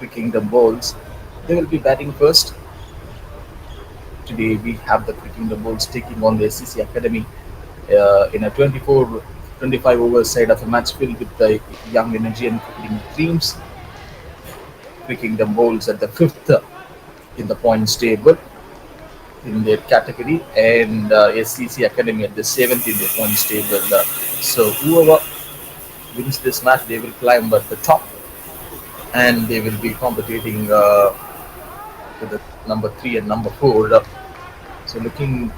Kingdom Bowls. They will be batting first. Today we have the Kingdom Bowls taking on the SCC Academy in a 24-25 over side of a match filled with the young energy and cricketing dreams. Kingdom Bowls at the fifth in the points table in their category, and SCC Academy at the seventh in the points table. So whoever wins this match, they will climb at the top, and they will be competing with the number three and number four. So looking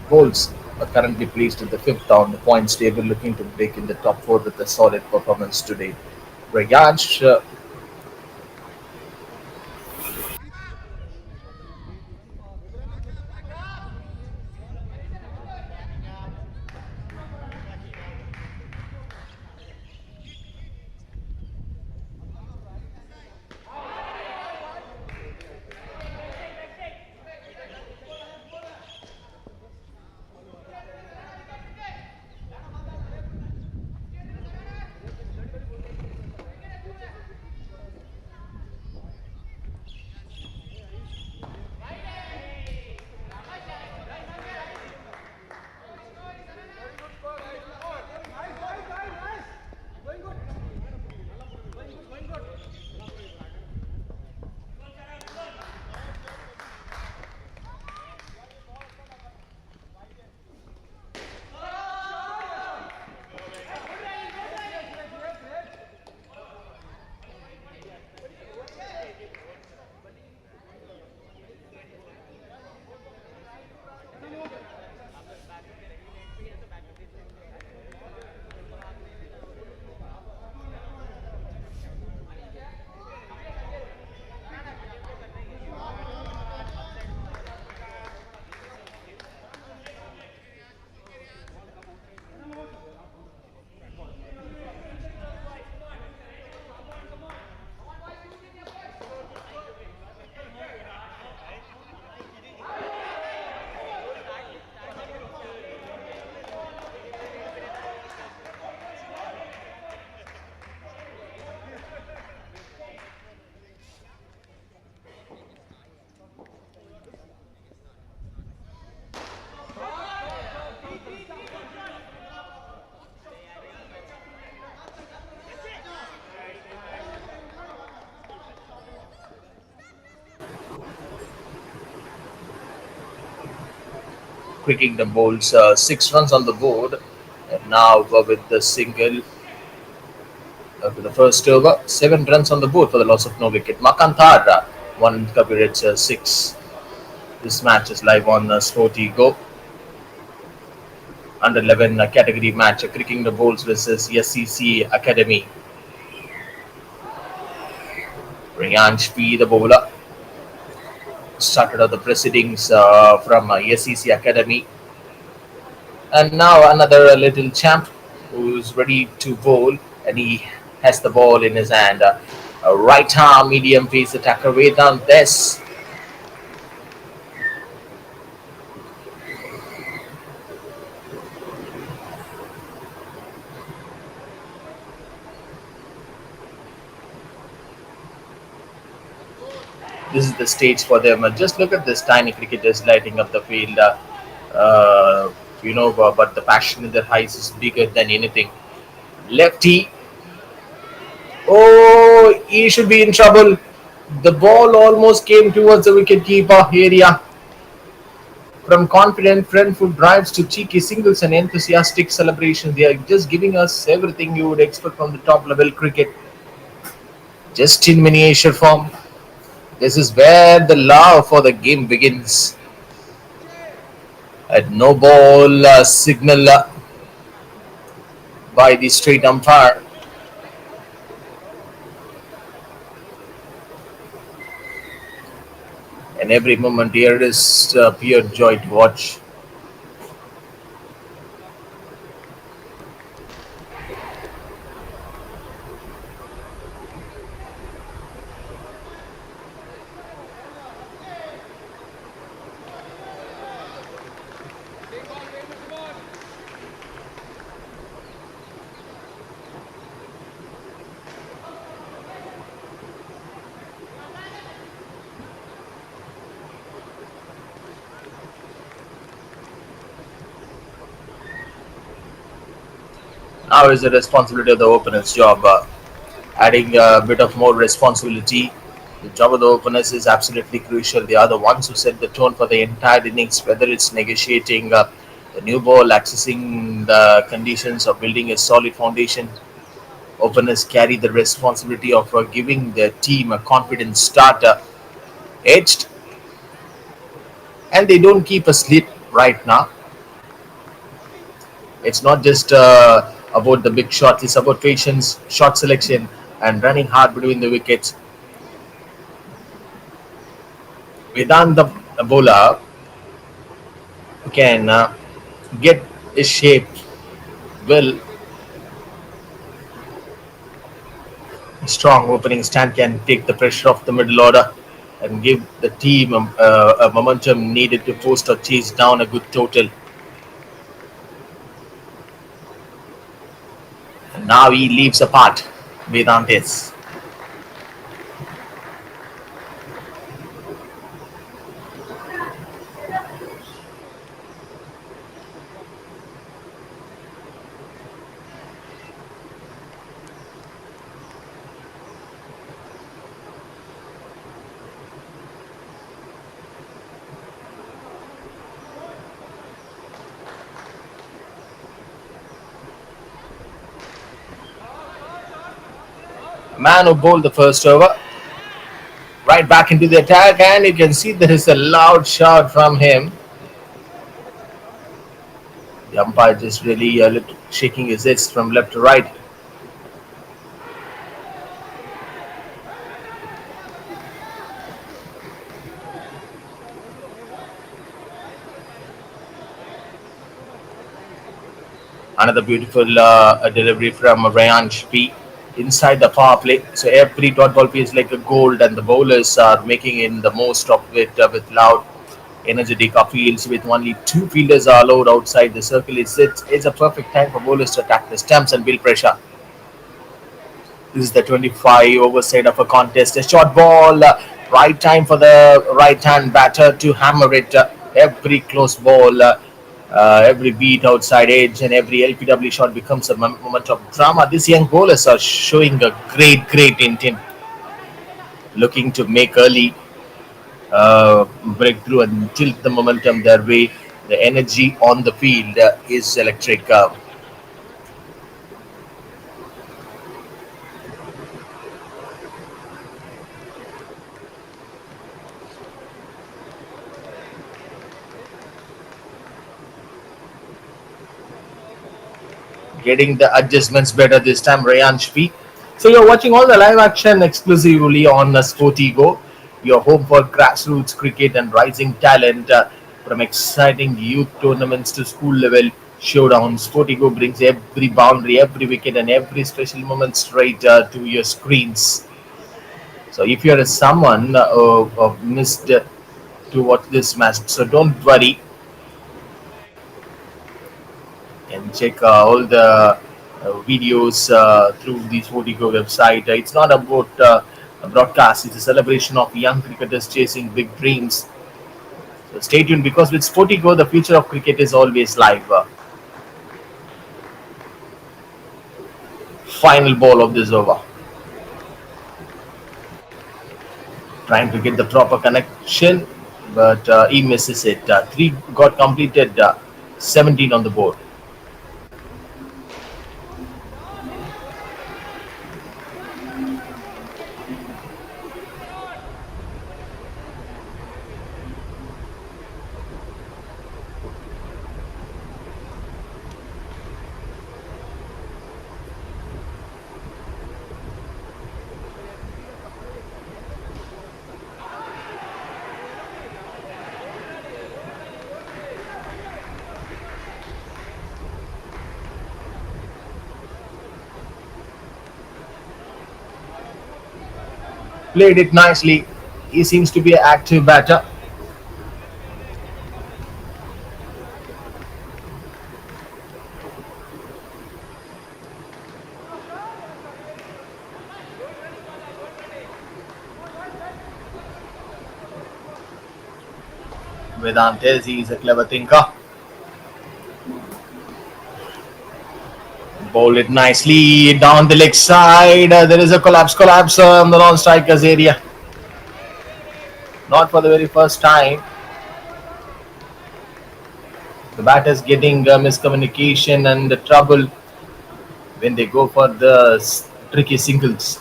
goals are currently placed at the fifth on the points table, looking to break in the top four with a solid performance today. Rayansh, Kicking the Bowls, 6 runs on the board, and now with the single for the first over, 7 runs on the board for the loss of no wicket. Makantar, one coverage, six. This match is live on SportyGo. Under 11 category match, Kicking the Bowls versus SCC Academy. Riyansh P, the bowler, started out the proceedings from SCC Academy. And now another little champ who's ready to bowl, and he has the ball in his hand. A right arm medium pace attacker Vedant Des. This is the stage for them. Just look at this tiny cricketers lighting up the field. Uh, but the passion in their eyes is bigger than anything. Lefty. Oh, he should be in trouble. The ball almost came towards the wicketkeeper area. From confident front foot drives to cheeky singles and enthusiastic celebrations, they are just giving us everything you would expect from the top level cricket. Just in miniature form. This is where the love for the game begins. At no ball signal by the straight umpire. And every moment here is pure joy to watch. Now is the responsibility of the opener's job, adding a bit of more responsibility. The job of the openers is absolutely crucial. They are the ones who set the tone for the entire innings, whether it's negotiating the new ball, accessing the conditions, or building a solid foundation. Openers carry the responsibility of giving their team a confident starter edged, and they don't keep a slip right now. It's not just about the big shots, it's about patience, shot selection, and running hard between the wickets. Vedant, the bowler, can get his shape well. Strong opening stand can take the pressure off the middle order and give the team a momentum needed to post or chase down a good total. And now he leaves apart Vedantes. Man who bowled the first over, right back into the attack, and you can see there is a loud shout from him. The umpire just really shaking his heads from left to right. Another beautiful delivery from Ryan Shpi inside the power play. So every dot ball feels like a gold, and the bowlers are making in the most of it with loud, energetic appeals. With only two fielders are allowed outside the circle, it's a perfect time for bowlers to attack the stumps and build pressure. This is the 25 over side of a contest. A short ball, right time for the right hand batter to hammer it. Every close ball, every beat outside edge, and every LPW shot becomes a moment of drama. These young bowlers are showing a great intent, looking to make early breakthrough and tilt the momentum their way. The energy on the field is electric. Getting the adjustments better this time, Rayan Shfi. So you're watching all the live action exclusively on SportyGo, your home for grassroots cricket and rising talent, from exciting youth tournaments to school level showdowns. SportyGo brings every boundary, every wicket, and every special moment straight to your screens. So if you're someone missed to watch this match, so don't worry, and check all the videos through the Sportigo website. It's not about a broadcast, it's a celebration of young cricketers chasing big dreams. So stay tuned because with Sportigo, the future of cricket is always live. Final ball of this over. Trying to get the proper connection, but he misses it. Three got completed, 17 on the board. Played it nicely. He seems to be an active batter. Vedantes, he is a clever thinker. Bowled it nicely down the leg side. There is a collapse on the non-strikers area. Not for the very first time. The batters getting miscommunication and the trouble when they go for the tricky singles.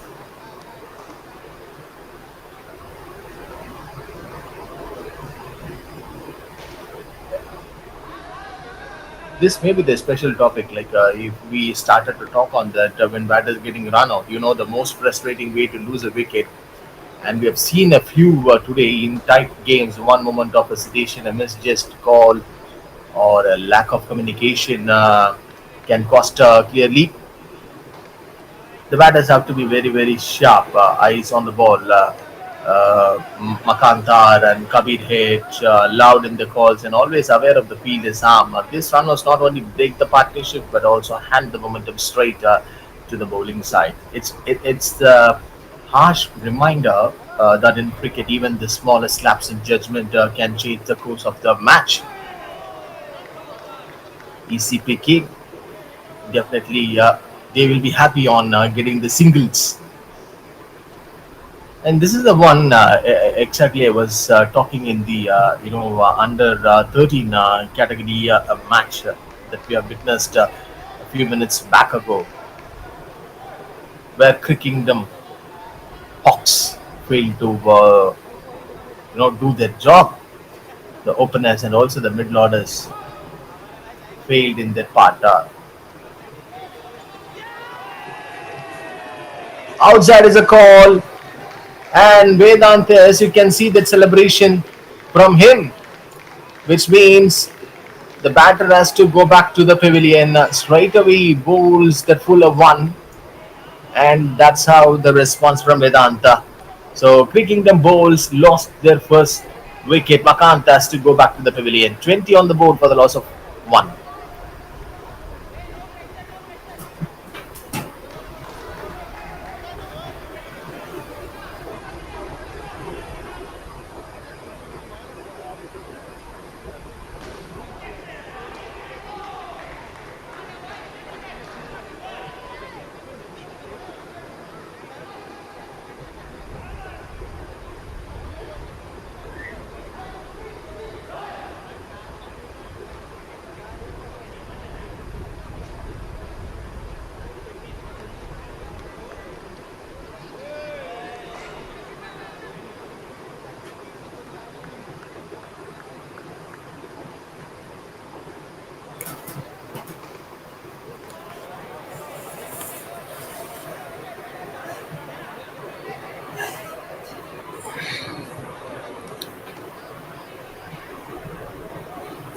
This may be the special topic. Like if we started to talk on that when batters getting run out, the most frustrating way to lose a wicket. And we have seen a few today in tight games. One moment of hesitation, a misjudged call, or a lack of communication can cost clearly. The batters have to be very, very sharp, eyes on the ball. Makantar and Kabir H, loud in the calls and always aware of the fielder's arm. This run was not only break the partnership but also hand the momentum straight to the bowling side. It's the harsh reminder that in cricket even the smallest lapse in judgment can change the course of the match. ECPK definitely they will be happy on getting the singles. And this is the one exactly I was talking in the under 13 category match that we have witnessed a few minutes back ago, where Crickingdom Hawks failed to do their job. The openers and also the middle orders failed in their part. Outside is a call, and Vedant, as you can see, that celebration from him, which means the batter has to go back to the pavilion straight away. He bowls that full of one, and that's how the response from Vedanta. So Crickingdom bowls lost their first wicket. Makant has to go back to the pavilion. 20 on the board for the loss of one.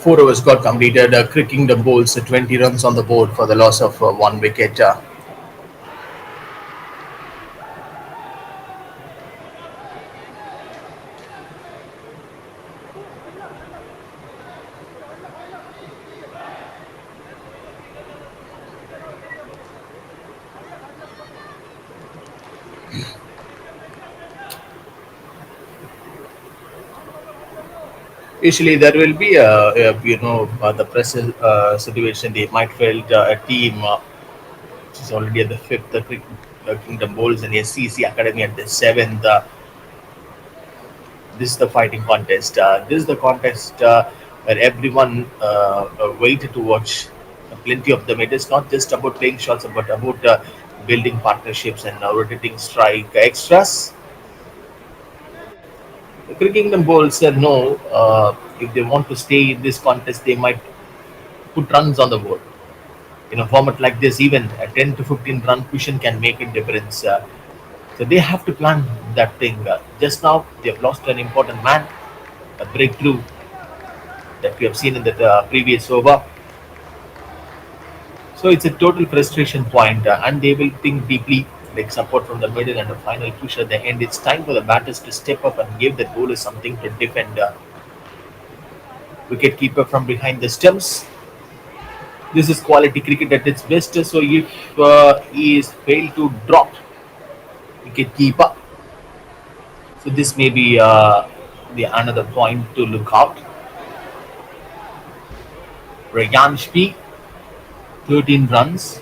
4 overs got completed. Crickingdom bowls 20 runs on the board for the loss of one wicket. Usually there will be the press situation. They might felt a team which is already at the fifth. The Kingdom Bowls and SCC Academy at the seventh. This is the fighting contest. This is the contest where everyone waited to watch. Plenty of them. It is not just about playing shots, but about building partnerships and rotating strike extras. The Crickingdom Bowls said no. If they want to stay in this contest, they might put runs on the board. In a format like this, even a 10 to 15 run cushion can make a difference. So they have to plan that thing. Just now, they have lost an important man, a breakthrough that we have seen in the previous over. So it's a total frustration point, and they will think deeply, like support from the middle and a final push at the end. It's time for the batters to step up and give the bowlers something to defend. Wicket keeper from behind the stumps. This is quality cricket at its best. So if he is failed to drop wicket keeper, so this may be the another point to look out. Rayan Shpi, 13 runs.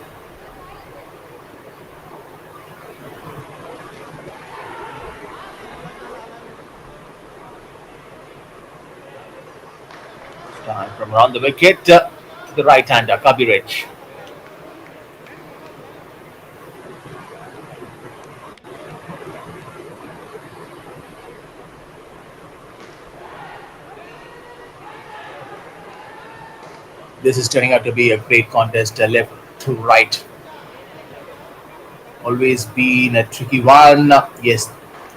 Time from around the wicket to the right hander, Kabirich. This is turning out to be a great contest, left to right. Always been a tricky one. Yes,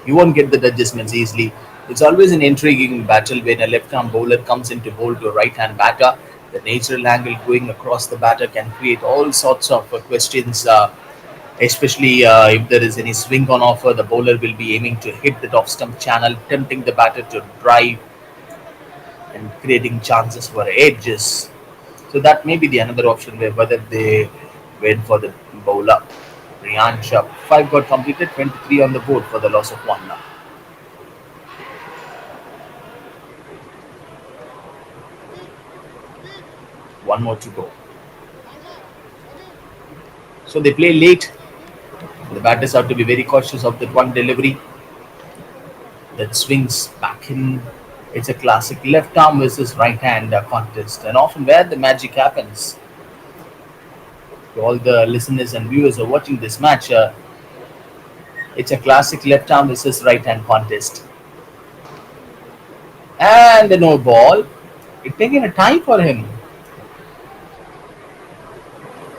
you won't get the adjustments easily. It's always an intriguing battle when a left-arm bowler comes into bowl to a right-hand batter. The natural angle going across the batter can create all sorts of questions, especially if there is any swing on offer. The bowler will be aiming to hit the off-stump channel, tempting the batter to drive and creating chances for edges. So that may be the another option where whether they went for the bowler. Riyan Shah. 5 got completed, 23 on the board for the loss of 1 now. One more to go. So they play late. The batters have to be very cautious of that one delivery that swings back in. It's a classic left arm versus right hand contest, and often where the magic happens. To all the listeners and viewers who are watching this match, it's a classic left arm versus right hand contest. And a no ball. It's taking a time for him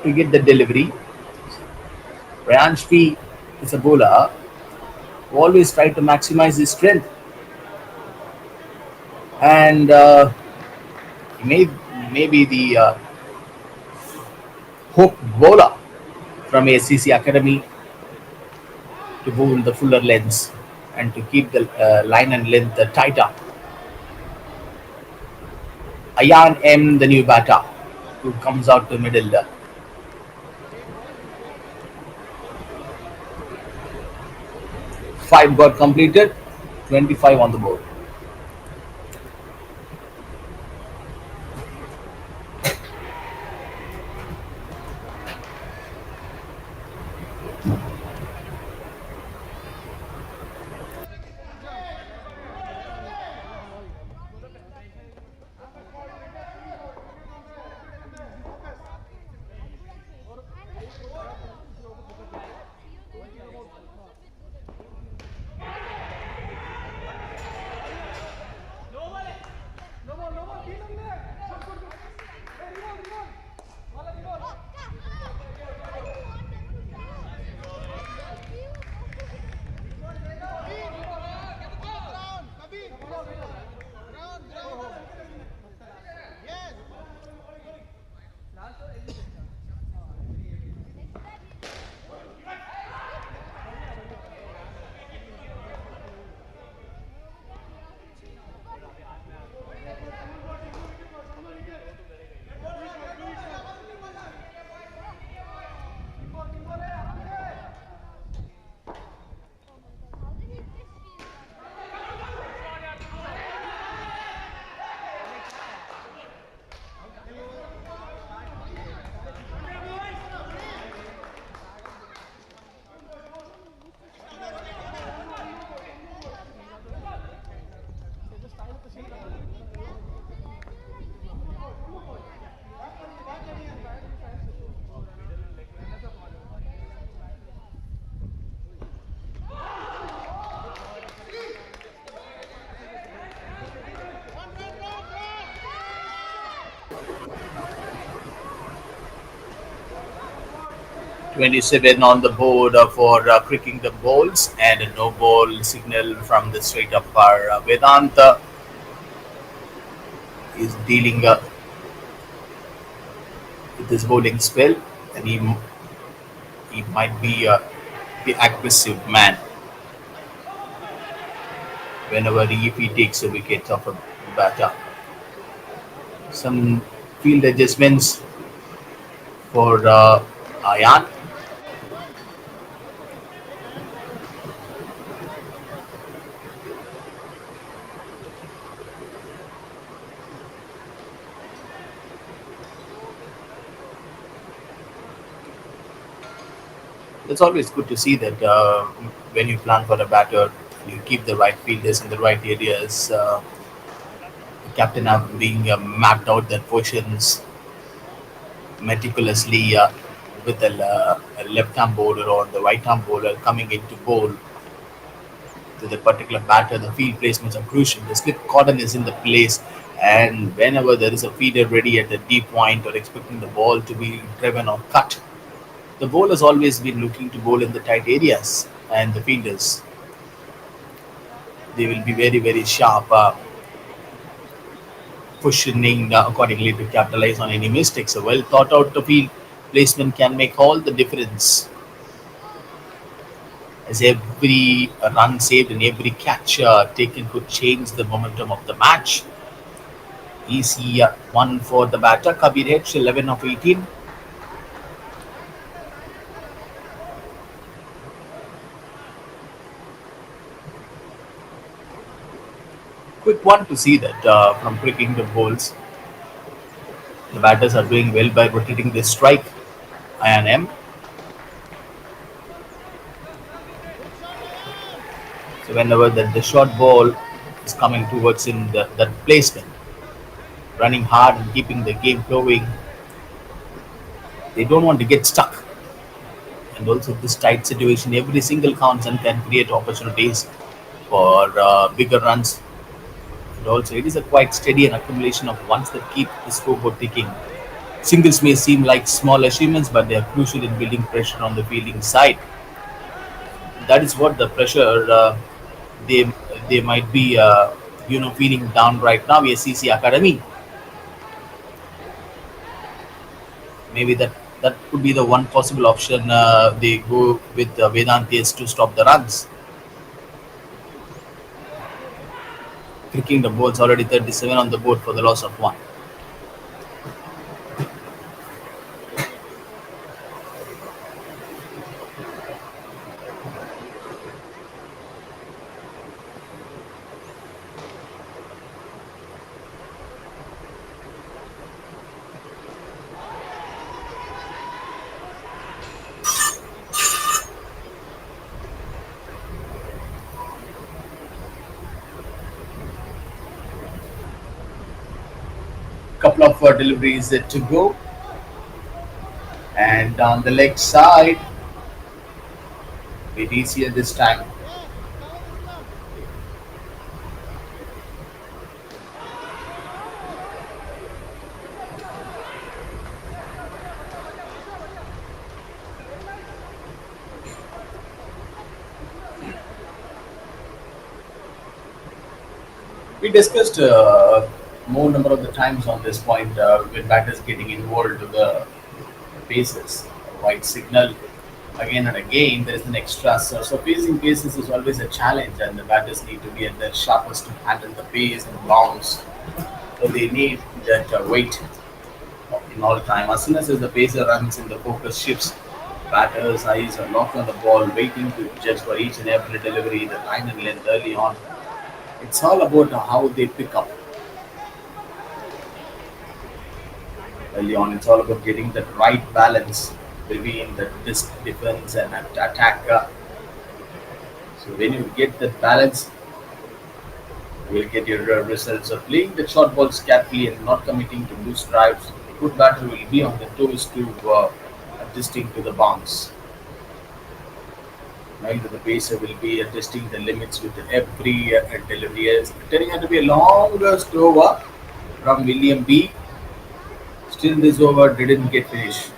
to get the delivery. Ryan Shpi is a bowler who always try to maximize his strength. And he may be the hook bowler from SCC Academy to bowl the fuller lengths and to keep the line and length tighter. Ayan M, the new batter, who comes out to middle. 5 got completed, 25 on the board. 27 on the board for cricking the balls, and a no ball signal from the straight umpire. Vedanta is dealing with his bowling spell, and he might be the aggressive man whenever if he takes a wicket of a batter. Some field adjustments for Ayan. It's always good to see that when you plan for a batter, you keep the right fielders in the right areas. Captain have being mapped out their positions meticulously with a left-arm bowler or the right-arm bowler coming into bowl to the particular batter. The field placements are crucial. The slip cordon is in the place, and whenever there is a feeder ready at the deep point or expecting the ball to be driven or cut, the bowler has always been looking to bowl in the tight areas, and the fielders they will be very very sharp, positioning accordingly to capitalize on any mistakes. A well thought out field placement can make all the difference, as every run saved and every catch taken could change the momentum of the match. Easy one for the batter. Kabir hits 11 of 18. Quick one to see that from pricking the balls. The batters are doing well by rotating the strike. Iron M. So whenever the short ball is coming towards in that placement, running hard and keeping the game flowing, they don't want to get stuck. And also this tight situation, every single counts and can create opportunities for bigger runs. And also it is a quite steady and accumulation of ones that keep the scoreboard ticking. Singles may seem like small achievements, but they are crucial in building pressure on the fielding side. That is what the pressure they they might be feeling down right now. SCC Academy, maybe that could be the one possible option. They go with Vedantis to stop the runs. Kicking the balls already 37 on the board for the loss of one. Couple of deliveries to go, and on the leg side, bit easier this time. We discussed more number of the times on this point when batters getting involved with the bases, white signal again and again. There is an extra, so facing bases is always a challenge, and the batters need to be at their sharpest to handle the pace and bounce. So they need that weight in all time. As soon as the pacer runs in, the focus shifts. Batters' eyes are locked on the ball, waiting to judge for each and every delivery, the line and length early on. It's all about how they pick up early on. It's all about getting that right balance between the disc defense and attack. So when you get that balance, you will get your results of playing the short balls carefully and not committing to loose drives. A good batter will be on the toes to adjusting to the bounce. While the pacer will be adjusting the limits with every delivery. It's turning out to be a longest over from William B. Still, this over didn't get finished,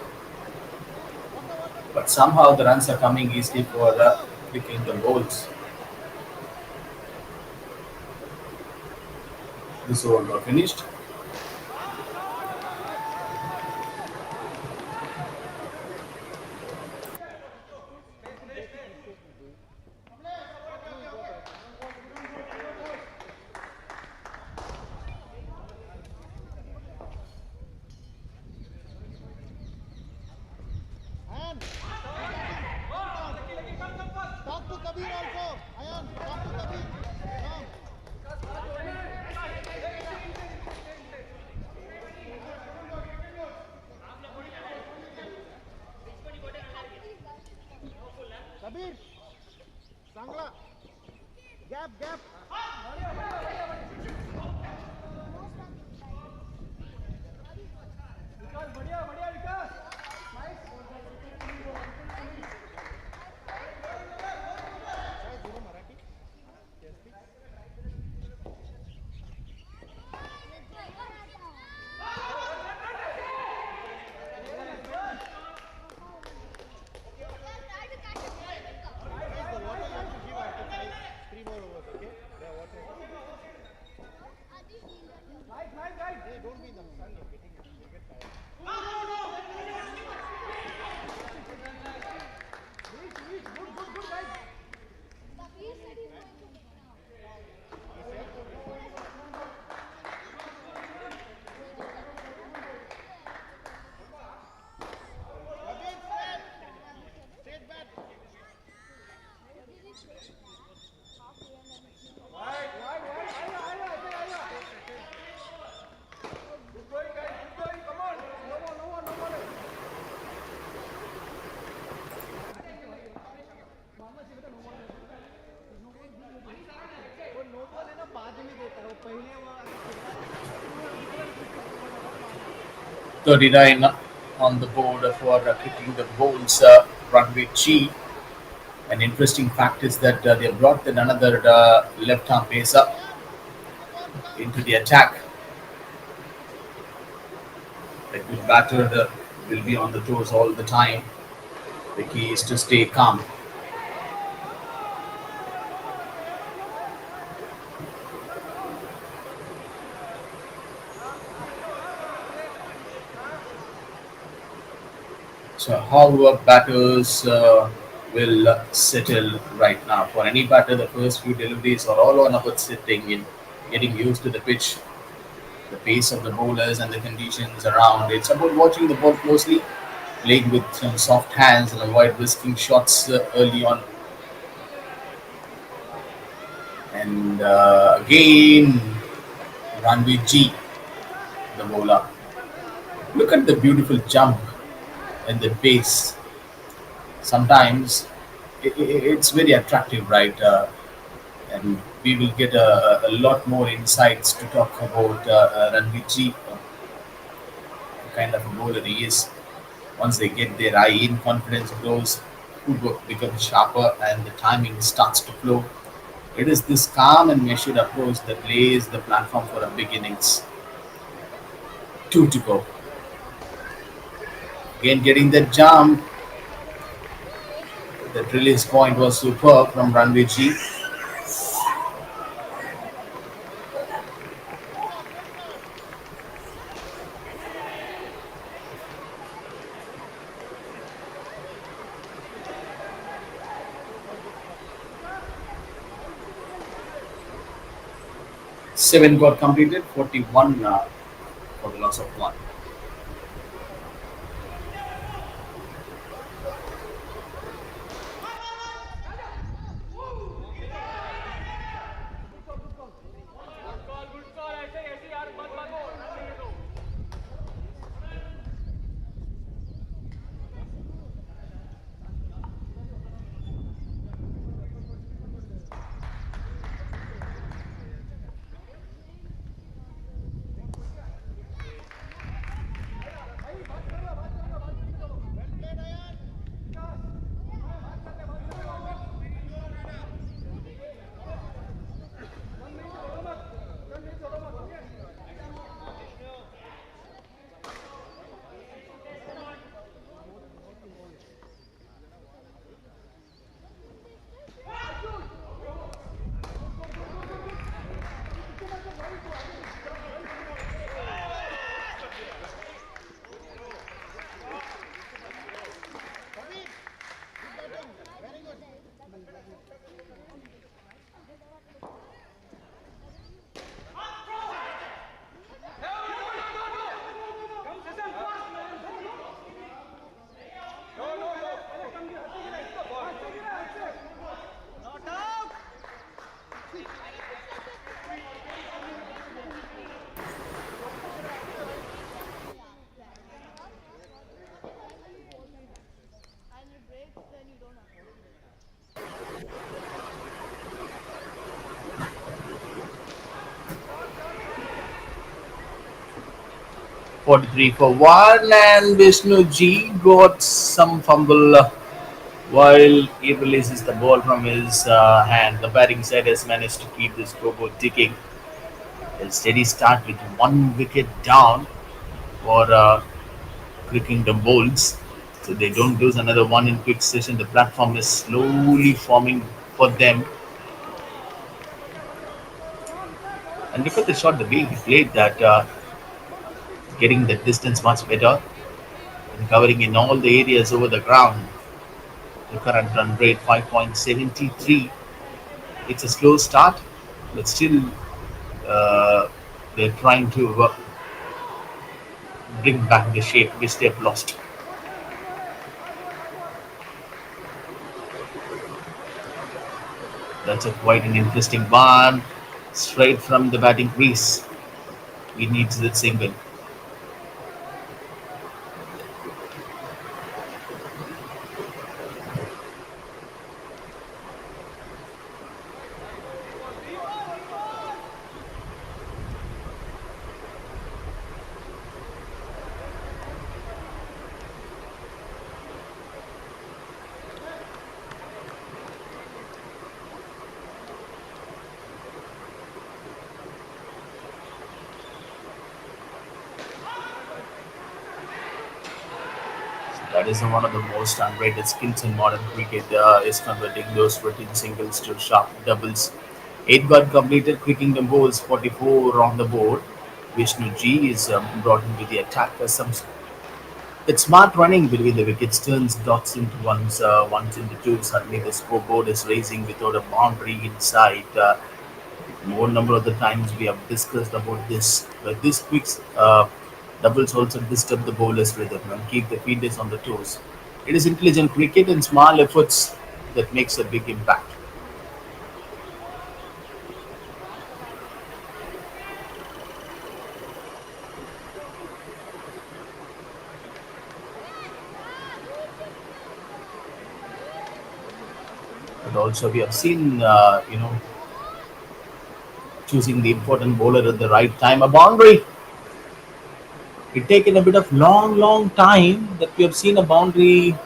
but somehow the runs are coming easily for picking the balls. This over got finished. Talk to Kabir also. Ayan, talk to Kabir. Come. Kabir. Sangla. Gap, gap. Guys, you know Marathi? Can you speak? Guys, the water you have to give after five, three more overs, okay? The water. Hey, don't be in the sun, you're getting, you'll get tired. He said, again, straight bat. वो no ball है ना बाद में देता है वो पहले वो अगर खेलना 39 on the board for kicking the bowls, runway G. An interesting fact is that they brought in another left arm pacer into the attack. The good batter will be on the toes all the time. The key is to stay calm. So how batters will settle right now? For any batter, the first few deliveries are all on about sitting in, getting used to the pitch, the pace of the bowlers and the conditions around. It's about watching the ball closely, playing with some soft hands and avoid risking shots early on. And again, runway G, the bowler. Look at the beautiful jump and the pace. Sometimes it's very attractive, right? And we will get a lot more insights to talk about Ranveer G, kind of a bowler he is. Once they get their eye in, confidence grows, footwork becomes sharper, and the timing starts to flow. It is this calm and measured approach that lays the platform for a big innings. Two to go. Again, getting that jump. That release point was superb from runway G. Seven got completed, 41 for the loss of one. 43 for 1, and Vishnu G got some fumble while he releases the ball from his hand. The batting side has managed to keep the scoreboard ticking. A steady start with one wicket down for Cricking the Bowls. So they don't lose another one in quick session. The platform is slowly forming for them. And look at the shot, the way he played that, getting the distance much better and covering in all the areas over the ground. The current run rate 5.73. It's a slow start, but still they're trying to bring back the shape which they've lost. That's a quite an interesting one. Straight from the batting crease. He needs that single. That is one of the most underrated skills in modern cricket, is converting those routine singles to sharp doubles. 8 got completed, quicking the balls, 44 on the board. Vishnu G is brought into the attack. It's smart running between the wickets, turns dots into ones into twos. Suddenly the scoreboard is raising without a boundary inside. More number of the times we have discussed about this, but this quick doubles also disturb the bowler's rhythm and keep the fielders on the toes. It is intelligent cricket and small efforts that makes a big impact. But also we have seen, choosing the important bowler at the right time. A boundary. It taken a bit of long time that we have seen a boundary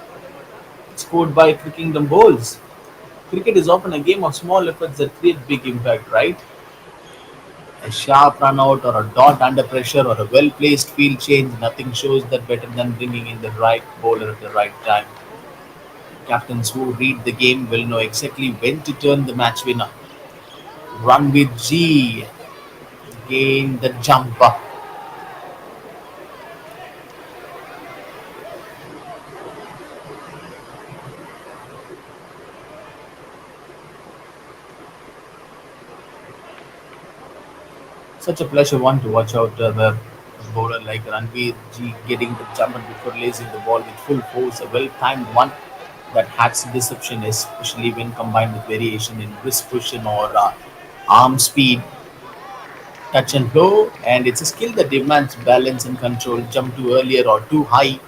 scored by clicking the balls. Cricket is often a game of small efforts that create big impact, right? A sharp run out or a dot under pressure or a well placed field change, nothing shows that better than bringing in the right bowler at the right time. Captains who read the game will know exactly when to turn the match winner. Run with G, gain the jumper. Such a pleasure one to watch out the bowler like Ranveer G getting the jumper before releasing the ball with full force. A well timed one that hacks deception, especially when combined with variation in wrist position or arm speed, touch and flow. And it's a skill that demands balance and control. Jump too earlier or too high,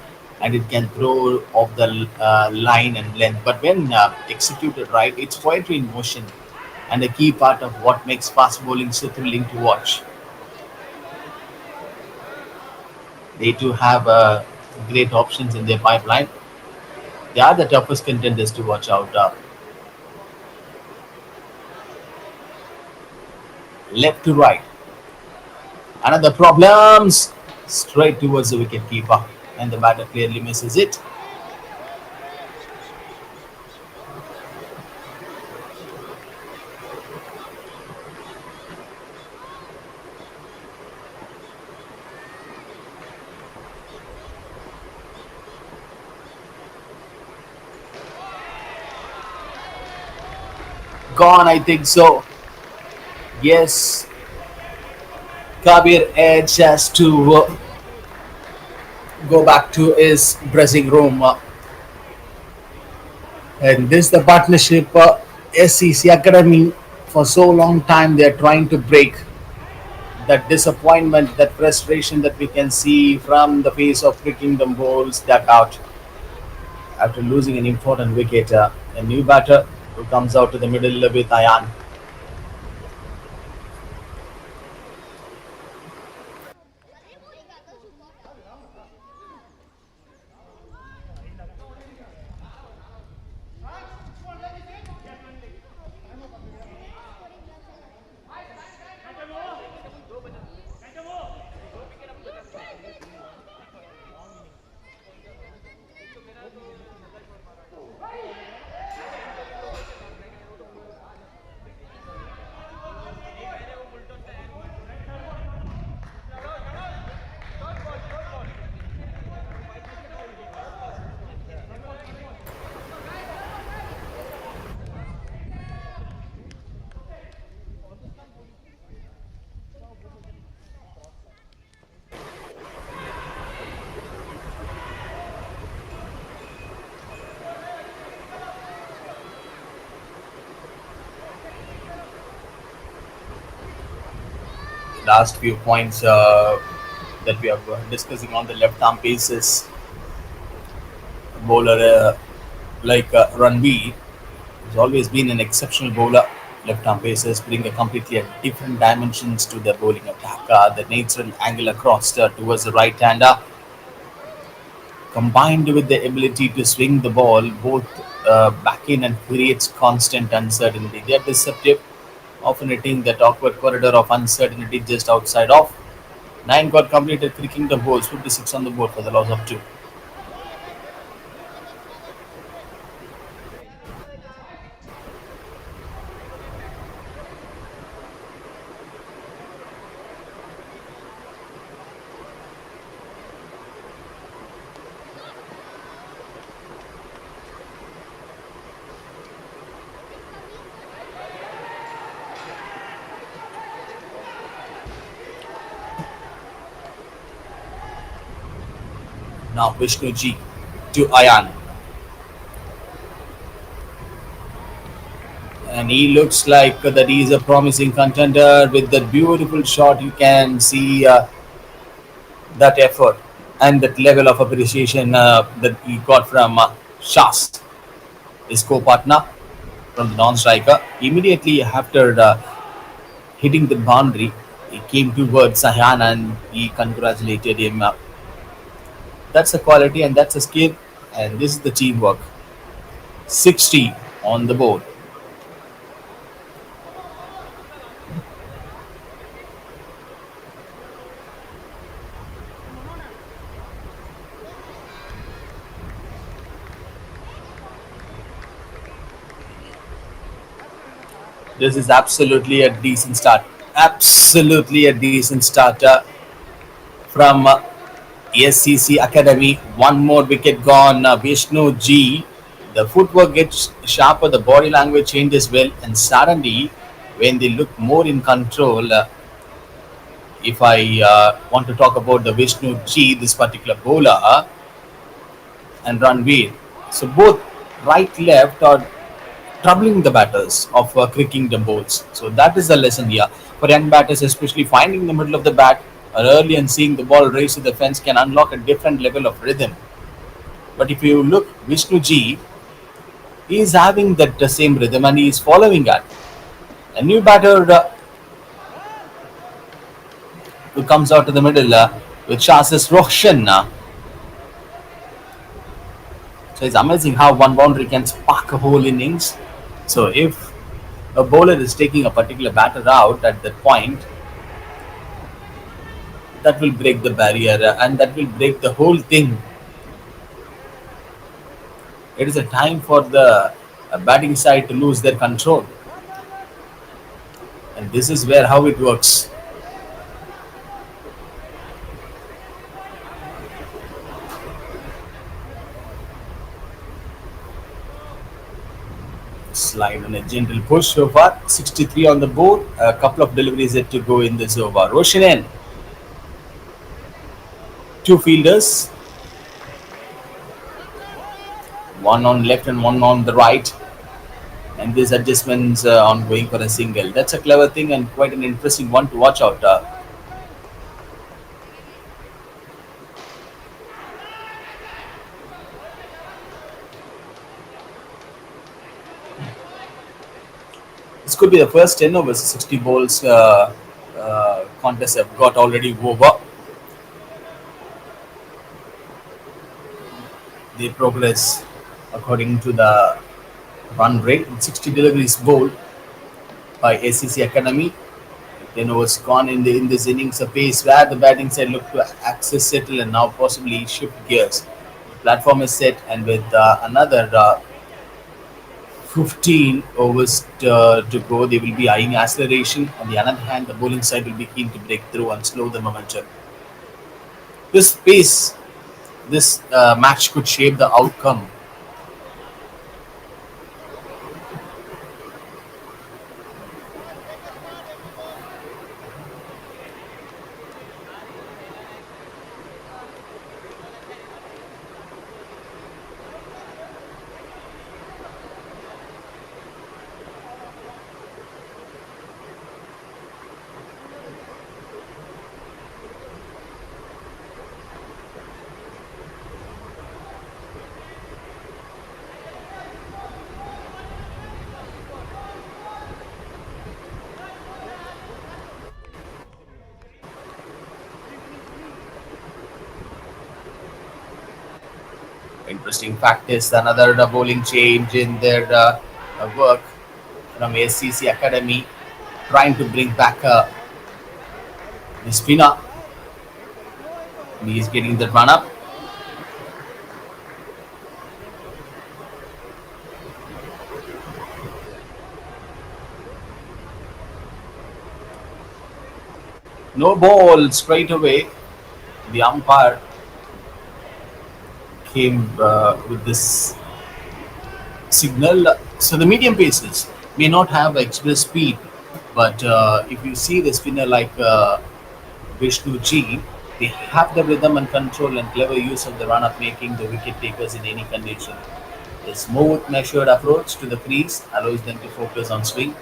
and it can throw off the line and length. But when executed right, it's poetry in motion and a key part of what makes fast bowling so thrilling to watch. They too have great options in their pipeline. They are the toughest contenders to watch out. Left to right. Another problems. Straight towards the wicket keeper. And the batter clearly misses it. Gone, I think so. Yes, Kabir Edge has to go back to his dressing room. And this the partnership SCC Academy. For so long time they are trying to break that disappointment, that frustration that we can see from the face of Cricking the Bowls dugout after losing an important wicket. A new batter who comes out to the middle with Ayan. last few points that we are discussing on the left arm paces bowler like Ranveer has always been an exceptional bowler. Left arm paces bring a completely different dimensions to their bowling attack. The natural angle across towards the right hander, combined with the ability to swing the ball both back in and creates constant uncertainty. They are deceptive, often hitting that awkward corridor of uncertainty just outside off. 9 got completed, cricking the balls, 56 on the board for the loss of 2. Now Vishnu G to Ayan. And he looks like that he is a promising contender with that beautiful shot. You can see that effort and that level of appreciation that he got from Shas, his co-partner from the non-striker. Immediately after hitting the boundary, he came towards Sahan and he congratulated him. That's a quality and that's a skill, and this is the teamwork. 60 on the board. This is absolutely a decent start. Absolutely a decent start from SCC Academy. One more wicket gone. Vishnu G. The footwork gets sharper, the body language changes well, and suddenly, when they look more in control, if I want to talk about the Vishnu G, this particular bowler, and Ranveer. So both right, left are troubling the batters of cricking the balls. So that is the lesson here. For young batters, especially finding the middle of the bat early and seeing the ball race to the fence can unlock a different level of rhythm. But if you look, Vishnu G, he is having that same rhythm and he is following that. A new batter who comes out to the middle with chances Roshan. So it's amazing how one boundary can spark a whole innings. So if a bowler is taking a particular batter out at that point, that will break the barrier and that will break the whole thing. It is a time for the batting side to lose their control, and this is where how it works. Slide and a gentle push so far. 63 on the board. A couple of deliveries yet to go in this over. Roshinen, two fielders, one on left and one on the right. And these adjustments on going for a single. That's a clever thing and quite an interesting one to watch out. This could be the first 10 overs, 60 balls contest have got already over. They progress according to the run rate. 60 deliveries bowled by SCC Academy. 10 overs gone in this innings, a pace where the batting side look to access, settle, and now possibly shift gears. The platform is set, and with another 15 overs to go, they will be eyeing acceleration. On the other hand, the bowling side will be keen to break through and slow the momentum. This pace, this match could shape the outcome. Interesting fact is another bowling change in their work from SCC Academy, trying to bring back the spinner. He is getting the run up. No ball straight away. The umpire came with this signal. So the medium paces may not have express speed, but if you see the spinner like Vishnu G, they have the rhythm and control and clever use of the run-up, making the wicket takers in any condition. A smooth, measured approach to the crease allows them to focus on swing,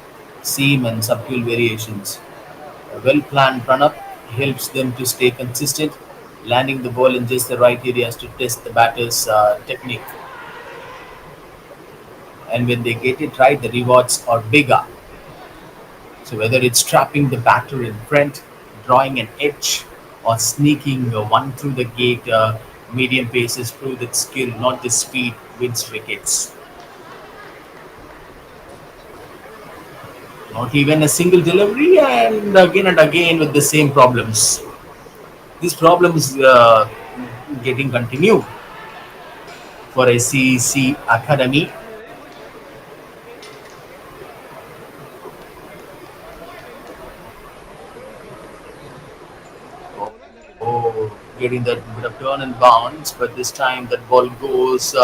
seam, and subtle variations. A well-planned run-up helps them to stay consistent, landing the ball in just the right areas to test the batter's technique. And when they get it right, the rewards are bigger. So whether it's trapping the batter in front, drawing an edge, or sneaking one through the gate, medium paces prove that skill, not the speed, wins wickets. Not even a single delivery, and again with the same problems. This problem is getting continued for SCC Academy. Oh, getting that bit of turn and bounce, but this time that ball goes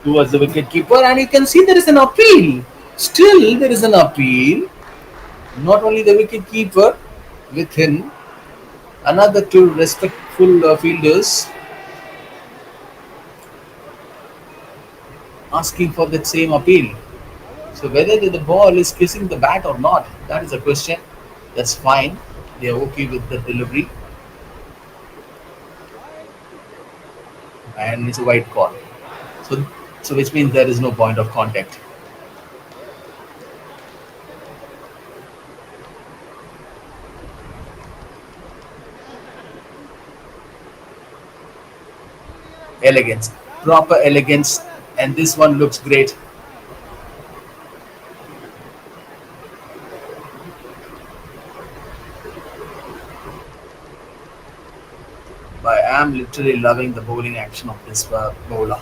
towards the wicket keeper, and you can see there is an appeal. Still, there is an appeal. Not only the wicket keeper, with him, another two respectful fielders asking for that same appeal. So whether the ball is kissing the bat or not, that is a question. That's fine. They are okay with the delivery, and it's a white call. So, so which means there is no point of contact. Elegance, proper elegance, and this one looks great. I am literally loving the bowling action of this bowler,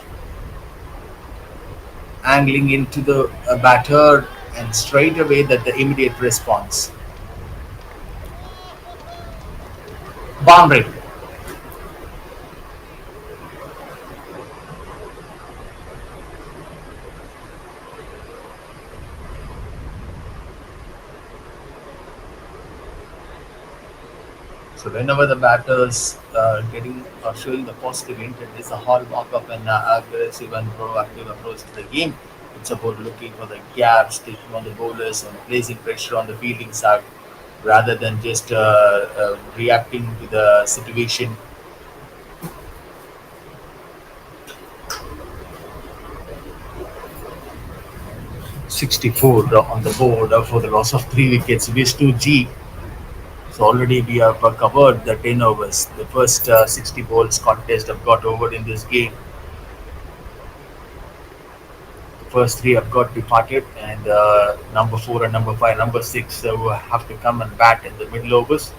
angling into the batter, and straight away that the immediate response. Boundary. So whenever the batters getting or showing the positive intent is a hallmark of an aggressive and proactive approach to the game. It's about looking for the gaps, taking on the bowlers, and placing pressure on the fielding side rather than just reacting to the situation. 64 on the board for the loss of 3 wickets. Vishnu G. So already we have covered the 10 overs. The first 60 balls contest have got over in this game. The first three have got departed, and number 4 and number 5, number 6 will have to come and bat in the middle overs,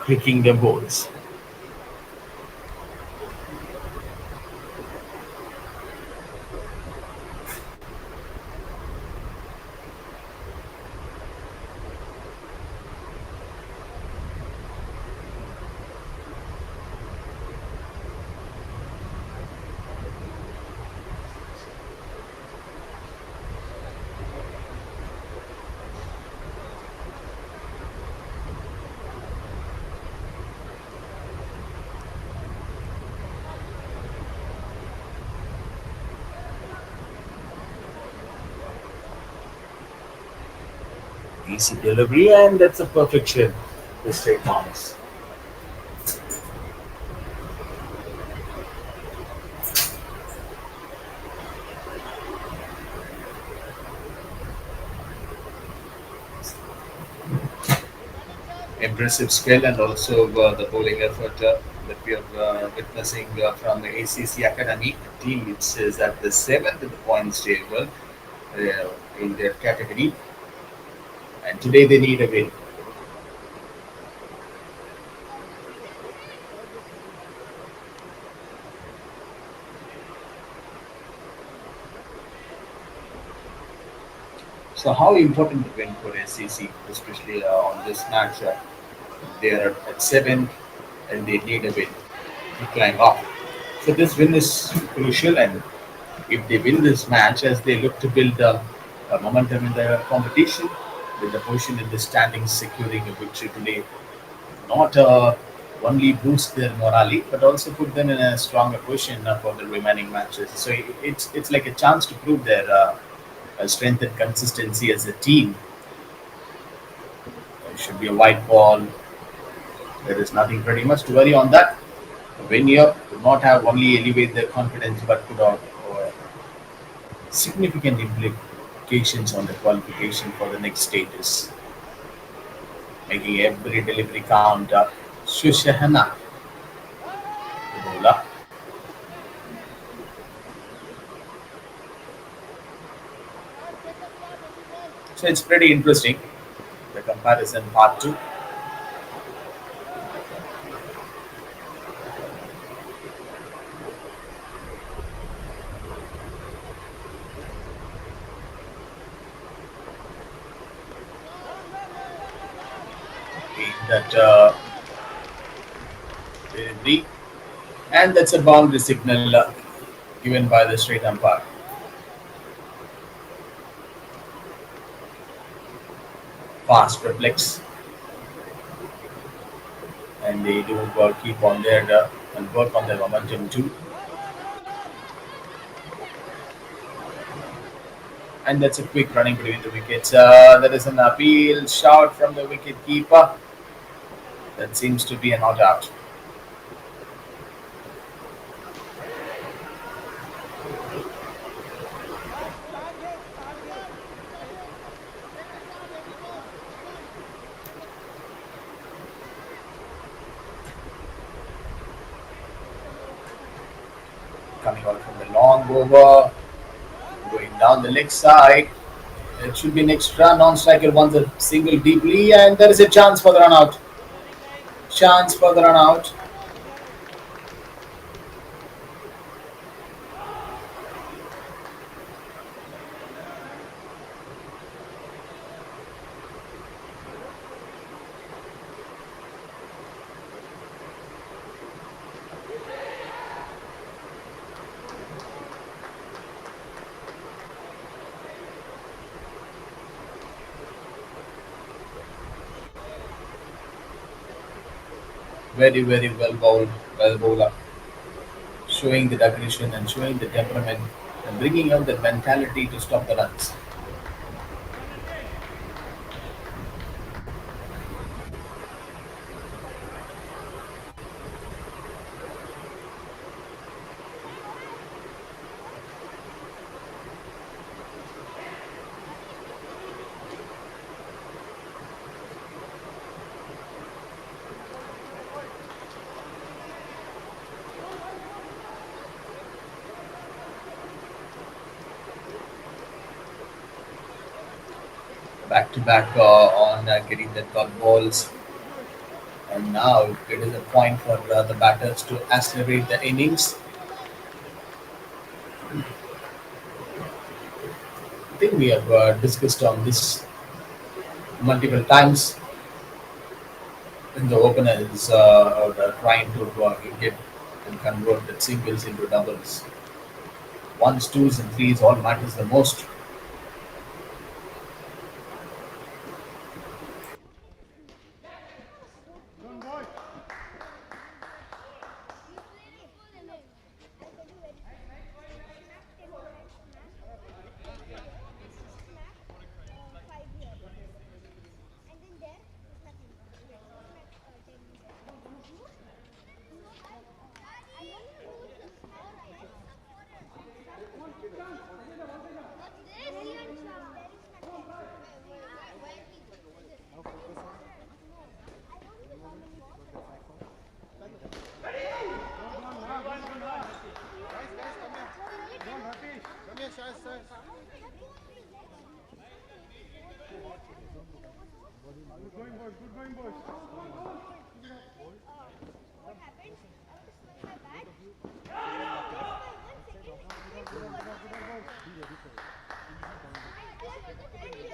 clicking their balls. Easy delivery, and that's a perfection. The straight bounce. Impressive skill and also the bowling effort. that we are witnessing from the ACC Academy team. It is at the seventh in the points table in their category, and today they need a win. So, how important the win for SCC, especially on this match? They are at seven, and they need a win to climb up. So, this win is crucial, and if they win this match, as they look to build a momentum in the competition, with the position in the standings securing a victory today, not only boost their morale but also put them in a stronger position for the remaining matches. So it's like a chance to prove their strength and consistency as a team. It should be a white ball. There is nothing pretty much to worry on that. Win here could not have only elevate their confidence but could have significant implications on the qualification for the next stages, making every delivery count. Shushahana, the bowler. And second part, every ball. So it's pretty interesting. The comparison part two. In that delivery, and that's a boundary signal given by the straight umpire. Fast reflex, and they do keep on their and work on their momentum too. And that's a quick running between the wickets. There is an appeal shout from the wicket keeper. That seems to be a not out. Second part, every ball. Single. Coming out from the long over, going down the leg side. It should be an extra non-striker wants a single deeply, and there is a chance for the run out. Chance for the run out. Very, very well bowled, well bowler, showing the aggression and showing the temperament and bringing out the mentality to stop the runs. Back to back on getting the dot balls, and now it is a point for the batters to accelerate the innings. I think we have discussed on this multiple times. When the opener is trying to get and convert the singles into doubles. Ones, twos, and threes all matters the most. Don't boy. Good going, boys. Good going, boys. What happened? I was swung my bat. Just by 1 second,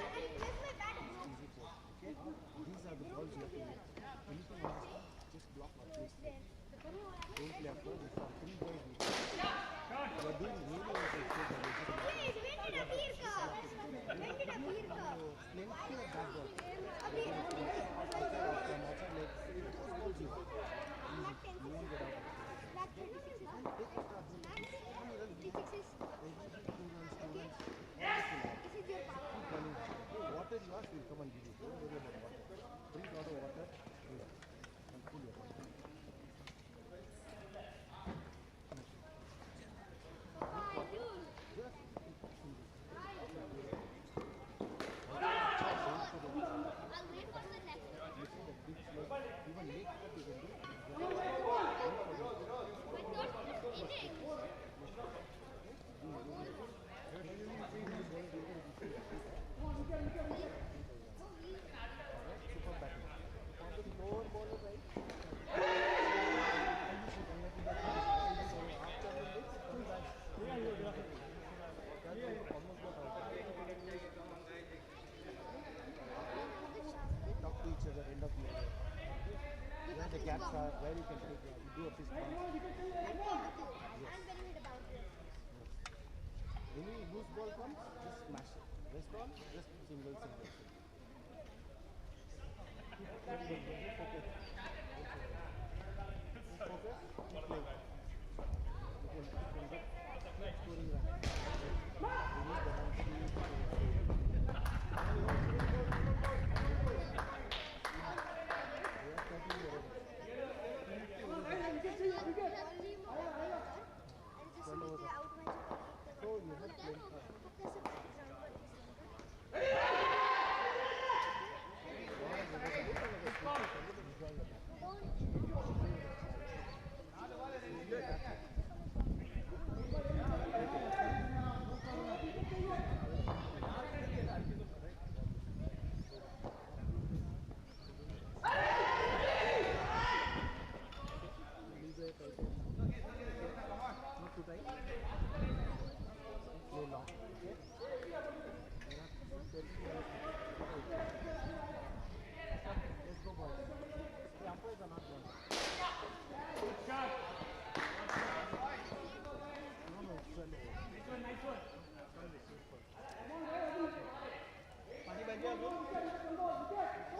I pressed my bat broke. These are the balls you have to hit. Anything else, just block or place. Don't play after this. 3 boys. You are doing really well. Please, when did Abir come? When did Abir come? Plenty of bad balls. Abir. From outside legs, those balls you have. Not 10 You won't get out. Not 36 is on. Not 56 is. 2 runs, 2 runs. This is your power. Keep running. Water you ask, we'll come and give you. Don't worry about water. Drink a lot of water. Here. And cool your body. Hi, dude. Just Hi. I'll wait for the next one. you see the big slope. Even lake what you can do. My third one is innings. Super batting. More bowler right. Talk to each other end of the year. Where the gaps are, where you can take it. You do a fist bump. I'm very good about this. Any loose ball comes, just smash it. Rest on, just single. Focus. Focus, keep playing. You can get scoring run. You need the run speed. So you have played. Not too tight. Play long. Okay. Let's go, boys. The umpires are not going. No, it's well over. Nice one. Come this is first. Pani bhai bro. Number 13.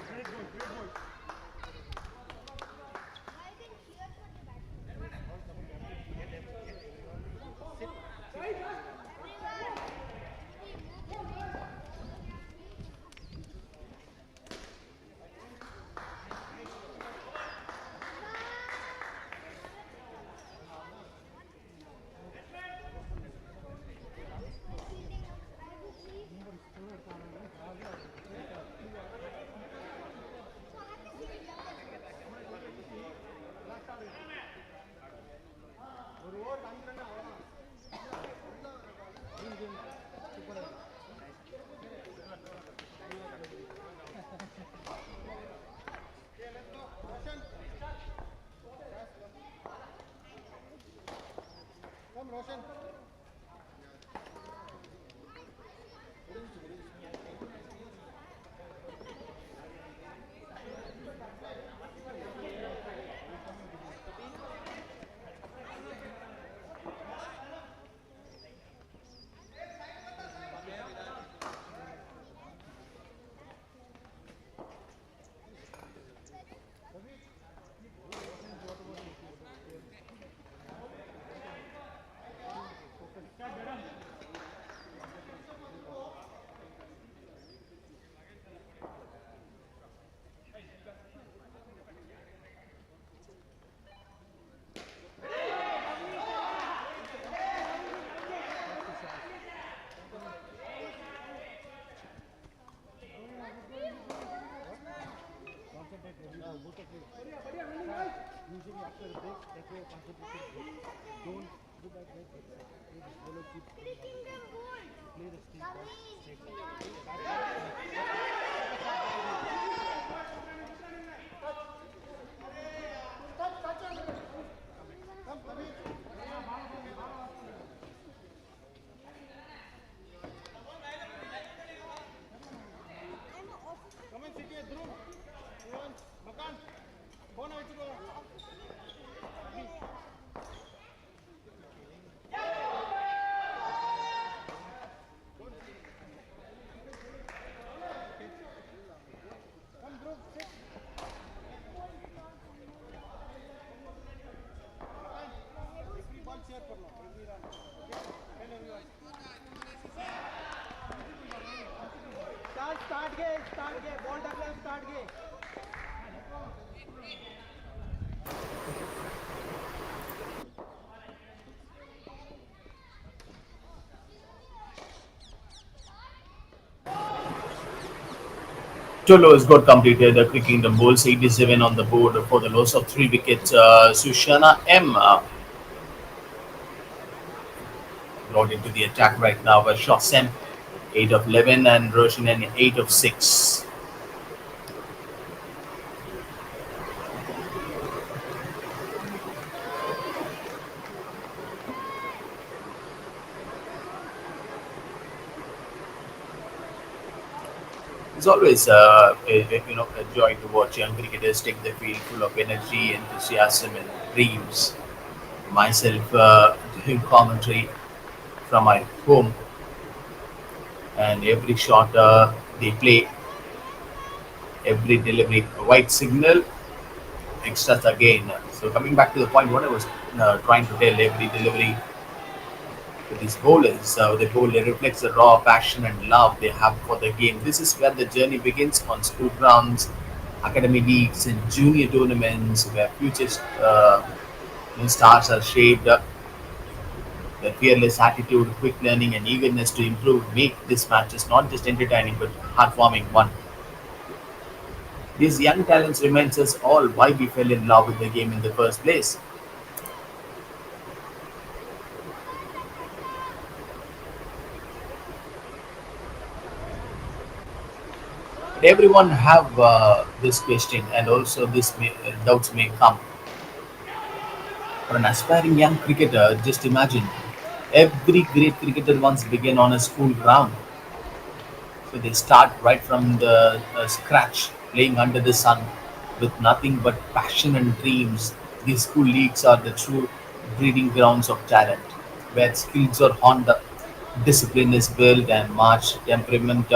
Great goal. Great goal. I can cheer for the batsman. All coming down. Sit. Everyone, we move the wings. ஒரு over தாங்கினா அவ்வளவுதான். Super. Okay, let's go. Roshan. Come, Roshan. Concentrate when you both of you. Usually after a break, that way concentration breaks. Don't do that break. ball keeps coming out of the ground. You play the string called straight line. That Come, Kabir. Come and sit here, Dhruv. Evan, Makan. Phone വെച്ചിട്ട് come, Dhruv, sit. Every ball share कर लो, every run. Okay? Tell everyone. start गे ball टाकला start gay Two lows got completed, clicking the balls 87 on the board for the loss of 3 wickets. Sushana M brought into the attack right now. Shosem 8 of 11 and Roshan 8 of 6. It's always a joy to watch young cricketers take the field full of energy, enthusiasm, and dreams. Myself doing commentary from my home, and every shot they play, every delivery, a white signal, extras again. So coming back to the point, what I was trying to tell, every delivery to these bowlers, the bowler reflects the raw passion and love they have for the game. This is where the journey begins on school grounds, academy leagues, and junior tournaments, where future stars are shaped. The fearless attitude, quick learning, and eagerness to improve make this matches not just entertaining but heartwarming one. These young talents reminds us all why we fell in love with the game in the first place. Everyone have this question, and also doubts may come. For an aspiring young cricketer, just imagine every great cricketer once began on a school ground. So they start right from the scratch, playing under the sun with nothing but passion and dreams. These school leagues are the true breeding grounds of talent, where skills are honed, discipline is built, and march temperament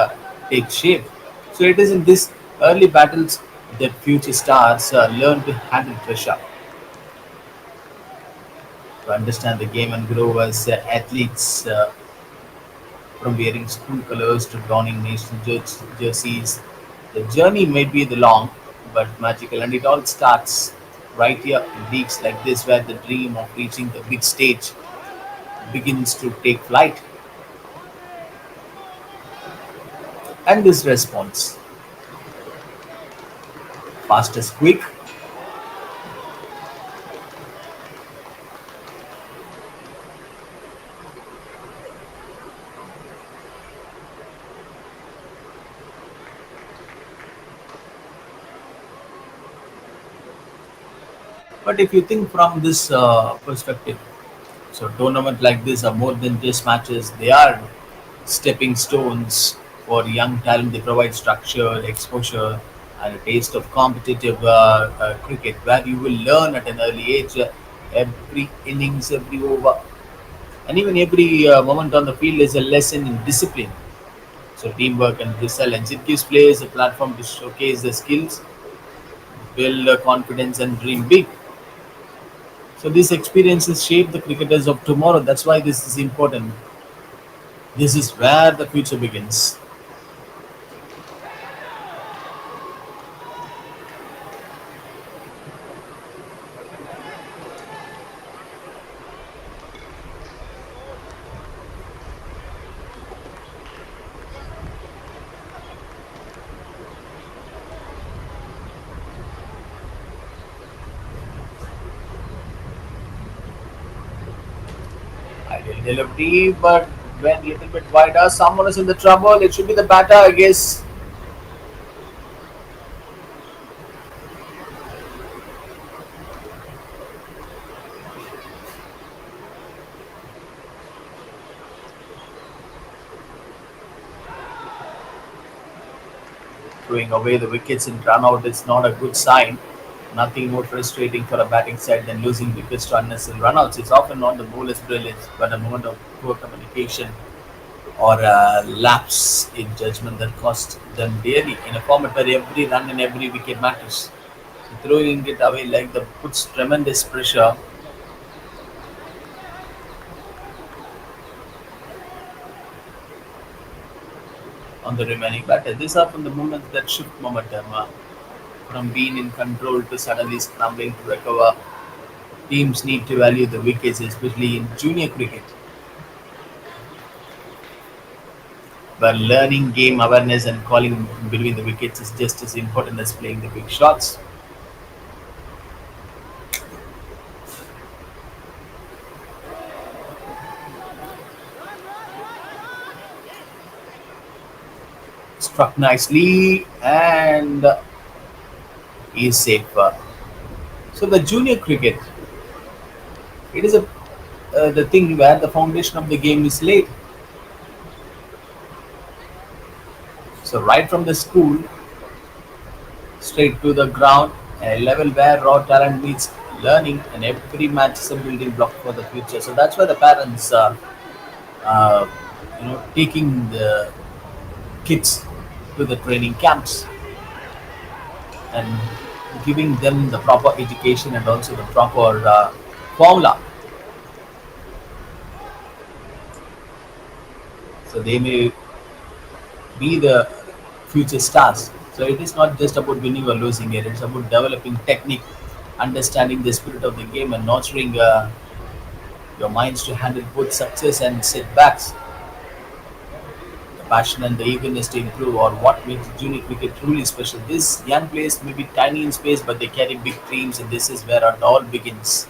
takes shape. So it is in these early battles that future stars learn to handle pressure, to understand the game, and grow as athletes. From wearing school colors to donning national jerseys. The journey may be the long but magical, and it all starts right here in leagues like this, where the dream of reaching the big stage begins to take flight. And this response, fast as quick, but if you think from this perspective, so tournament like this are more than just matches. They are stepping stones for young talent. They provide structure, exposure, and a taste of competitive cricket, where you will learn at an early age every innings, every over, and even every moment on the field is a lesson in discipline. So teamwork and resilience. It gives players a platform to showcase their skills, build confidence, and dream big. So these experiences shape the cricketers of tomorrow. That's why this is important. This is where the future begins. Ideal delivery, but went a little bit wider. Someone is in the trouble. It should be the batter, I guess. Throwing away the wickets in run out is not a good sign. Nothing more frustrating for a batting side than losing wickets to unnecessary runouts. It's often not the bowler's brilliance, but a moment of poor communication or a lapse in judgment that cost them dearly in a format where every run and every wicket matters. So throwing it away like that puts tremendous pressure on the remaining batter. These are from the moments that shift momentum from being in control to suddenly scrambling to recover. Teams need to value the wickets, especially in junior cricket, where learning game awareness and calling between the wickets is just as important as playing the big shots. Struck nicely and is safer. So the junior cricket, it is a the thing where the foundation of the game is laid. So right from the school straight to the ground, a level where raw talent meets learning, and every match is a building block for the future. So that's why the parents are, uh, taking the kids to the training camps and giving them the proper education and also the proper formula, so they may be the future stars. So it is not just about winning or losing it; it's about developing technique, understanding the spirit of the game, and nurturing your minds to handle both success and setbacks. The passion and the eagerness to improve are what makes junior cricket truly special. These young players may be tiny in space, but they carry big dreams, and this is where it all begins.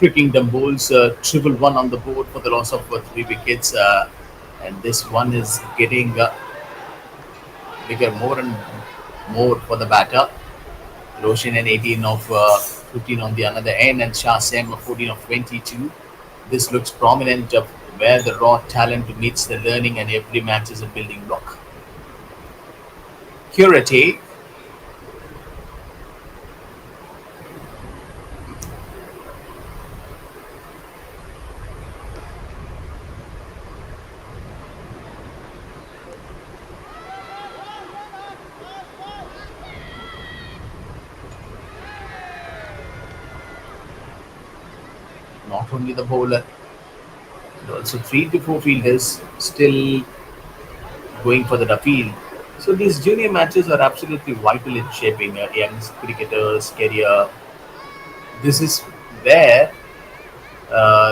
Crickington Bulls triple one on the board for the loss of 3 wickets, and this one is getting bigger more and more for the batter. Roshan and 18 of 15 on the another end, and Shah Sem 14 of 22. This looks prominent of where the raw talent meets the learning, and every match is a building block. Curate, not only the bowler, but also 3 to 4 fielders still going for the appeal. So these junior matches are absolutely vital in shaping a young cricketer's career. This is where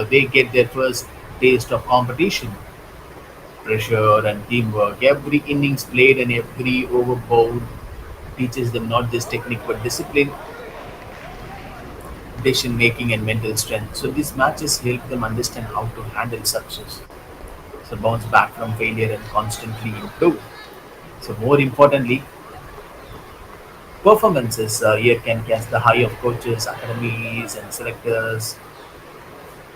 they get their first taste of competition, pressure, and teamwork. Every innings played and every over bowled teaches them not just technique but discipline, decision making, and mental strength. So these matches help them understand how to handle success, so bounce back from failure and constantly improve. So more importantly, performances here can catch the eye of coaches, academies, and selectors.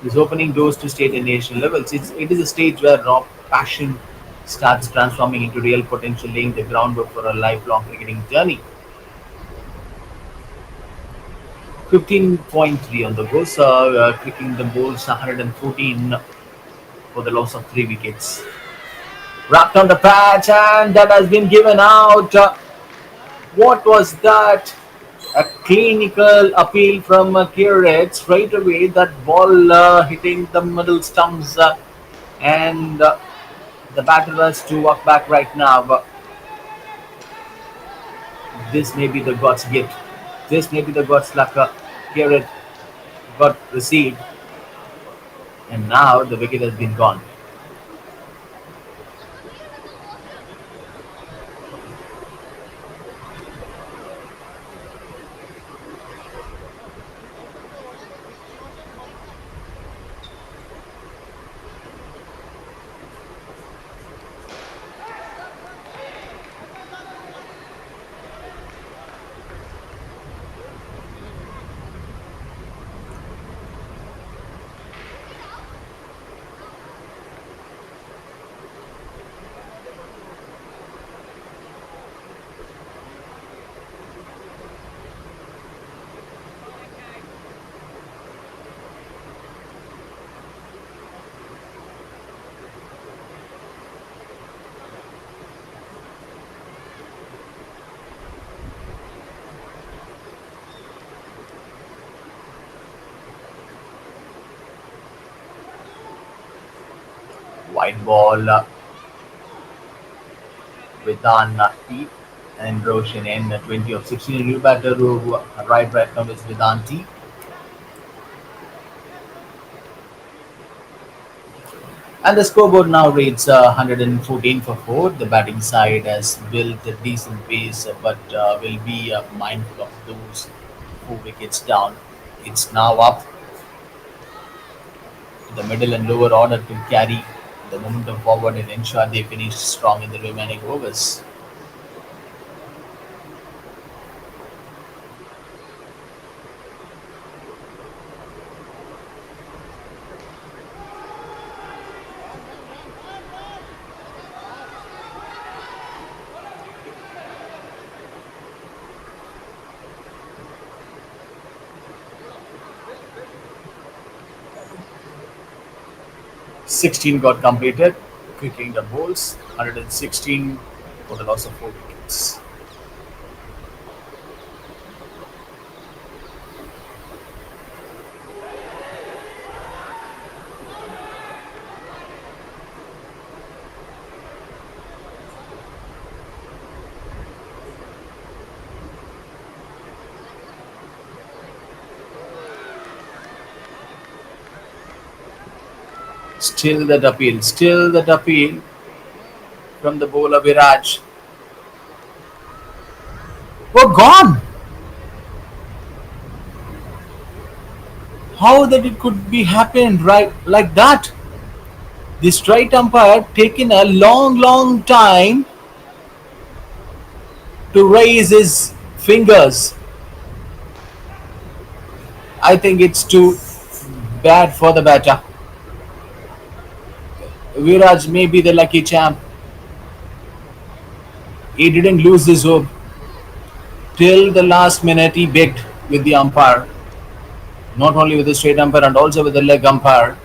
This opening doors to state and national levels. It is a stage where raw passion starts transforming into real potential, laying the groundwork for a lifelong cricketing journey. 15.3 on the go, so kicking the balls 114 for the loss of 3 wickets. Wrapped on the patch, and that has been given out. What was that? A clinical appeal from Kirat straight away. That ball hitting the middle stumps, and the batter has to walk back right now. But this may be the God's gift. This may be the God's luck. Kirat got received, and now the wicket has been gone. White ball with T and Roshan in 20 of 16. A new batter who arrived right now is Vedanti. And the scoreboard now reads 114 for 4. The batting side has built a decent pace, but will be mindful of those 4 wickets down. It's now up to the middle and lower order to carry the momentum forward and ensure they finish strong in the remaining overs. Sixteen got completed, kicking the balls. 116 for the loss of 4 wickets. Still that appeal from the bowler Viraj. Oh, gone! How that it could be happened right like that? The straight umpire taking a long time to raise his fingers. I think it's too bad for the batter. Viraj may be the lucky champ. He didn't lose his hope. Till the last minute, he begged with the umpire, not only with the straight umpire and also with the leg umpire.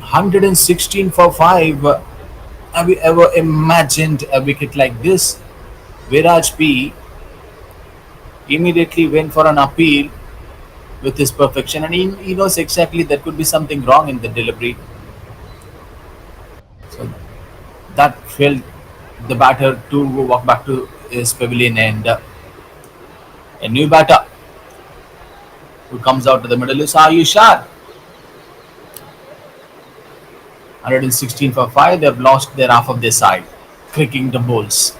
116 for 5. Have you ever imagined a wicket like this? Viraj P immediately went for an appeal with his perfection, and he knows exactly there could be something wrong in the delivery. So that failed the batter to walk back to his pavilion, and a new batter who comes out to the middle is Ayushar. 116 for 5. They've lost their half of their side, cricking the bowls.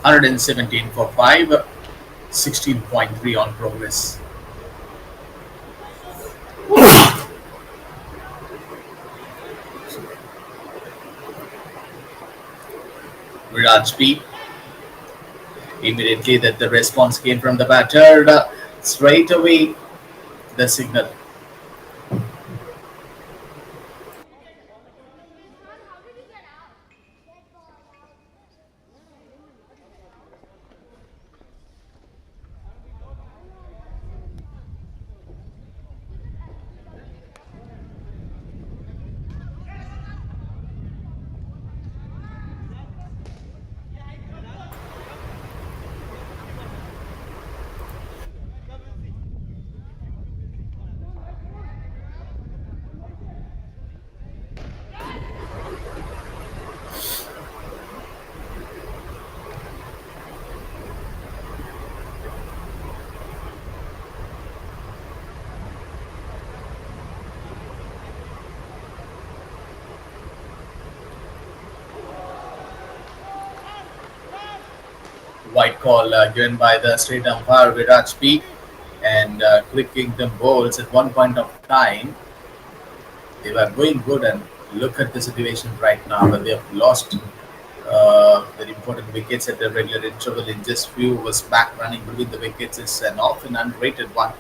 117 for 5. 16.3 on progress. Viraj P. Immediately that the response came from the batter, straight away the signal. White call given by the straight umpire Viraj P, and clicking the balls at one point of time. They were going good, and look at the situation right now, but they have lost very important wickets at the regular interval in just few overs back. Running between the wickets is an often underrated one,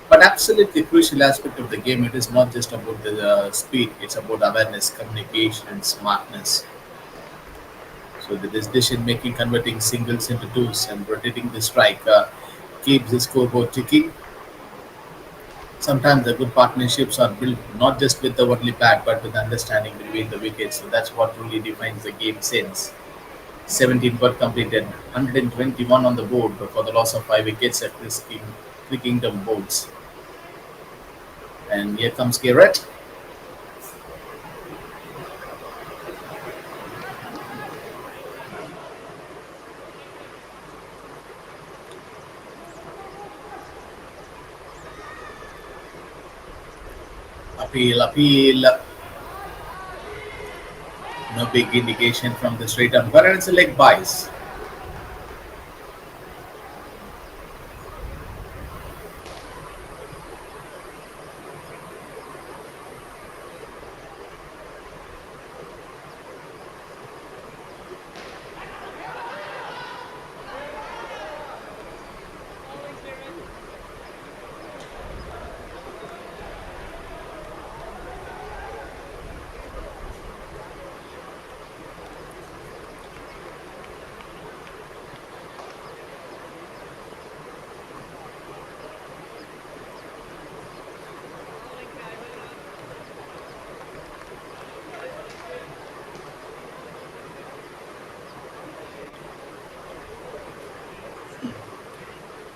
but absolutely crucial aspect of the game. It is not just about the speed; it's about awareness, communication, and smartness. So the decision making, converting singles into twos, and rotating the strike keeps the scoreboard ticking. Sometimes the good partnerships are built not just with the only bat, but with understanding between the wickets. So that's what truly defines the game sense. 17 got completed, 121 on the board for the loss of 5 wickets at clicking the boards. And here comes Garrett. Appeal. No big indication from the straight umpire, and it's a leg bias.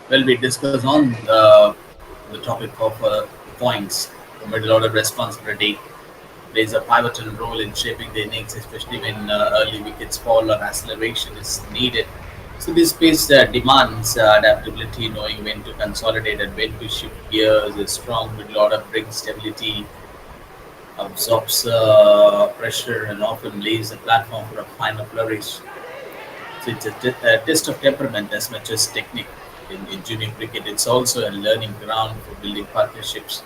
Well, we discuss on the topic of points. The middle order responsibility plays a pivotal role in shaping the innings, especially when early wickets fall or acceleration is needed. So this pace demands adaptability, knowing when to consolidate and when to shift gears. A strong middle order brings stability, absorbs pressure, and often lays the platform for a final flourish. So it's a test of temperament as much as technique. In junior cricket, it's also a learning ground for building partnerships,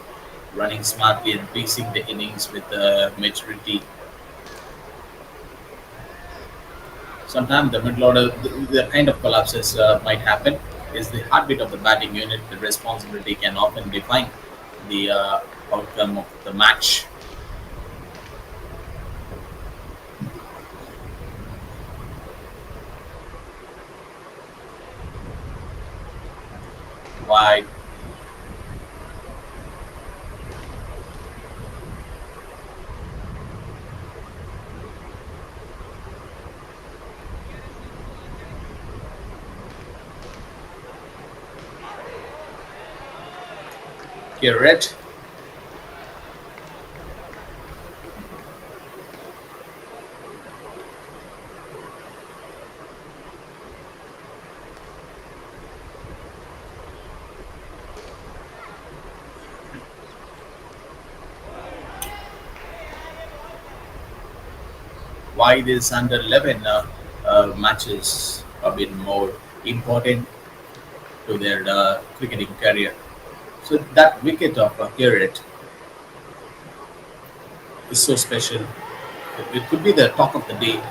running smartly and pacing the innings with maturity. Sometimes the middle order, the kind of collapses might happen. Is the heartbeat of the batting unit. The responsibility can often define the outcome of the match. Why? Correct. Why this under 11 matches have been more important to their cricketing career. So that wicket of Garrett is so special. It could be the talk of the day,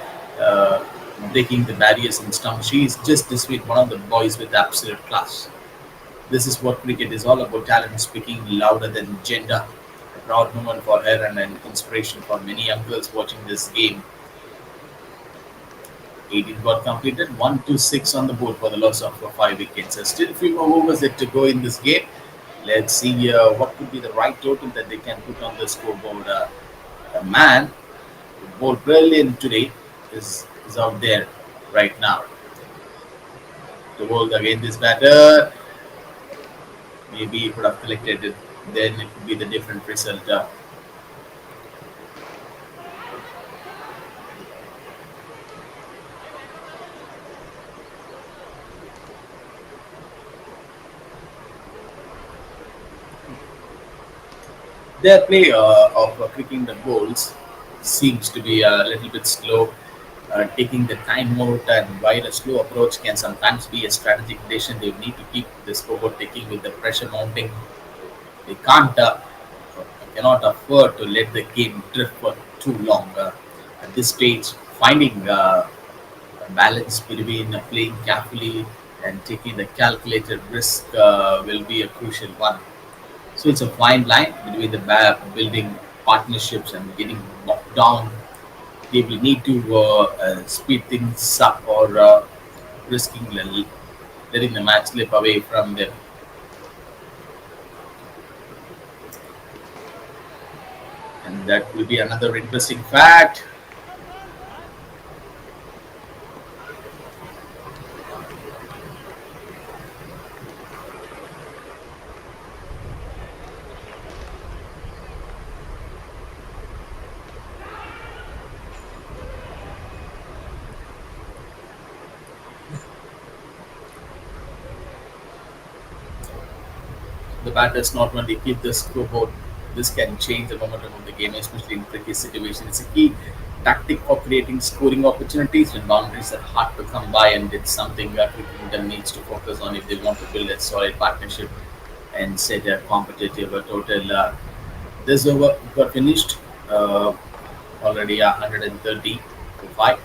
uh, breaking the barriers in stump. She is just this week one of the boys with absolute class. This is what cricket is all about, talent speaking louder than gender. A proud moment for her and an inspiration for many young girls watching this game. 18 got completed, 1 to 6 on the board for the loss of 5 wickets. Still a few more overs yet to go in this game. Let's see what could be the right total that they can put on the scoreboard. A man who bowled brilliant today is out there right now. To bowl again this batter, maybe he could have collected it. Then it could be the different result. Their play of kicking the goals seems to be a little bit slow, taking the time out, and while a slow approach can sometimes be a strategic decision, they need to keep the scoreboard taking with the pressure mounting. They cannot afford to let the game drift for too long. At this stage, finding a balance between playing carefully and taking the calculated risk will be a crucial one. So it's a fine line between the building partnerships and getting bogged down. They will need to speed things up or risking letting the match slip away from them. And that will be another interesting fact. The batters not only keep the scoreboard, this can change the momentum of the game, especially in tricky situations. It's a key tactic for creating scoring opportunities when boundaries are hard to come by, and it's something that Cricket needs to focus on if they want to build a solid partnership and set a competitive total. This over got finished uh, already 130 to 5.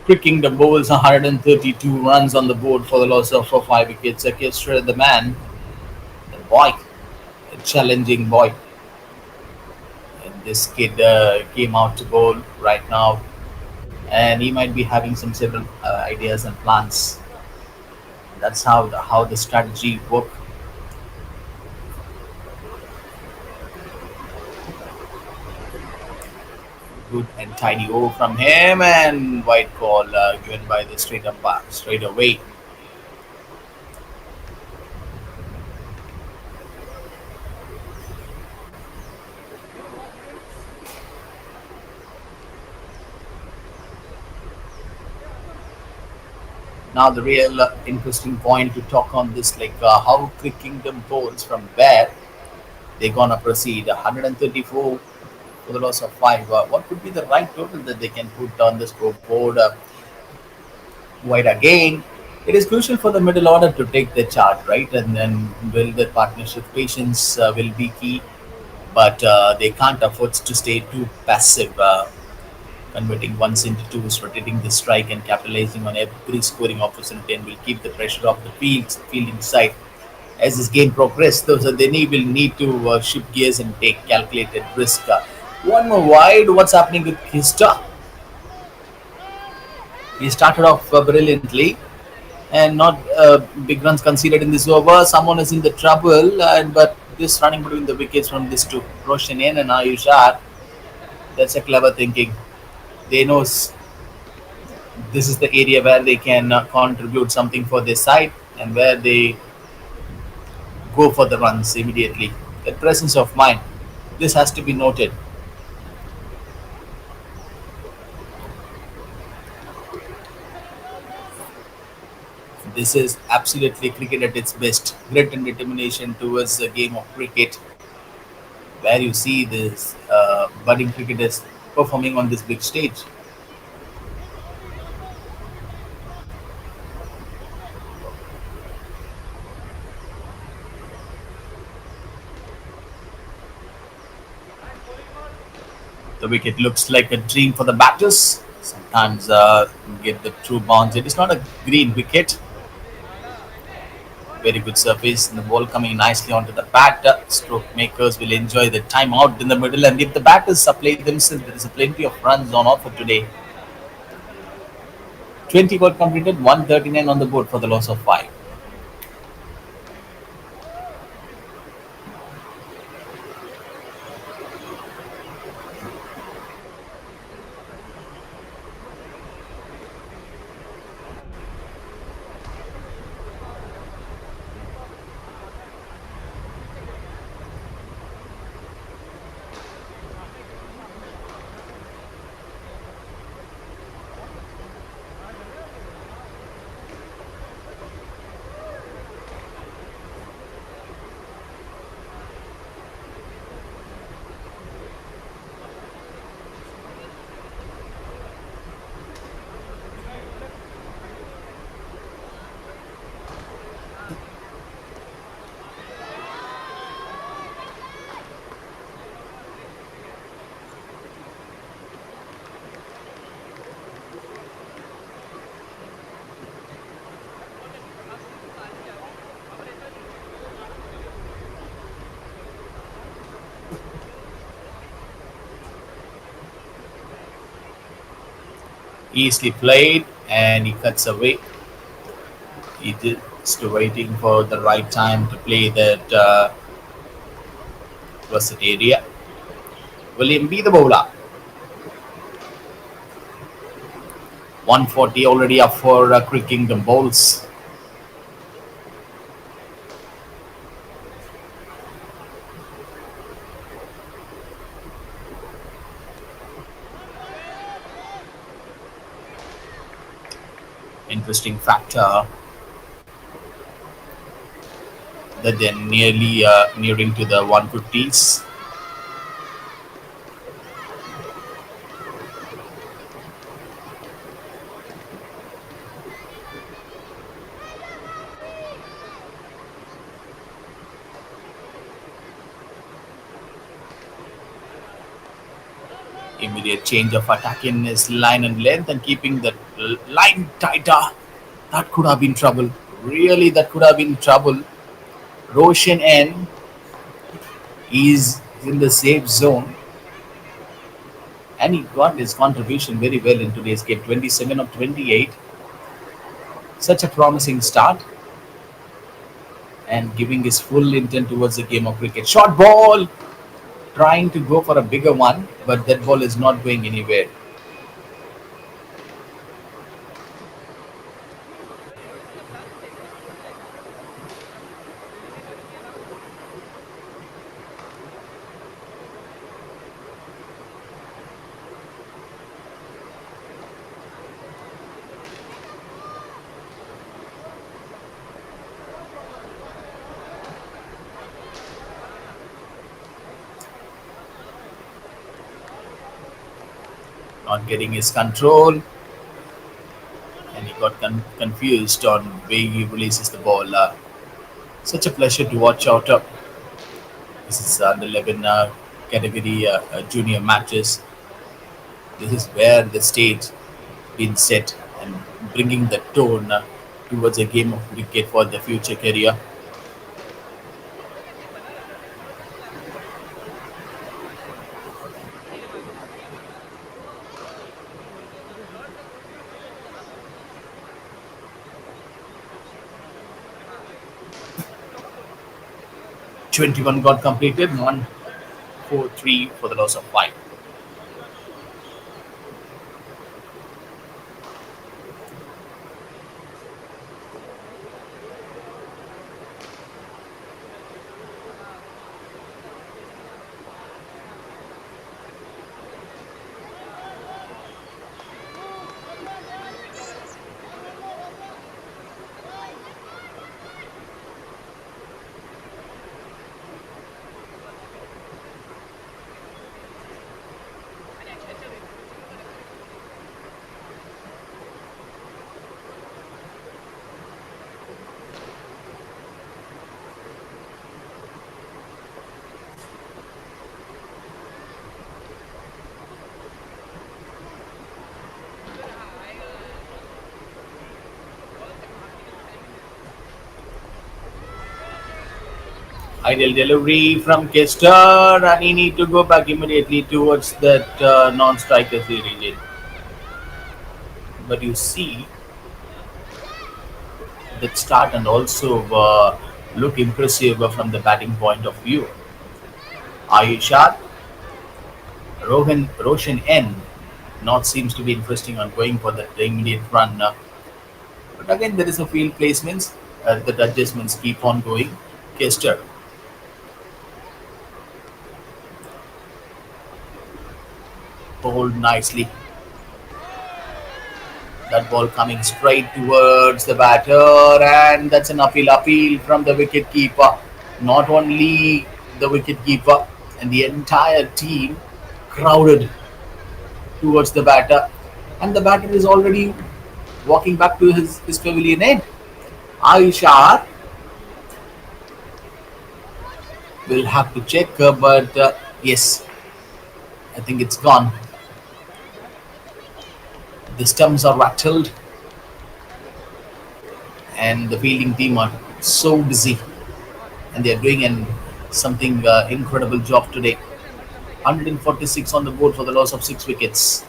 Cricking the bowls 132 runs on the board for the loss of 5 wickets. Orchestra, the man, the boy, a challenging boy. And this kid came out to bowl right now, and he might be having some several ideas and plans. That's how the strategy work. Good and tidy over from him, and white ball given by the straight umpire straight away. Now the real interesting point to talk on this, like how Cricket Kingdom bowls from where they're gonna proceed. 134 for the loss of 5. What could be the right total that they can put on the scoreboard? Wide again. It is crucial for the middle order to take the charge, right? And then will the partnership patience will be key, but they can't afford to stay too passive. Converting ones into twos, rotating the strike, and capitalizing on every scoring opportunity, and will keep the pressure off the fielding side. As this game progresses, those are they will need to shift gears and take calculated risk. One more wide. What's happening with Kista? He started off brilliantly, and not big runs conceded in this over. Someone is in the trouble, and but this running between the wickets from this two, Roshan and Ayushar. That's a clever thinking. They know this is the area where they can contribute something for their side, and where they go for the runs immediately. That presence of mind, this has to be noted. This is absolutely cricket at its best. Grit and determination towards a game of cricket where you see this budding cricketers performing on this big stage. The wicket looks like a dream for the batters. Sometimes get the true bounce. It is not a green wicket. Very good surface, and the ball coming nicely onto the bat. Stroke makers will enjoy the time out in the middle, and if the batters supply themselves, there is plenty of runs on offer today. 20 got completed, 139 on the board for the loss of 5. Easily played, and he cuts away. He just waiting for the right time to play that russet area. William be the bowler. 140 already up for Cricket Kingdom bowls. Interesting factor that they're nearly nearing to the 150s. Immediate change of attack in his line and length and keeping the line tighter. That could have been trouble. Really, that could have been trouble. Roshan N is in the safe zone, and he got his contribution very well in today's game. 27 of 28. Such a promising start, and giving his full intent towards the game of cricket. Short ball, trying to go for a bigger one, but that ball is not going anywhere. Not getting his control, and he got confused on way he releases the ball. Such a pleasure to watch out. This is under 11 category junior matches. This is where the stage been set and bringing the tone towards a game of cricket for the future career. Twenty-one got completed. 143 for the loss of 5. Ideal delivery from Kester, and he need to go back immediately towards that non-striker region. But you see that start and also look impressive from the batting point of view. Ayusha, Roshan N not seems to be interesting on going for the immediate run. But again, there is a field placements. The adjustments keep on going. Kester bowled nicely. That ball coming straight towards the batter, and that's an appeal from the wicket keeper. Not only the wicket keeper and the entire team crowded towards the batter, and the batter is already walking back to his pavilion end. Aisha will have to check, but yes, I think it's gone. The stumps are rattled, and the fielding team are so busy, and they are doing something incredible job today. 146 on the board for the loss of 6 wickets.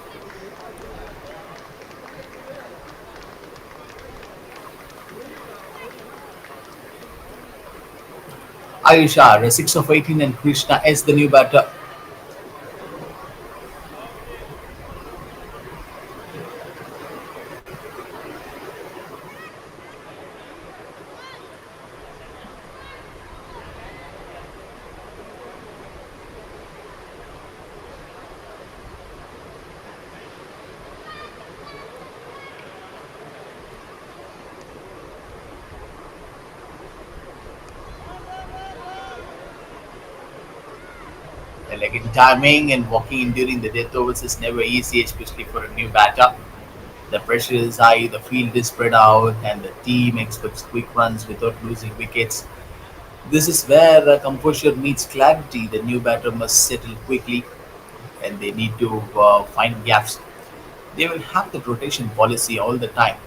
Ayushar, a 6 of 18, and Krishna is the new batter. Like in timing and walking in during the death overs is never easy, especially for a new batter. The pressure is high, the field is spread out, and the team expects quick runs without losing wickets. This is where composure meets clarity. The new batter must settle quickly, and they need to find gaps. They will have the rotation policy all the time.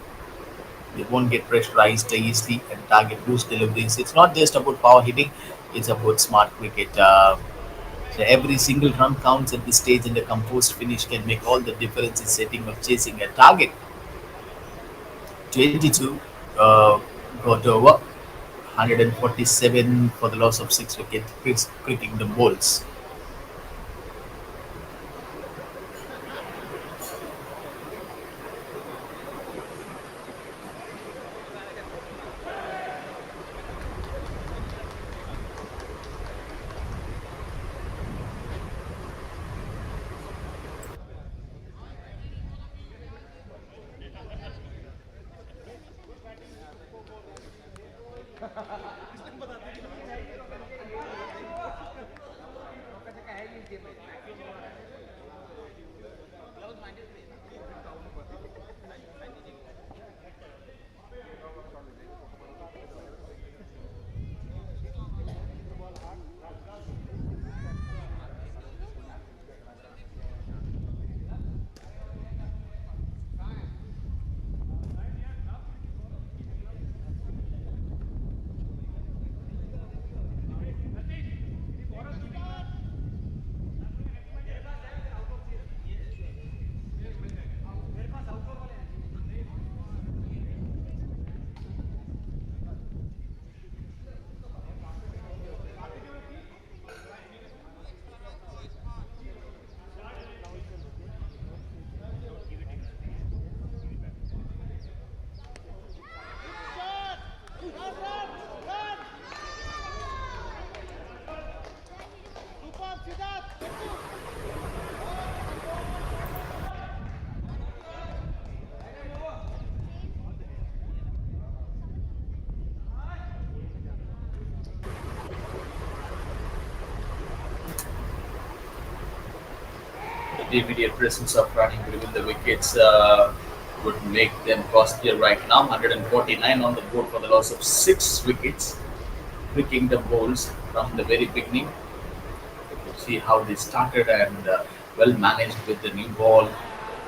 They won't get pressurized easily and target boost deliveries. It's not just about power hitting; it's about smart cricket. So every single run counts at this stage, and the composed finish can make all the difference in setting or chasing a target. 22 got over. 147 for the loss of 6 wickets, cricking the bowls. The immediate presence of running between the wickets would make them costlier right now. 149 on the board for the loss of 6 wickets, picking the bowls from the very beginning. See how they started and well managed with the new ball,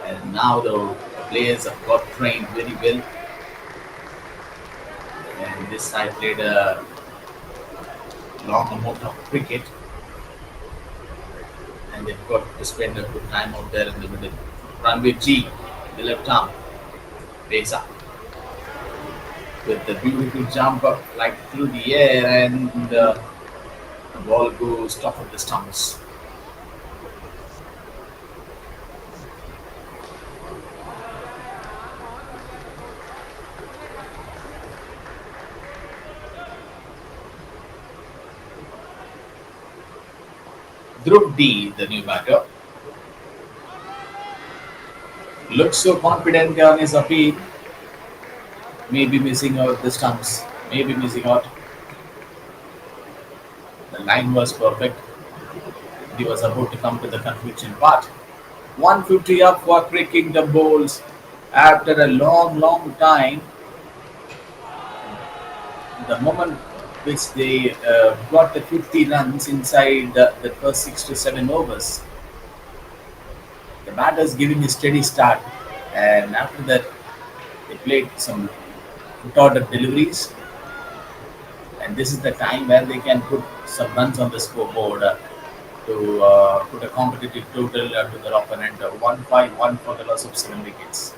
and now the players have got trained very well. And this side played a long amount of cricket, and they've got to spend a good time out there in the middle. Runway G, the left arm, pays up with the beautiful jump up like through the air, and the ball goes top of the stumps. Dhruv D, the new batter, looks so confident on his appeal. Maybe missing out the stumps. Maybe missing out. The line was perfect. He was about to come to the conclusion part. 150 up for cricking the bowls after a long, long time. The moment which they got the 50 runs inside the first 6 to 7 overs, the batters giving a steady start, and after that they played some good deliveries, and this is the time where they can put some runs on the scoreboard to put a competitive total to their opponent, 151 for the loss of 7 wickets.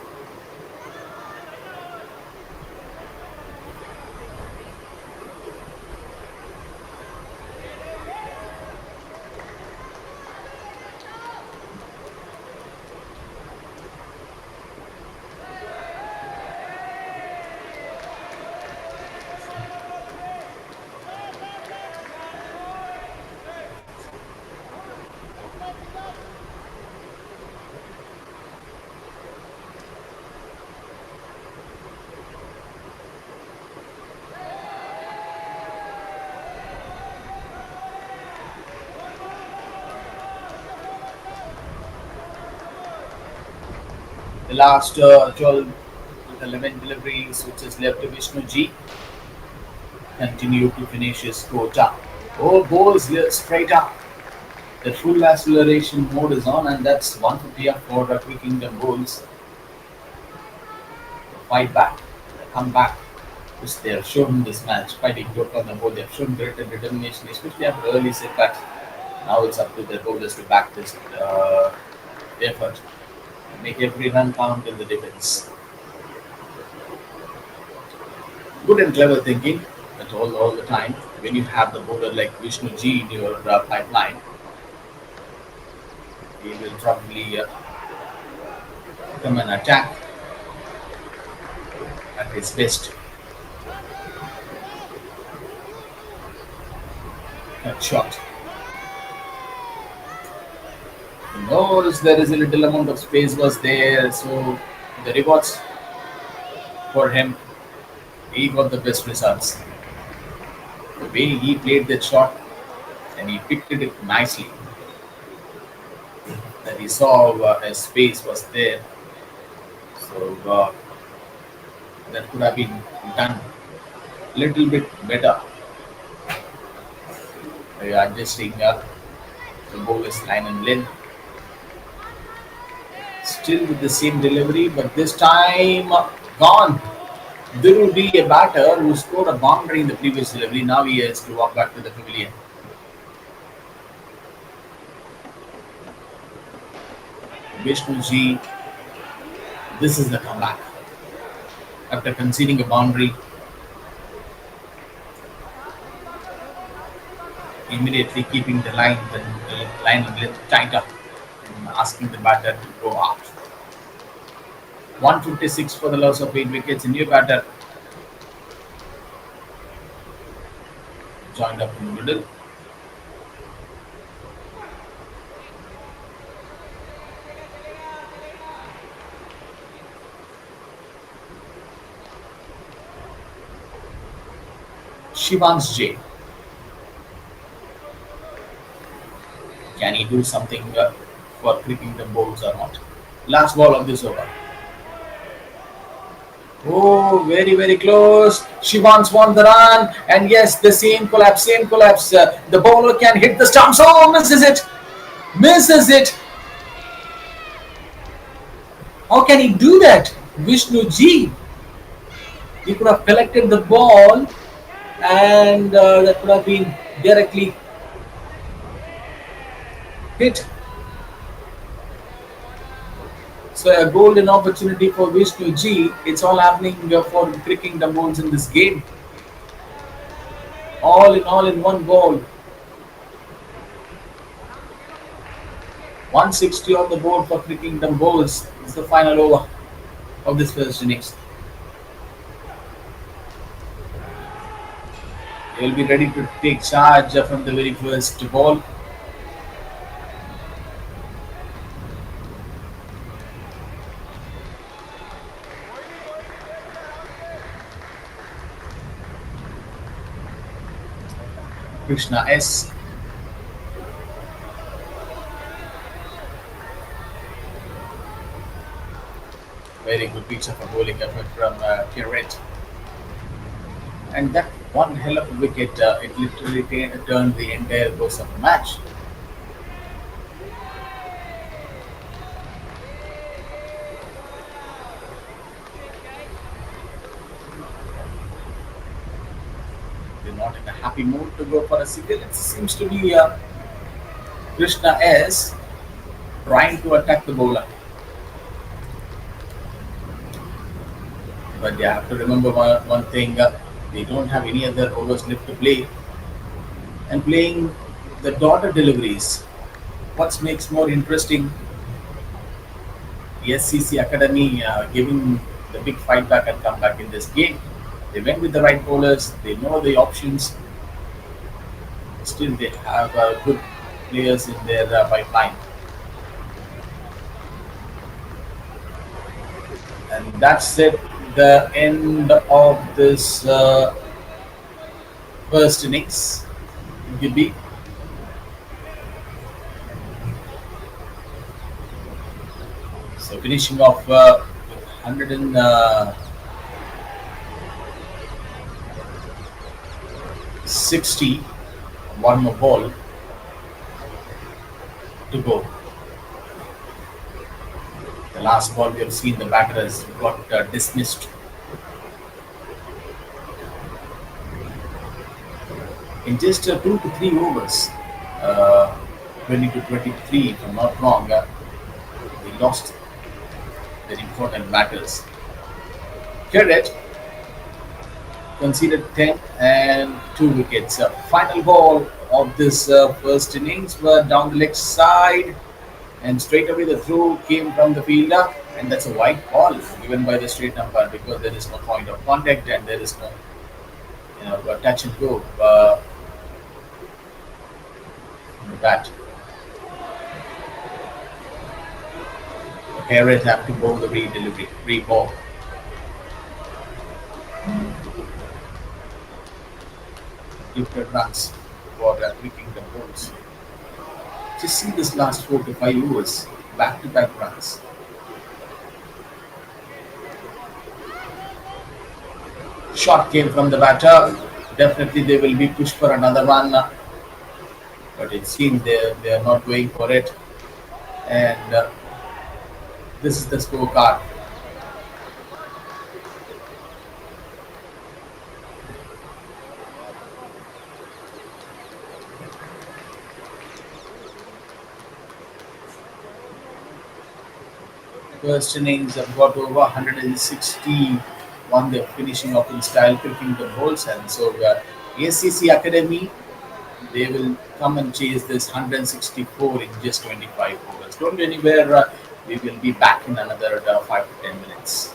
The last 12 with 11 deliveries, which is left to Vishnu G, continue to finish his quota. Oh, balls straight up. The full acceleration mode is on, and that's 150 up for Quicking the bowls. Fight back, come back, which they have shown in this match. Fighting good on the ball, they have shown great determination, especially after early setbacks. Now it's up to the bowlers to back this effort. Make every run count in the defense. Good and clever thinking, but all the time. When you have the bowler like Vishnu G in your pipeline, he will probably come and attack at his best. Cut shot. He knows there is a little amount of space was there, so the rewards for him, he got the best results. The way he played that shot, and he picked it nicely. That he saw a space was there, so that could have been done a little bit better by adjusting the bowler's line and length. Still with the same delivery, but this time gone. There will be a batter who scored a boundary in the previous delivery. Now he has to walk back to the pavilion. Vishnu G, this is the comeback. After conceding a boundary, immediately keeping the line a little tighter and asking the batter to go out. 156 for the loss of 8 wickets. A new batter joined up in the middle. Shivans J. Can he do something for creeping the bowls or not? Last ball of this over. Oh, very, very close. Shivans won the run. And yes, the same collapse. The bowler can hit the stumps. Oh, misses it. Misses it. How can he do that? Vishnu G. He could have collected the ball, and that could have been directly hit. So a golden opportunity for Vishnu G. It's all happening for cricking the balls in this game. All in one ball. 160 on the board for cricking the balls. It's the final over of this first innings. They will be ready to take charge from the very first ball. Krishna S. Very good piece of a bowling effort from Kiret. And that one hell of a wicket, it literally turned the entire course of the match. They're not in a happy mood to go for a single. It seems to be Krishna S trying to attack the bowler. But they have to remember one thing, they don't have any other overs left to play. And playing the daughter deliveries, what makes more interesting, the SCC Academy giving the big fight back and come back in this game. They went with the right bowlers, they know the options, still they have good players in their pipeline. And that's it, the end of this first innings. Gibby. So finishing off with 160, one more ball to go. The last ball we have seen the batter has got dismissed. In just 2 to 3 overs, 20 to 23, if I'm not wrong, they lost their important batters. Garrett conceded 10 and 2 wickets. Final ball of this first innings were down the leg side, and straight away the throw came from the fielder, and that's a white ball given by the straight umpire because there is no point of contact and there is no touch and go on the bat. Garrett have to bowl the re-delivery, re-ball. Gifted runs for picking the balls. Just see this last 4 to 5 overs, back-to-back runs. Shot came from the batter. Definitely they will be pushed for another one, but it seems they are not going for it. And this is the scorecard. First innings have got over 161. They're finishing off in style, picking the balls, and so ACC Academy, they will come and chase this 164 in just 25 overs. Don't go anywhere. We will be back in another 5 to 10 minutes.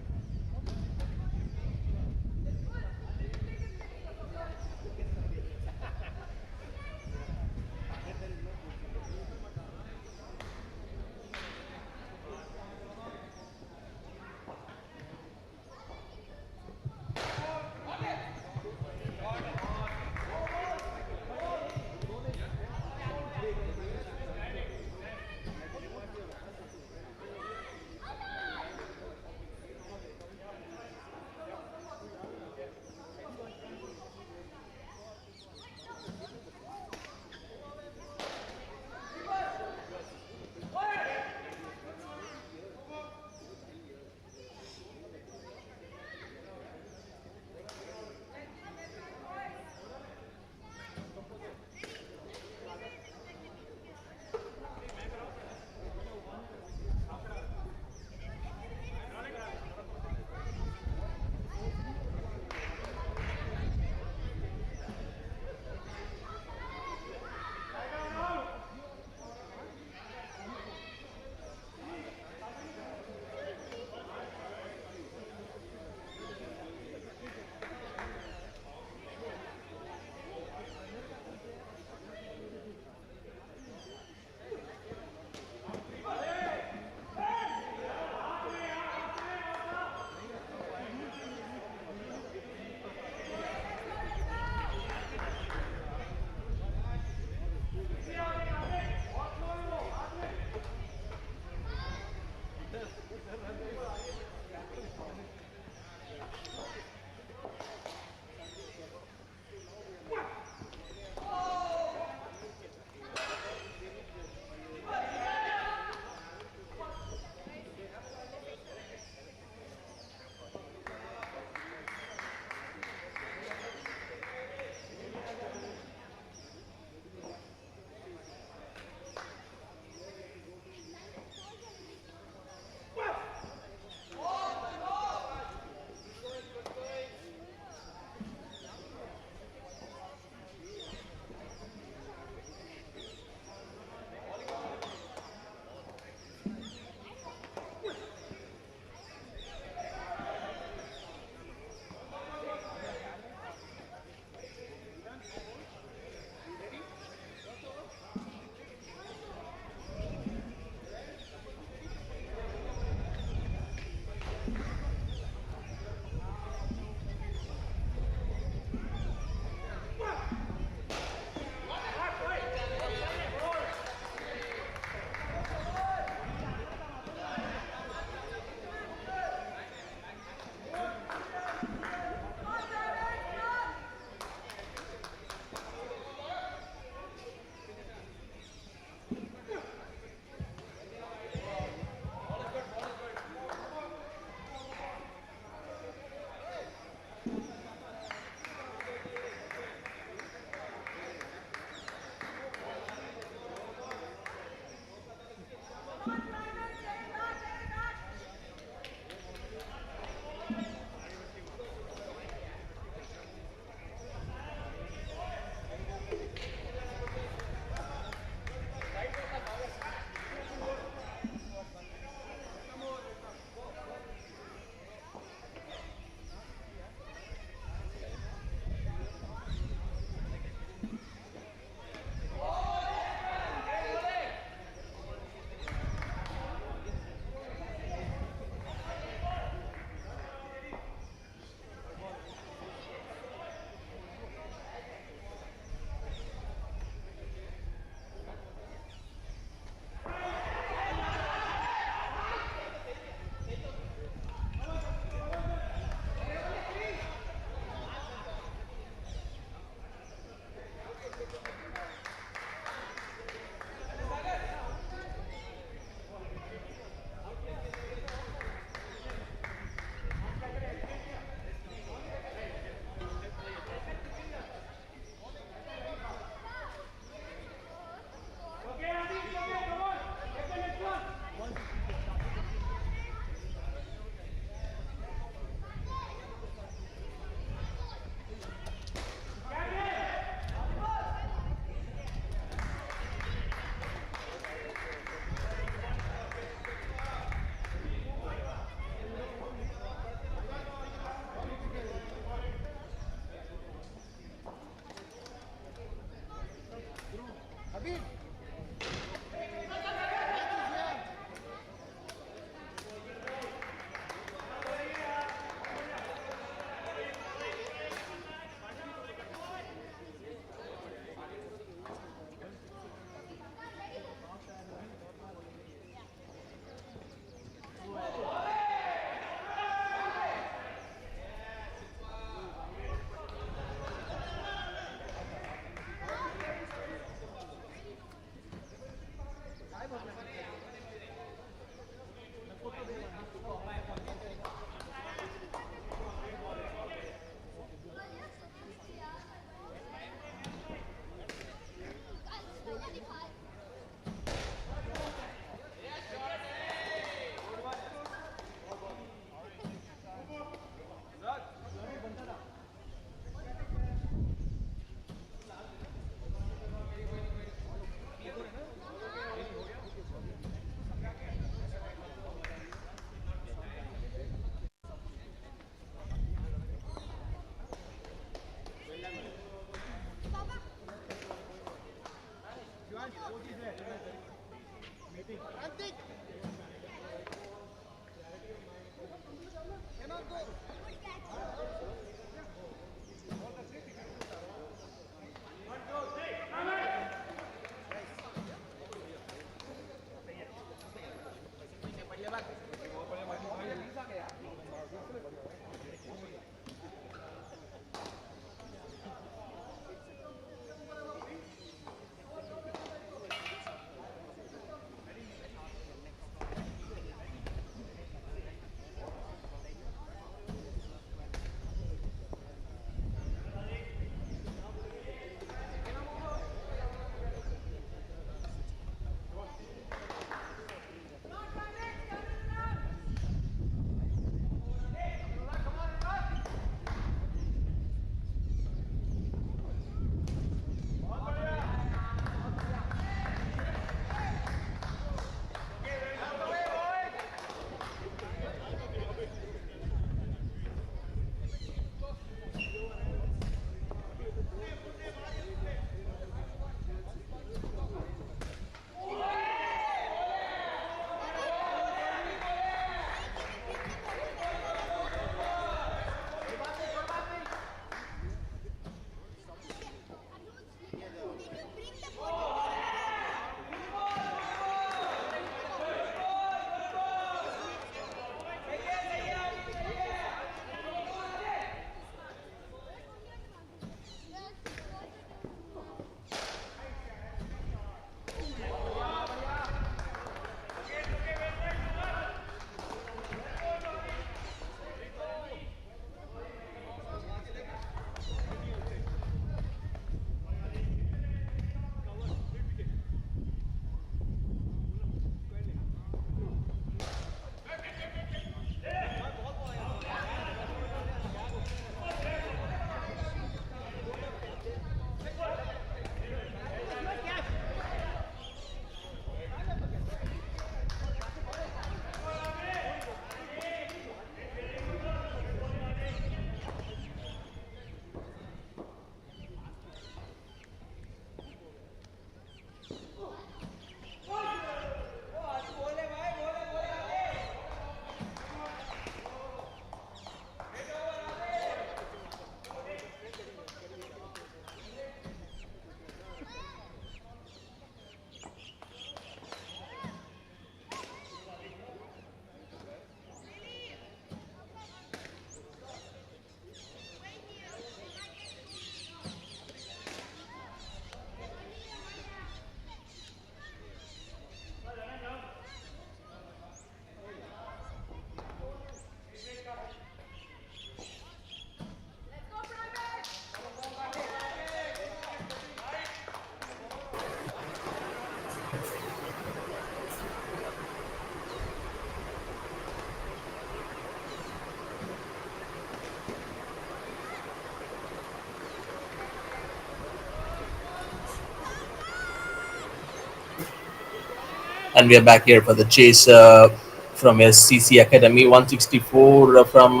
And we are back here for the chase from SCC Academy. 164 from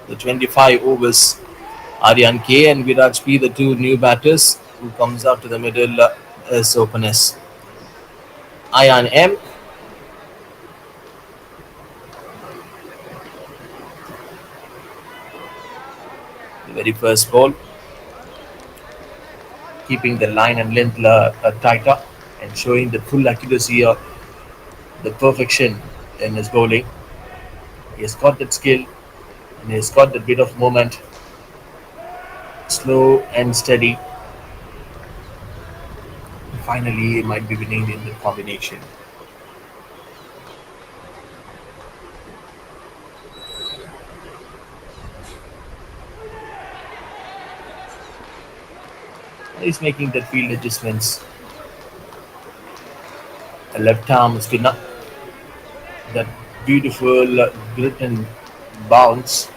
the 25 overs. Aryan K and Viraj P, the two new batters who comes out to the middle as openers. Ayan M, the very first ball, keeping the line and length tighter and showing the full accuracy of the perfection in his bowling. He has got that skill and he has got the bit of moment, slow and steady. Finally, he might be winning in the combination. He's making the field adjustments. A left arm spinner, that beautiful grit and bounce.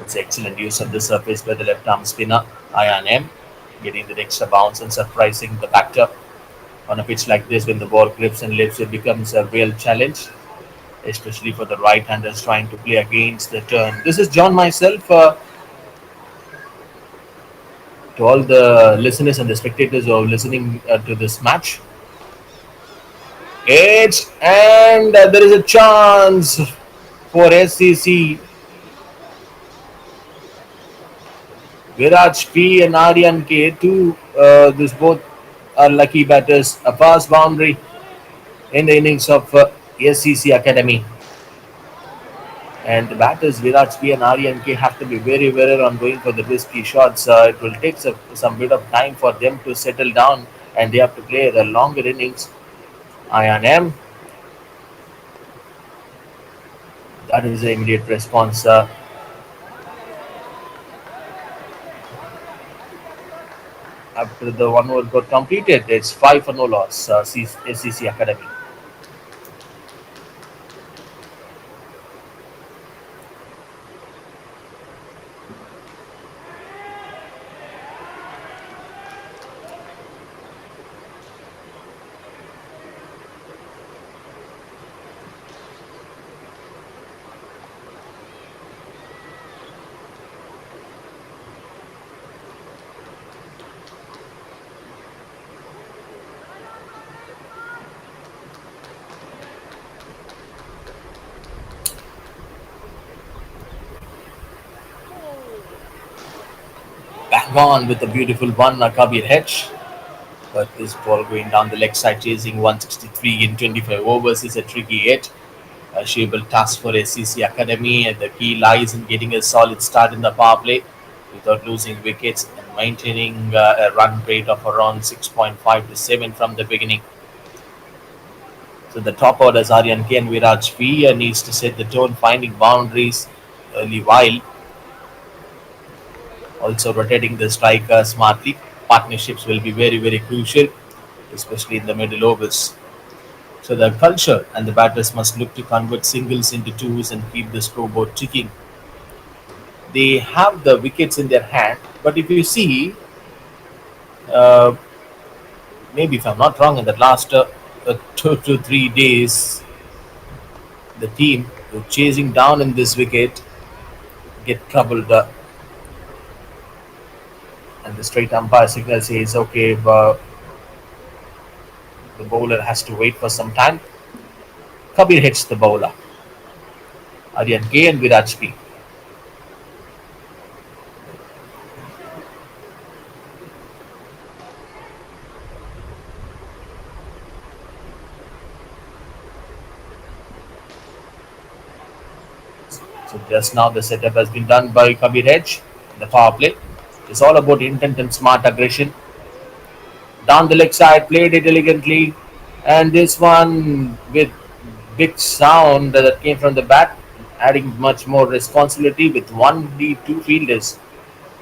It's excellent use of the surface by the left arm spinner, Ian M, getting the extra bounce and surprising the batter. On a pitch like this, when the ball grips and lifts, it becomes a real challenge, especially for the right-handers trying to play against the turn. This is John myself. To all the listeners and the spectators who are listening to this match, it's and there is a chance for SCC. Viraj P and Aryan K, two, this both are lucky batters. A fast boundary in the innings of SCC Academy. And the batters Viraj P and Aryan K have to be very wary on going for the risky shots. It will take some bit of time for them to settle down and they have to play the longer innings. Ian M, that is the immediate response. After the one over got completed, it's 5 for no loss, SCC Academy. Back on with a beautiful one, Kabir Hedge. But this ball going down the leg side, chasing 163 in 25 overs is a tricky hit. A shareable task for SCC Academy, and the key lies in getting a solid start in the power play without losing wickets and maintaining a run rate of around 6.5 to 7 from the beginning. So the top orders Aryan K and Viraj P needs to set the tone, finding boundaries early while also rotating the striker smartly. Partnerships will be very crucial, especially in the middle overs. So the culture and the batters must look to convert singles into twos and keep the scoreboard ticking. They have the wickets in their hand, but if you see, uh, maybe if I'm not wrong, in the last 2 to 3 days, the team who chasing down in this wicket get troubled, and the straight umpire signal says, okay, the bowler has to wait for some time. Kabir hits the bowler, Aryan K and Viraj P. So just now the setup has been done by Kabir Hedge. The power play. It's all about intent and smart aggression. Down the leg side, played it elegantly. And this one with big sound that came from the bat, adding much more responsibility with one lead, two fielders.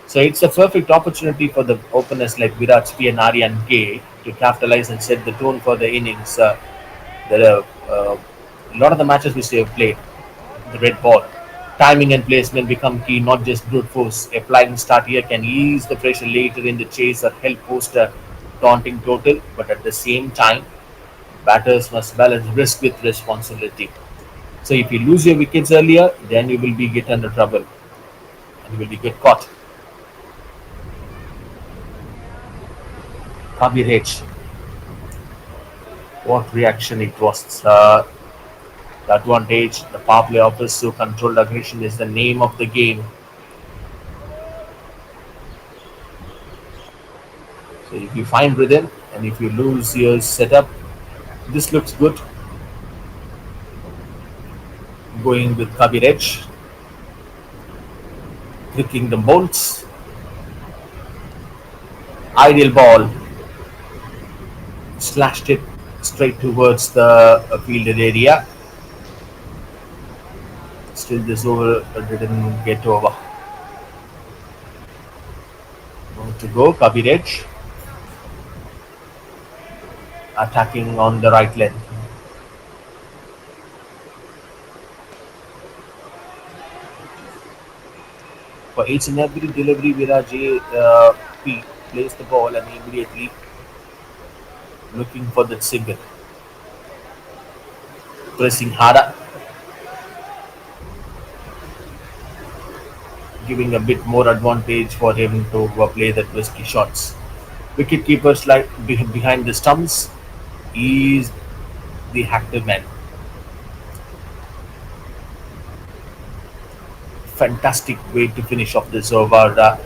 So it's a perfect opportunity for the openers like Virat P and Aryan K to capitalize and set the tone for the innings. There are a lot of the matches which they have played, the red ball. Timing and placement become key, not just brute force. A flying start here can ease the pressure later in the chase or help post a daunting total, but at the same time, batters must balance risk with responsibility. So if you lose your wickets earlier, then you will be get under trouble and you will be get caught. Kabir H. What reaction it was. The advantage the power play offers so controlled aggression is the name of the game. So if you find rhythm and if you lose your setup, this looks good. Going with Kabir Edge, clicking the bolts. Ideal ball, slashed it straight towards the fielded area. Still, this over didn't get over. Going to go, Kabir Edge, attacking on the right lane. For each and every delivery, Viraj P plays the ball and immediately looking for that single. Pressing harder, giving a bit more advantage for him to play the risky shots. Wicket keepers like behind the stumps is the active man. Fantastic way to finish off this over.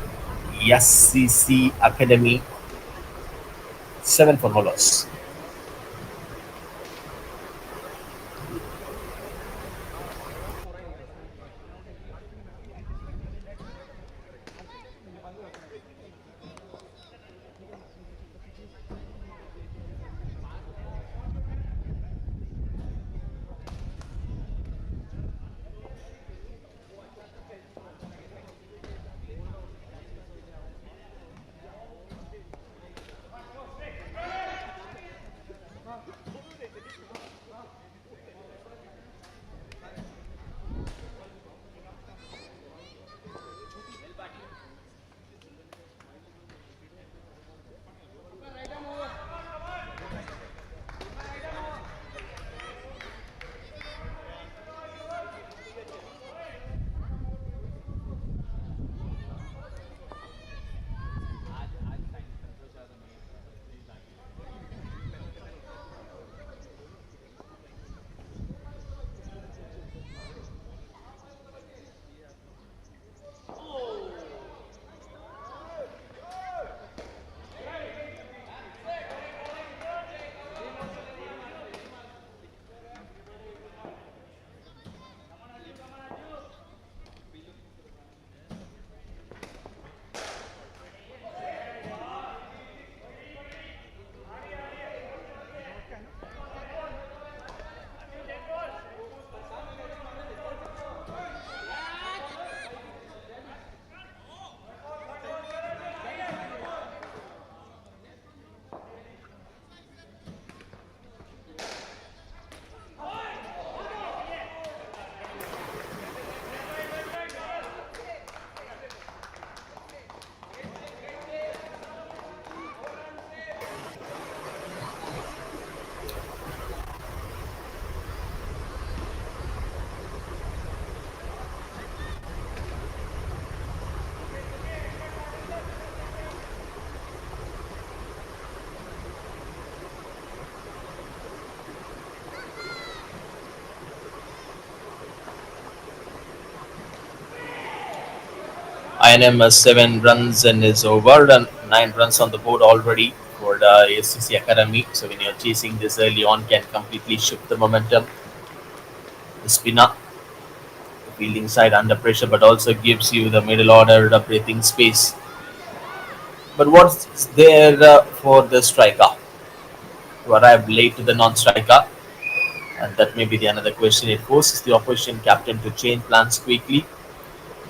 SCC Academy 7 for no loss. INM has 7 runs and is over and 9 runs on the board already for the SCC Academy. So when you're chasing this early on, can completely shift the momentum. The spinner, the fielding side under pressure, but also gives you the middle order breathing space. But what's there for the striker to arrive late to the non-striker? And that may be the another question. It forces the opposition captain to change plans quickly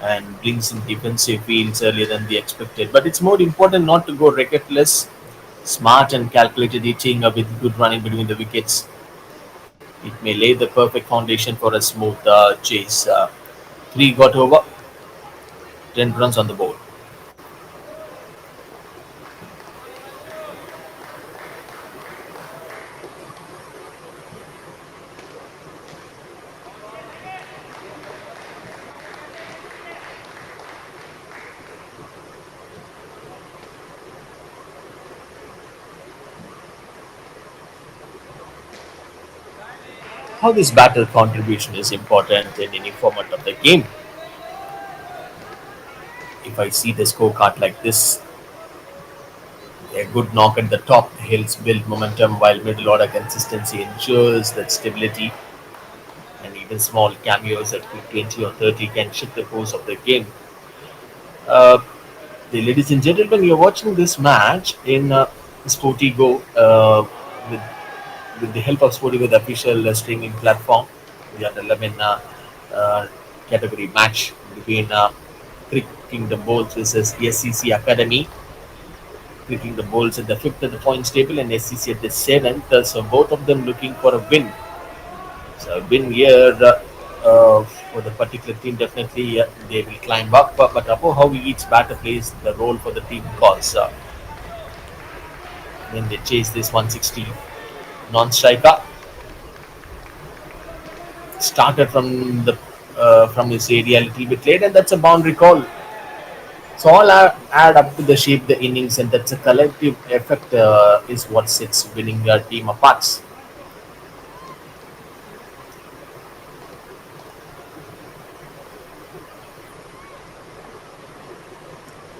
and brings in defensive fields earlier than the expected. But it's more important not to go reckless, smart and calculated hitting with good running between the wickets. It may lay the perfect foundation for a smooth chase. Three got over, 10 runs on the board. How this battle contribution is important in any format of the game. If I see the scorecard like this, a good knock at the top helps build momentum, while middle order consistency ensures that stability, and even small cameos at quick 20 or 30 can shift the course of the game. Uh, Ladies and gentlemen, you're watching this match in SportyGo with, with the help of SportyGo, the official streaming platform. The under 11 category match between Crick Kingdom Bowls versus SCC Academy. Clicking the Bulls at the fifth of the points table and SCC at the seventh. So both of them looking for a win. So a win here for the particular team, definitely they will climb up. But above how each batter plays the role for the team, because when they chase this 160 non-striker, started from his area a little bit late, and that's a boundary call. So all add up to the shape the innings, and that's a collective effect is what sets winning your team apart.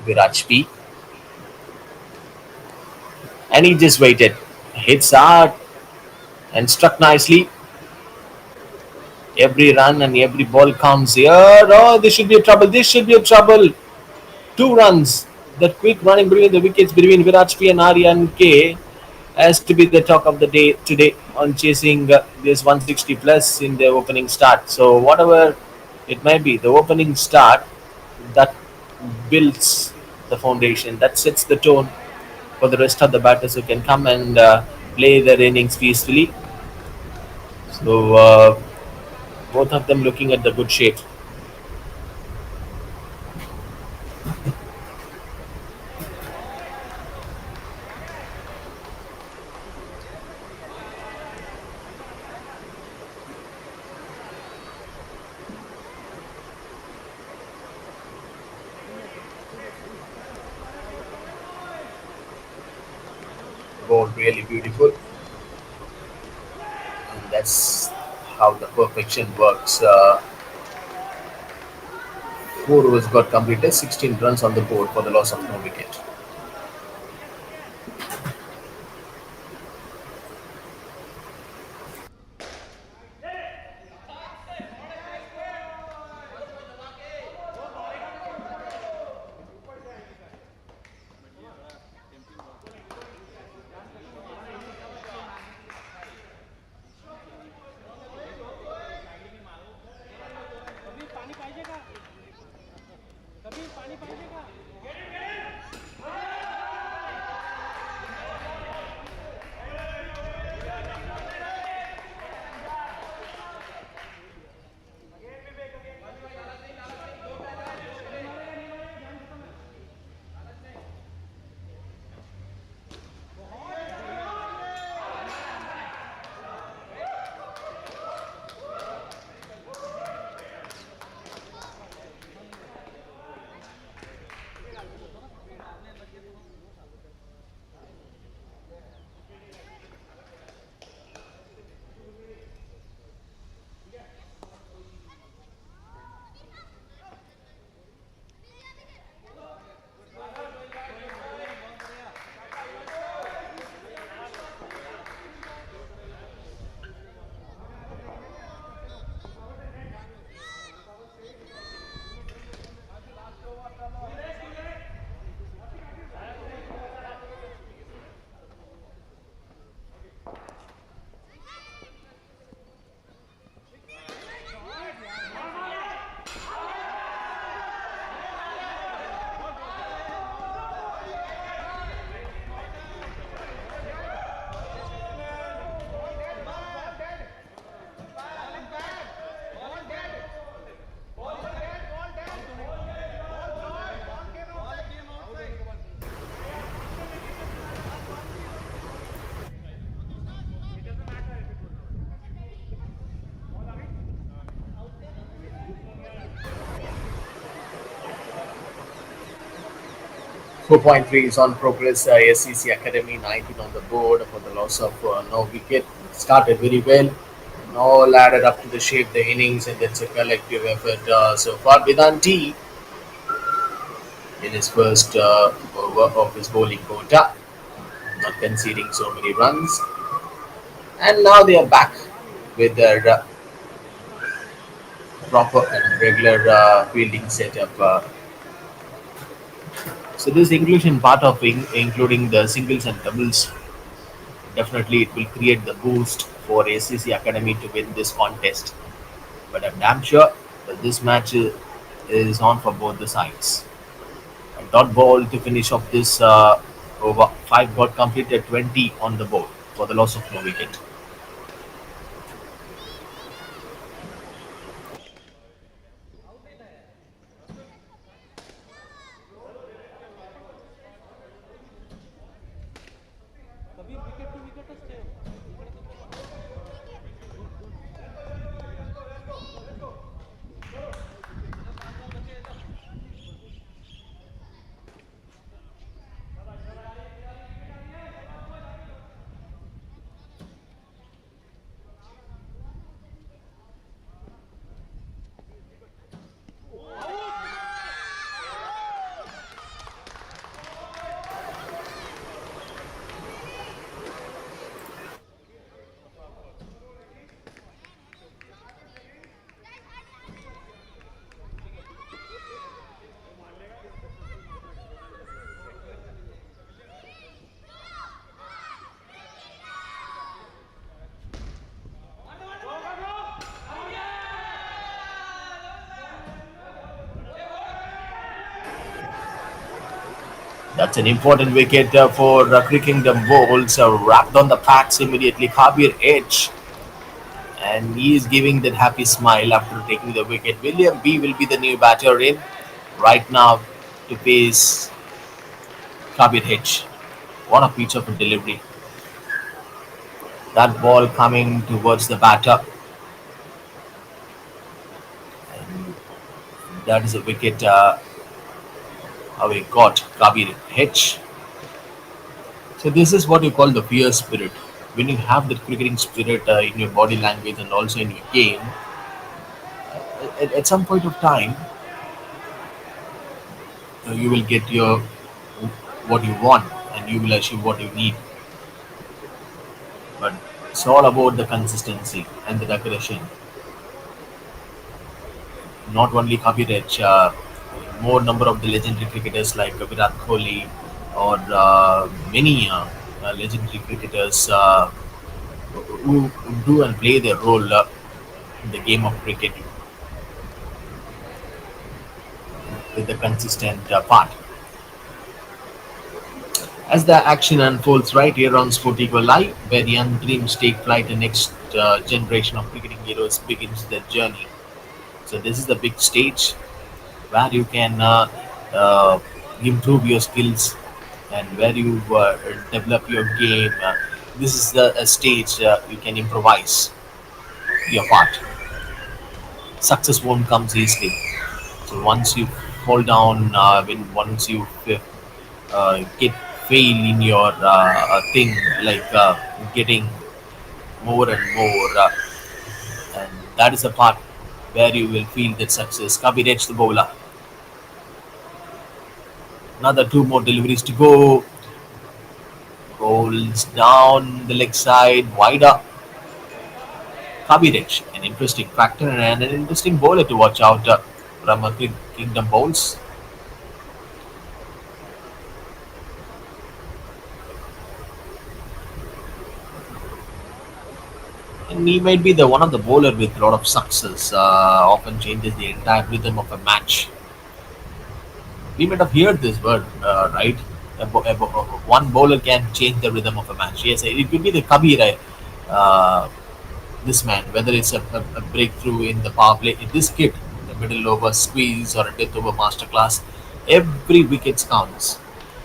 Viraj P, and he just waited, hits hard and struck nicely. Every run and every ball counts here. Oh, this should be a trouble. This should be a trouble. 2 runs. That quick running between the wickets between Virat P and Aryan K has to be the talk of the day today on chasing this 160 plus in the opening start. So whatever it might be, the opening start that builds the foundation, that sets the tone for the rest of the batters who can come and play their innings peacefully. So both of them looking at the good shape. Both really beautiful, and that's how the perfection works. 4 overs got completed, 16 runs on the board for the loss of no wicket. कभी पाणी पाहिजे का कभी पाणी पाहिजे का 4.3 is on progress. SCC Academy 19 on the board for the loss of no wicket. Started very well. All added up to the shape, the innings, and it's a collective effort so far. Bidanti in his first over of his bowling quota, not conceding so many runs. And now they are back with their proper and regular fielding setup. So this inclusion part of including the singles and doubles, definitely it will create the boost for ACC Academy to win this contest. But I'm damn sure that this match is on for both the sides. A dot ball to finish off this over. 5 got completed, 20 on the board for the loss of no wicket. Kabir wicket two विकेटच ठेव इकडे तर नको. That's an important wicket for Cricket Bowls. Wrapped on the pads immediately. Kabir edge, and he is giving that happy smile after taking the wicket. William B will be the new batter in right now to face Kabir H. What a pitch of a delivery. That ball coming towards the batter. And that is a wicket away got Kabir H. So this is what you call the fear spirit. When you have that cricketing spirit in your body language and also in your game, at some point of time, you will get your what you want and you will achieve what you need. But it's all about the consistency and the aggression. Not only Kabiraj, more number of the legendary cricketers like Virat Kohli or many legendary cricketers who do and play their role in the game of cricket with the consistent part. As the action unfolds right here on SportyGo Live, where young dreams take flight, the next generation of cricketing heroes begins their journey. So this is the big stage where you can improve your skills and where you develop your game. This is a stage you can improvise your part. Success won't come easily. So once you fall down, when once you get fail in your thing, like getting more and more, and that is the part where you will feel that success. Kabir edge the bowler. Another two more deliveries to go. Bowls down the leg side, wider. Kabir edge, an interesting factor and an interesting bowler to watch out from Kingdom Bowls. And he might be the one of the bowler with a lot of success. Often changes the entire rhythm of a match. We might have heard this word, right? One bowler can change the rhythm of a match. Yes, it could be the Kabir, this man, whether it's a breakthrough in the power play, this kid, the middle over squeeze or a death over masterclass, every wicket counts.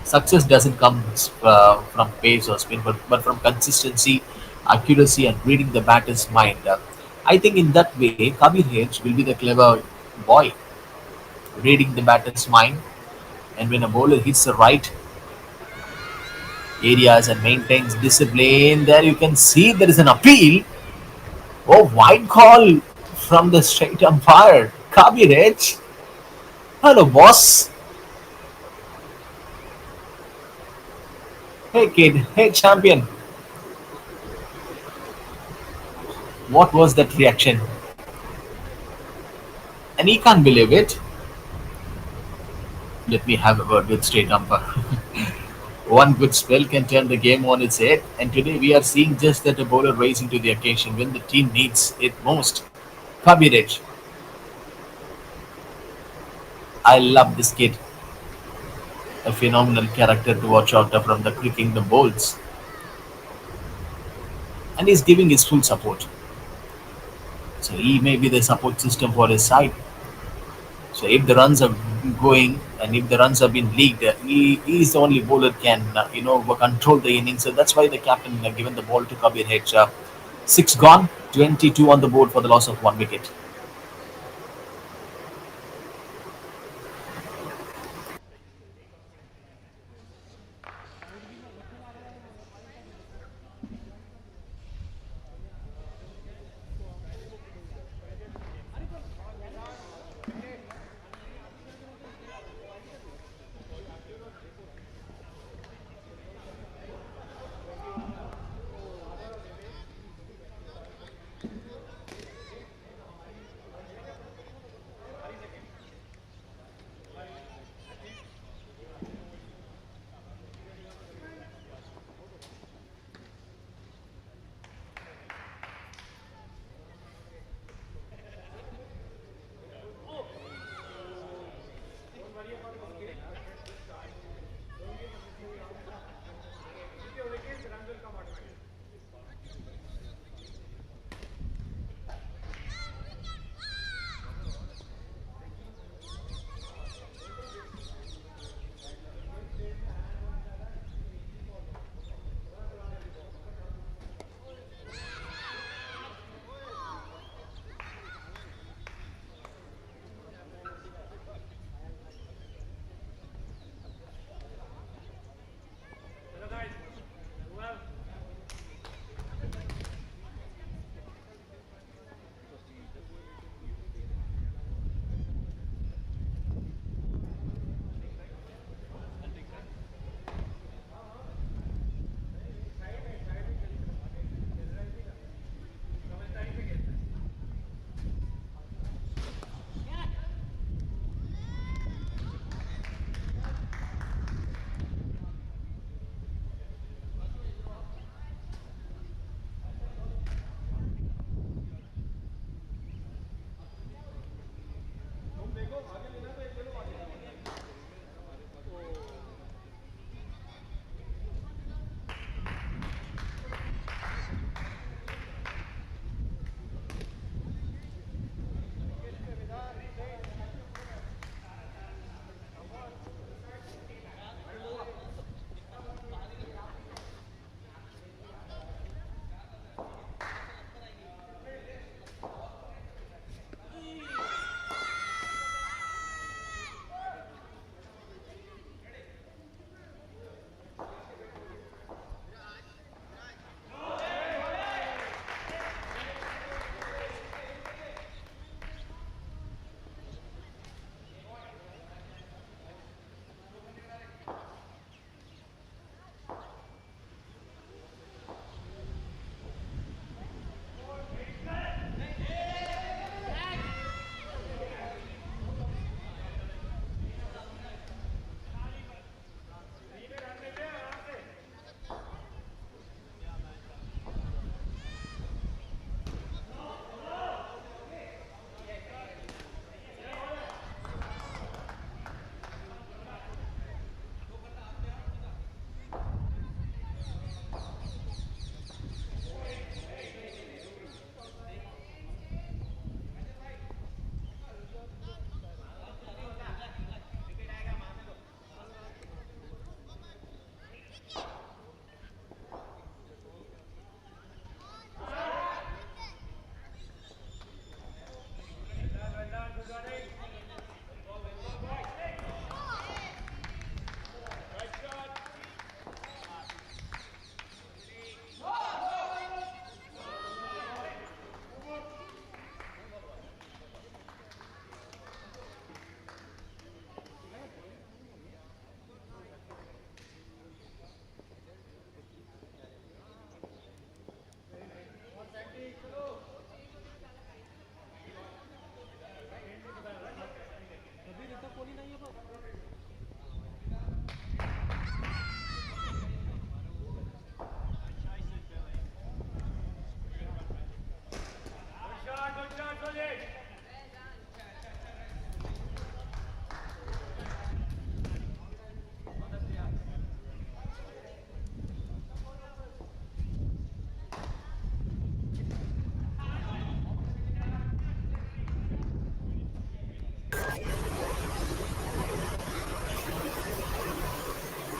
Success doesn't come from pace or spin, but from consistency, accuracy, and reading the batter's mind. I think in that way, Kabir H will be the clever boy, reading the batter's mind And when a bowler hits the right areas and maintains discipline, there you can see there is an appeal. Oh, wide call from the straight umpire. Kabir Edge. Hello, boss. Hey, kid. Hey, champion. What was that reaction? And he can't believe it. Let me have a word with straight umpire. One good spell can turn the game on its head, and today we are seeing just that a bowler rising to the occasion when the team needs it most. Kabir Edge. I love this kid. A phenomenal character to watch out from the cricking the bowls. And he's giving his full support. So he may be the support system for his side. So if the runs are going and if the runs have been leaked, he is the only bowler can control the innings. So that's why the captain given the ball to Kabir H. Six gone, 22 on the board for the loss of 1 wicket.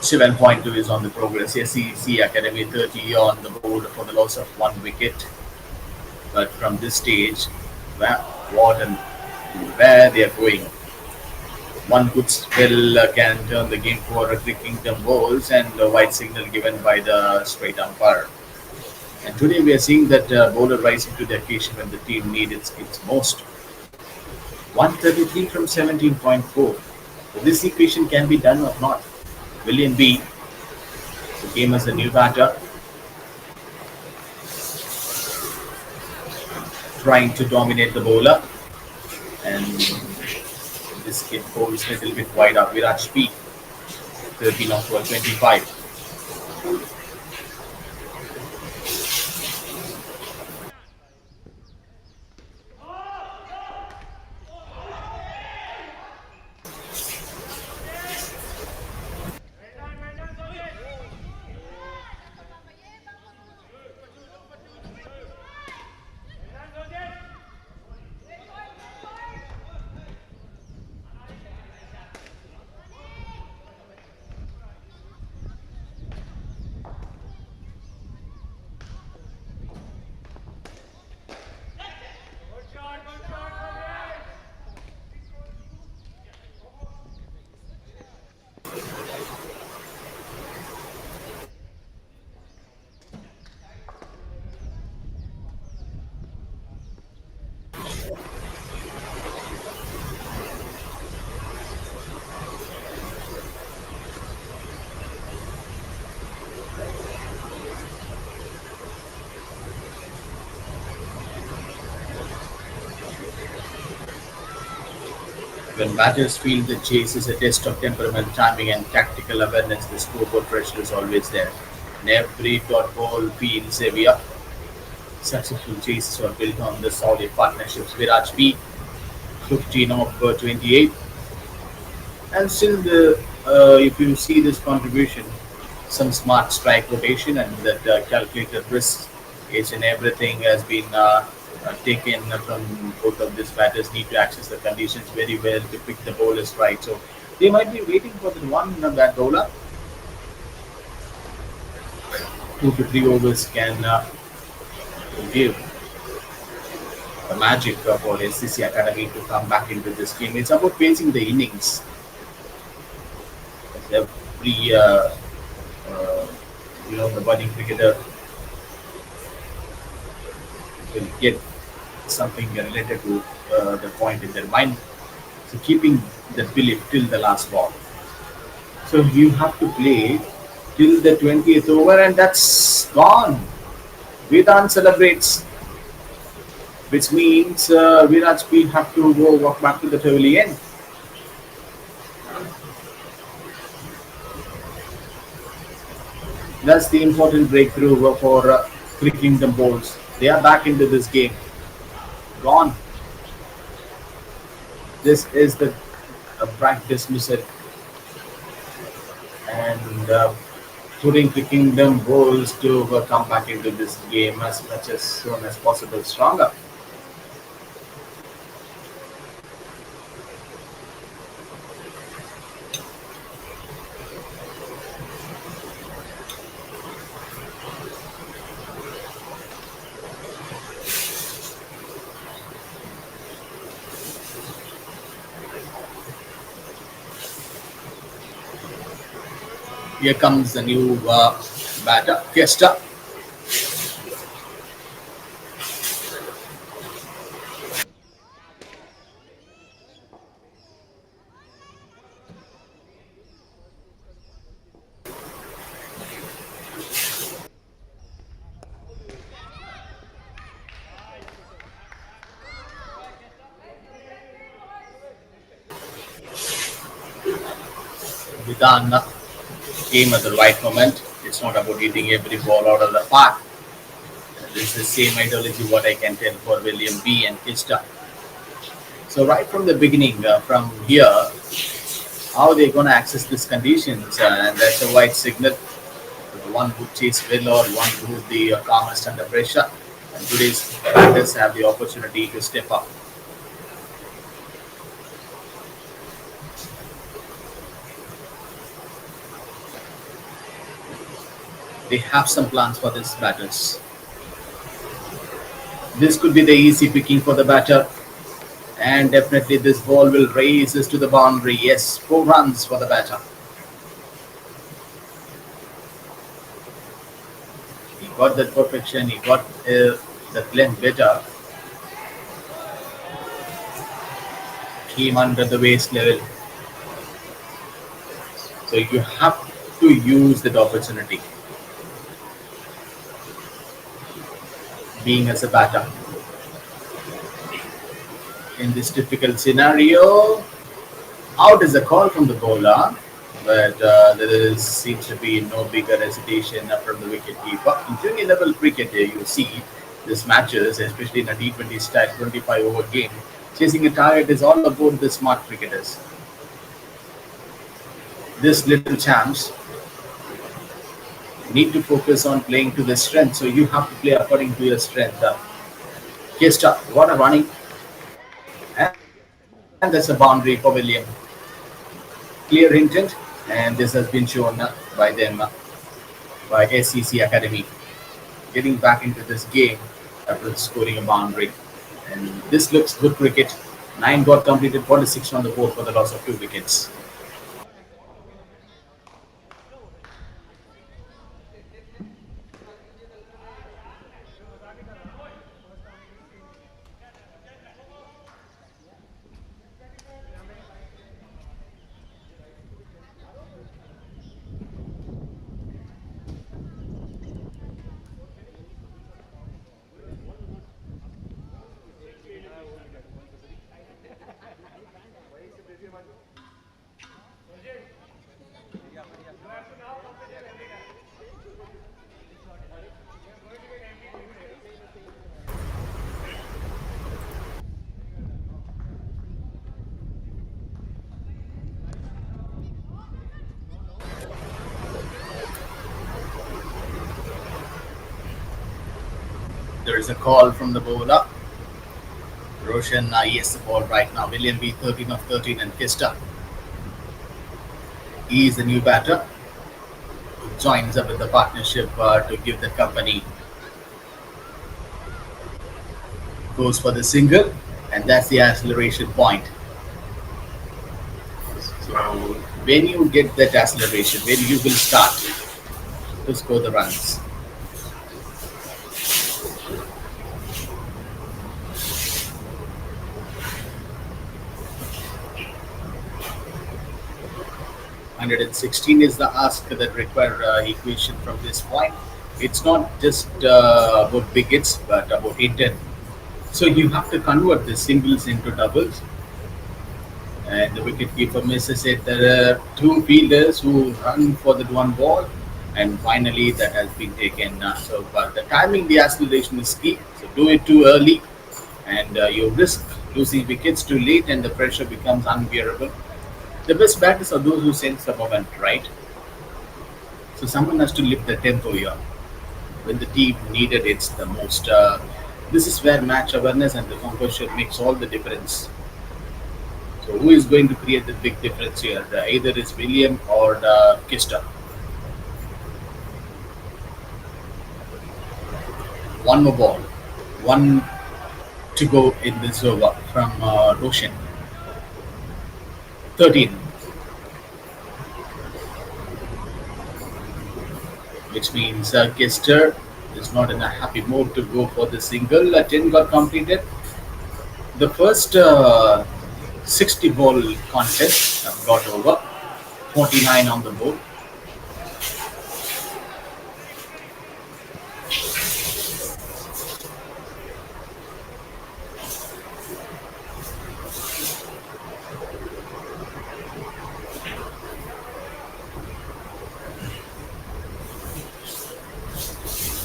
7.2 is on the progress. SCC Academy 30 on the board for the loss of one wicket. But from this stage, where, what and where they are going, one good spell can turn the game for a Kingdom goals and a white signal given by the straight umpire. And today we are seeing that bowler rising to the occasion when the team needs its most. 133 from 17.4. This equation can be done or not. William B. came as a new batter, trying to dominate the bowler. And this kid goes a little bit wide up. Virat P. 13 of 12, 25. When batters feel the chase is a test of temperament, timing, and tactical awareness, the scoreboard pressure is always there. And every dot ball feels heavier. Successful chases were built on the solid partnerships. Virat P, 15 of 28. And still, if you see this contribution, some smart strike rotation and that calculated risk is in everything has been taken from both of these batters. Need to access the conditions very well to pick the bowlers right. So they might be waiting for the one bat bowler. 2 to 3 overs can give the magic for SCC Academy to come back into this game. It's about pacing the innings. Every the budding cricketer will get something related to the point in their mind. So keeping the belief till the last ball. So you have to play till the 20th over, and that's gone. Vedant celebrates, which means Virat will have to go walk back to the pavilion. That's the important breakthrough for cricking the balls. They are back into this game. Gone. This is the practice dismissal. And putting cricking them balls to come back into this game as much as soon as possible stronger. Here comes the new batter, Kesta. Vidana came at the right moment. It's not about hitting every ball out of the park. This is the same ideology what I can tell for William B and Kista. So right from the beginning, from here, how they going to access these conditions? And that's a white signal. One who chase well or one who the calmest under pressure. And today's batters have the opportunity to step up. They have some plans for this batters. This could be the easy picking for the batter. And definitely this ball will race us to the boundary. Yes, 4 runs for the batter. He got that perfection. He got the length better. Came under the waist level. So you have to use that opportunity. Being as a batter. In this difficult scenario, out is a call from the bowler, but seems to be no bigger hesitation from the wicketkeeper. In junior level cricket, you see these matches, especially in a T20 style 25 over game, chasing a target is all about the smart cricketers. This little champs need to focus on playing to their strength, so you have to play according to your strength. Kesta, what a running, and there's a boundary for William. Clear intent, and this has been shown by them, by SCC Academy, getting back into this game after scoring a boundary. And this looks good cricket. 9 got completed, 46 on the board for the loss of 2 wickets. There is a call from the bowler. Roshan, yes, the ball right now. William B 13 of 13, and Kista. He is the new batter who joins up with the partnership to give the company. Goes for the single, and that's the acceleration point. So when you get that acceleration, when you will start to score the runs. $116 is the ask that require equation from this point. It's not just about big hits, but about intent. So you have to convert the singles into doubles. And the wicketkeeper misses it. There are 2 fielders who run for that one ball, and finally that has been taken. But the timing, the acceleration is key. So do it too early, and you risk losing wickets too late, and the pressure becomes unbearable. The best batters are those who sense the moment, right? So someone has to lift the tempo here. When the team needed it the most. This is where match awareness and the composure makes all the difference. So who is going to create the big difference here? Either is William or Kista. One more ball. 1 to go in this over from Roshan. 13. Which means Kester is not in a happy mood to go for the single. 10 got completed. The first 60 ball contest got over. 49 on the board.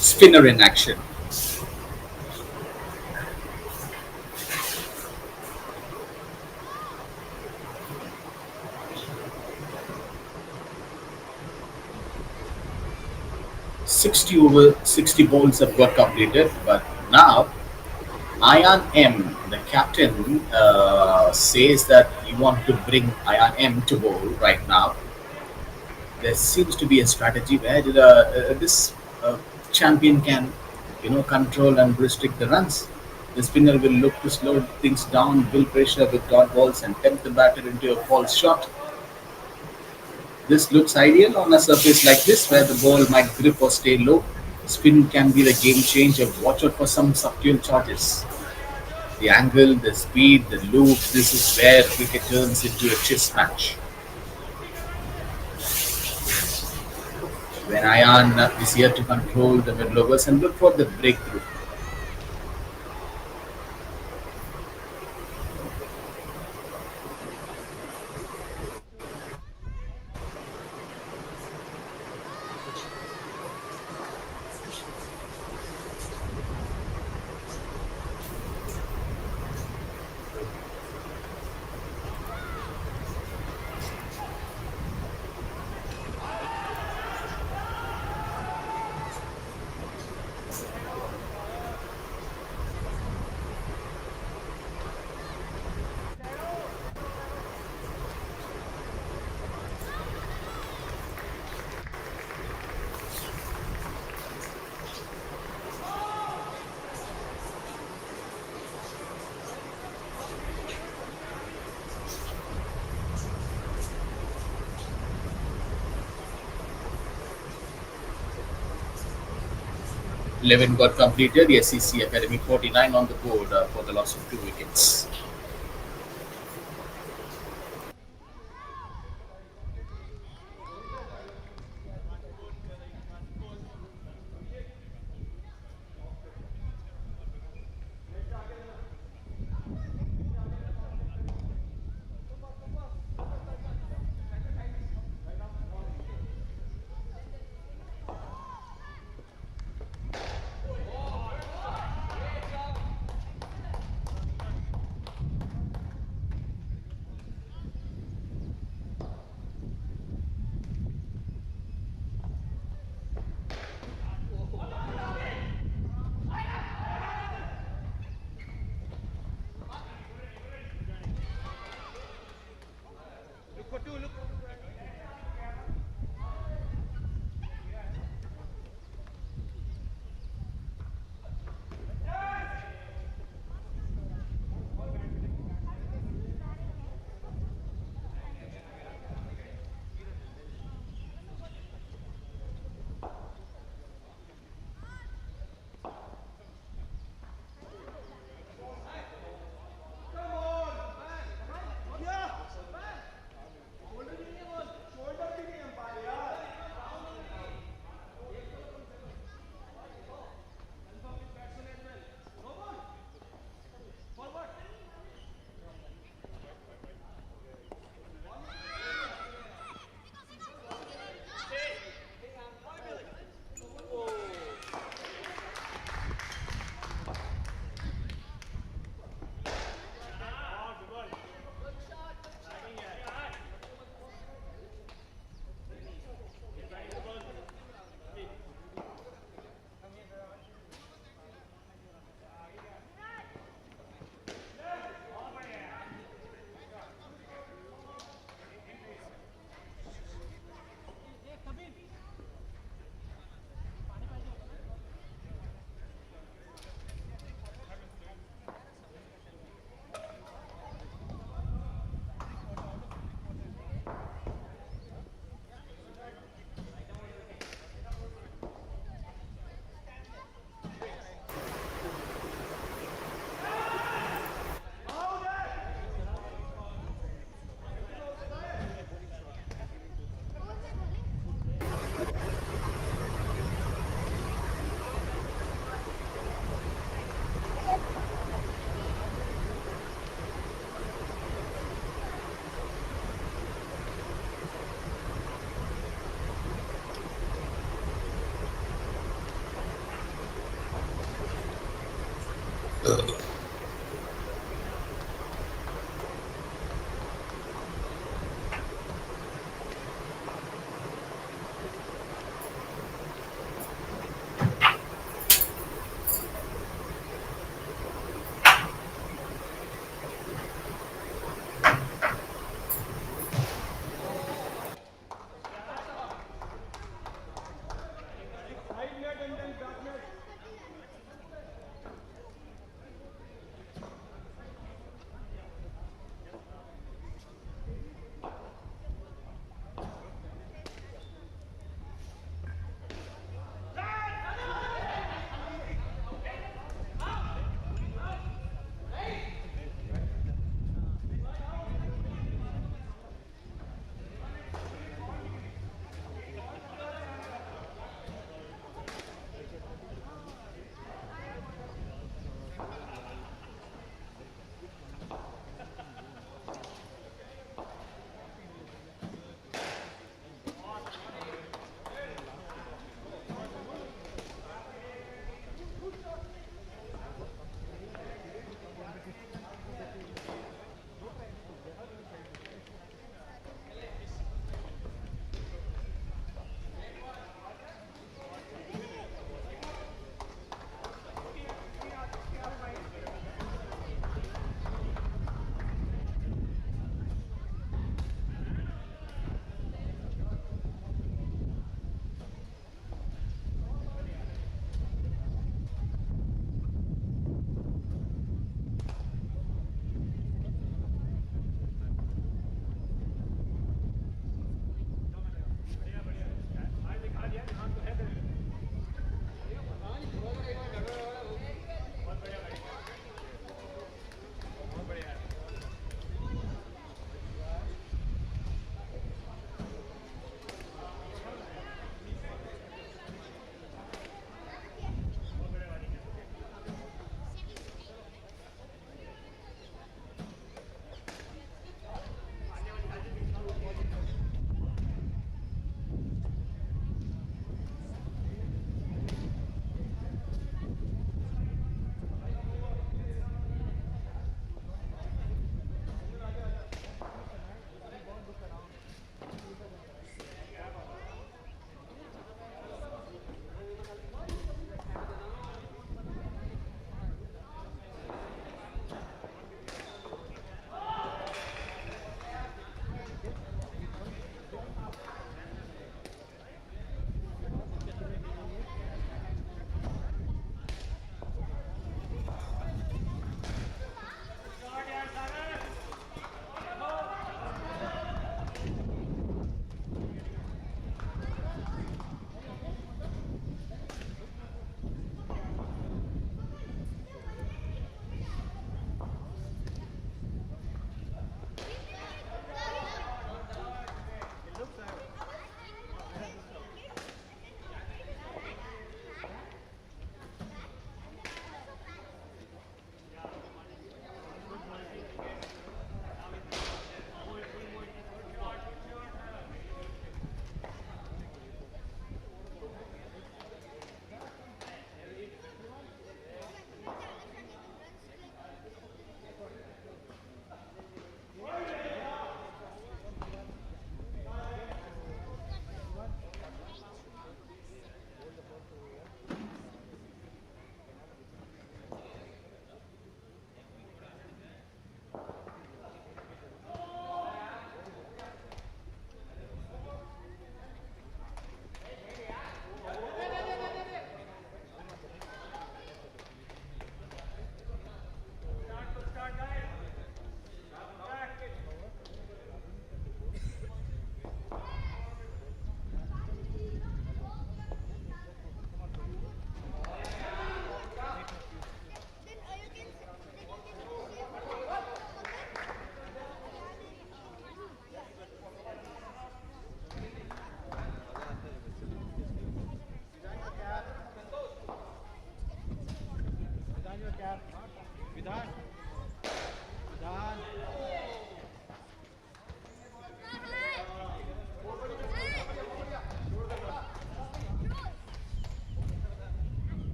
Spinner in action. Over 60 balls have got completed, but now Ian M, the captain, says that you want to bring Ian M to bowl right now. there seems to be a strategy where this champion can, control and restrict the runs. The spinner will look to slow things down, build pressure with dot balls, and tempt the batter into a false shot. This looks ideal on a surface like this, where the ball might grip or stay low. Spin can be the game changer. Watch out for some subtle charges. The angle, the speed, the loop, this is where cricket turns into a chess match. When Ayan is here to control the middle overs and look for the breakthrough. 11 got completed. The SCC Academy 49 on the board for the loss of 2 wickets.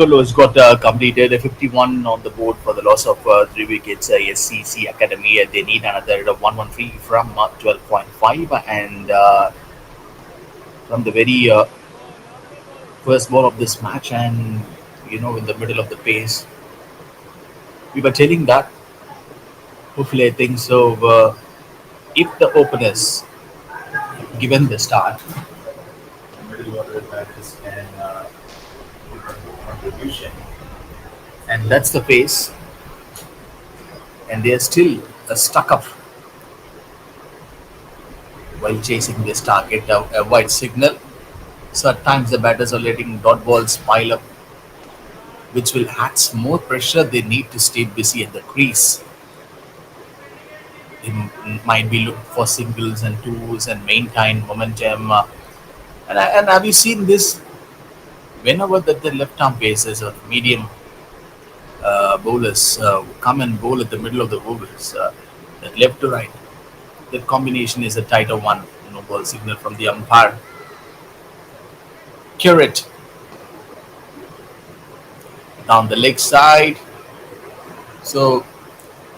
Tolo's got completed a 51 on the board for the loss of 3 wickets. SCC Academy, they need another 113 from 12.5, and from the very first ball of this match, and in the middle of the pace, we were telling that hopefully I think so. If the openers given the start, middle order batters can give a contribution, and that's the pace, and they are still stuck up while chasing this target. A wide signal. So at times the batters are letting dot balls pile up, which will add some more pressure. They need to stay busy at the crease. They might be looking for singles and twos and maintain momentum. And have you seen this? Whenever the left arm pacers or medium bowlers come and bowl at the middle of the overs, that left to right, that combination is a tighter one. No ball signal from the umpire. Curate down the leg side. So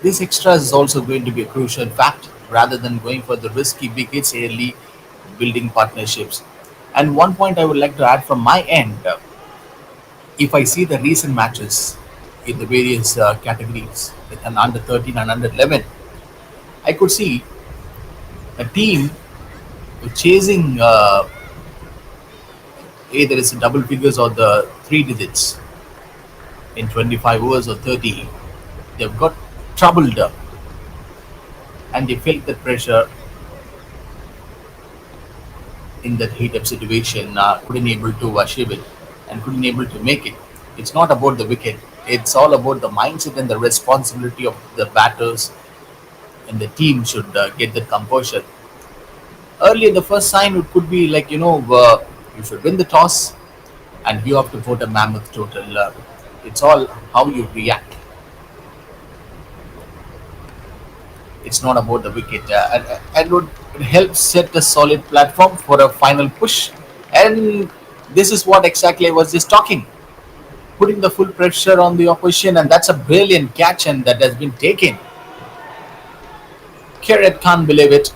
this extra is also going to be a crucial fact rather than going for the risky wickets early, building partnerships. And one point I would like to add from my end, if I see the recent matches in the various categories, with an under 13 and under 11, I could see a team chasing either it's double figures or the three digits in 25 overs or 30. They've got troubled up, and they felt the pressure in that heat up situation, couldn't able to achieve it and couldn't able to make it. It's not about the wicket. It's all about the mindset and the responsibility of the batters, and the team should get that composure. Earlier, the first sign it could be like you should win the toss and you have to vote a mammoth total. It's all how you react. It's not about the wicket, and would help set a solid platform for a final push. And this is what exactly I was just talking, putting the full pressure on the opposition, and that's a brilliant catch, and that has been taken. Carrot can't believe it.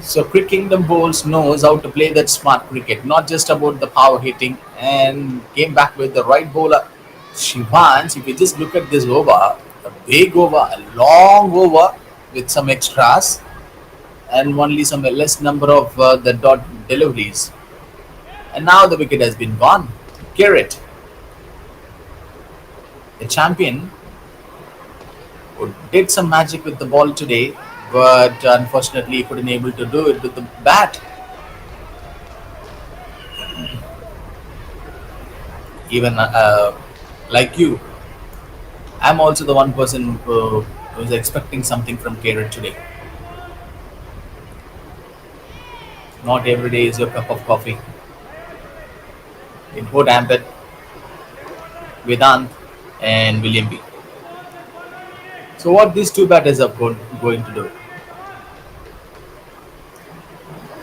So Cricket Kingdom bowls knows how to play that smart cricket, not just about the power hitting, and came back with the right bowler. Shivans, if you just look at this over, a big over, a long over with some extras, and only some less number of the dot deliveries. And now the wicket has been gone. Garrett, the champion, who did some magic with the ball today, but unfortunately he couldn't able to do it with the bat. Even like you, I'm also the one person who was expecting something from Garrett today. Not every day is your cup of coffee. In Port Ampet, Vedant, and William B. So what these two batters are going to do?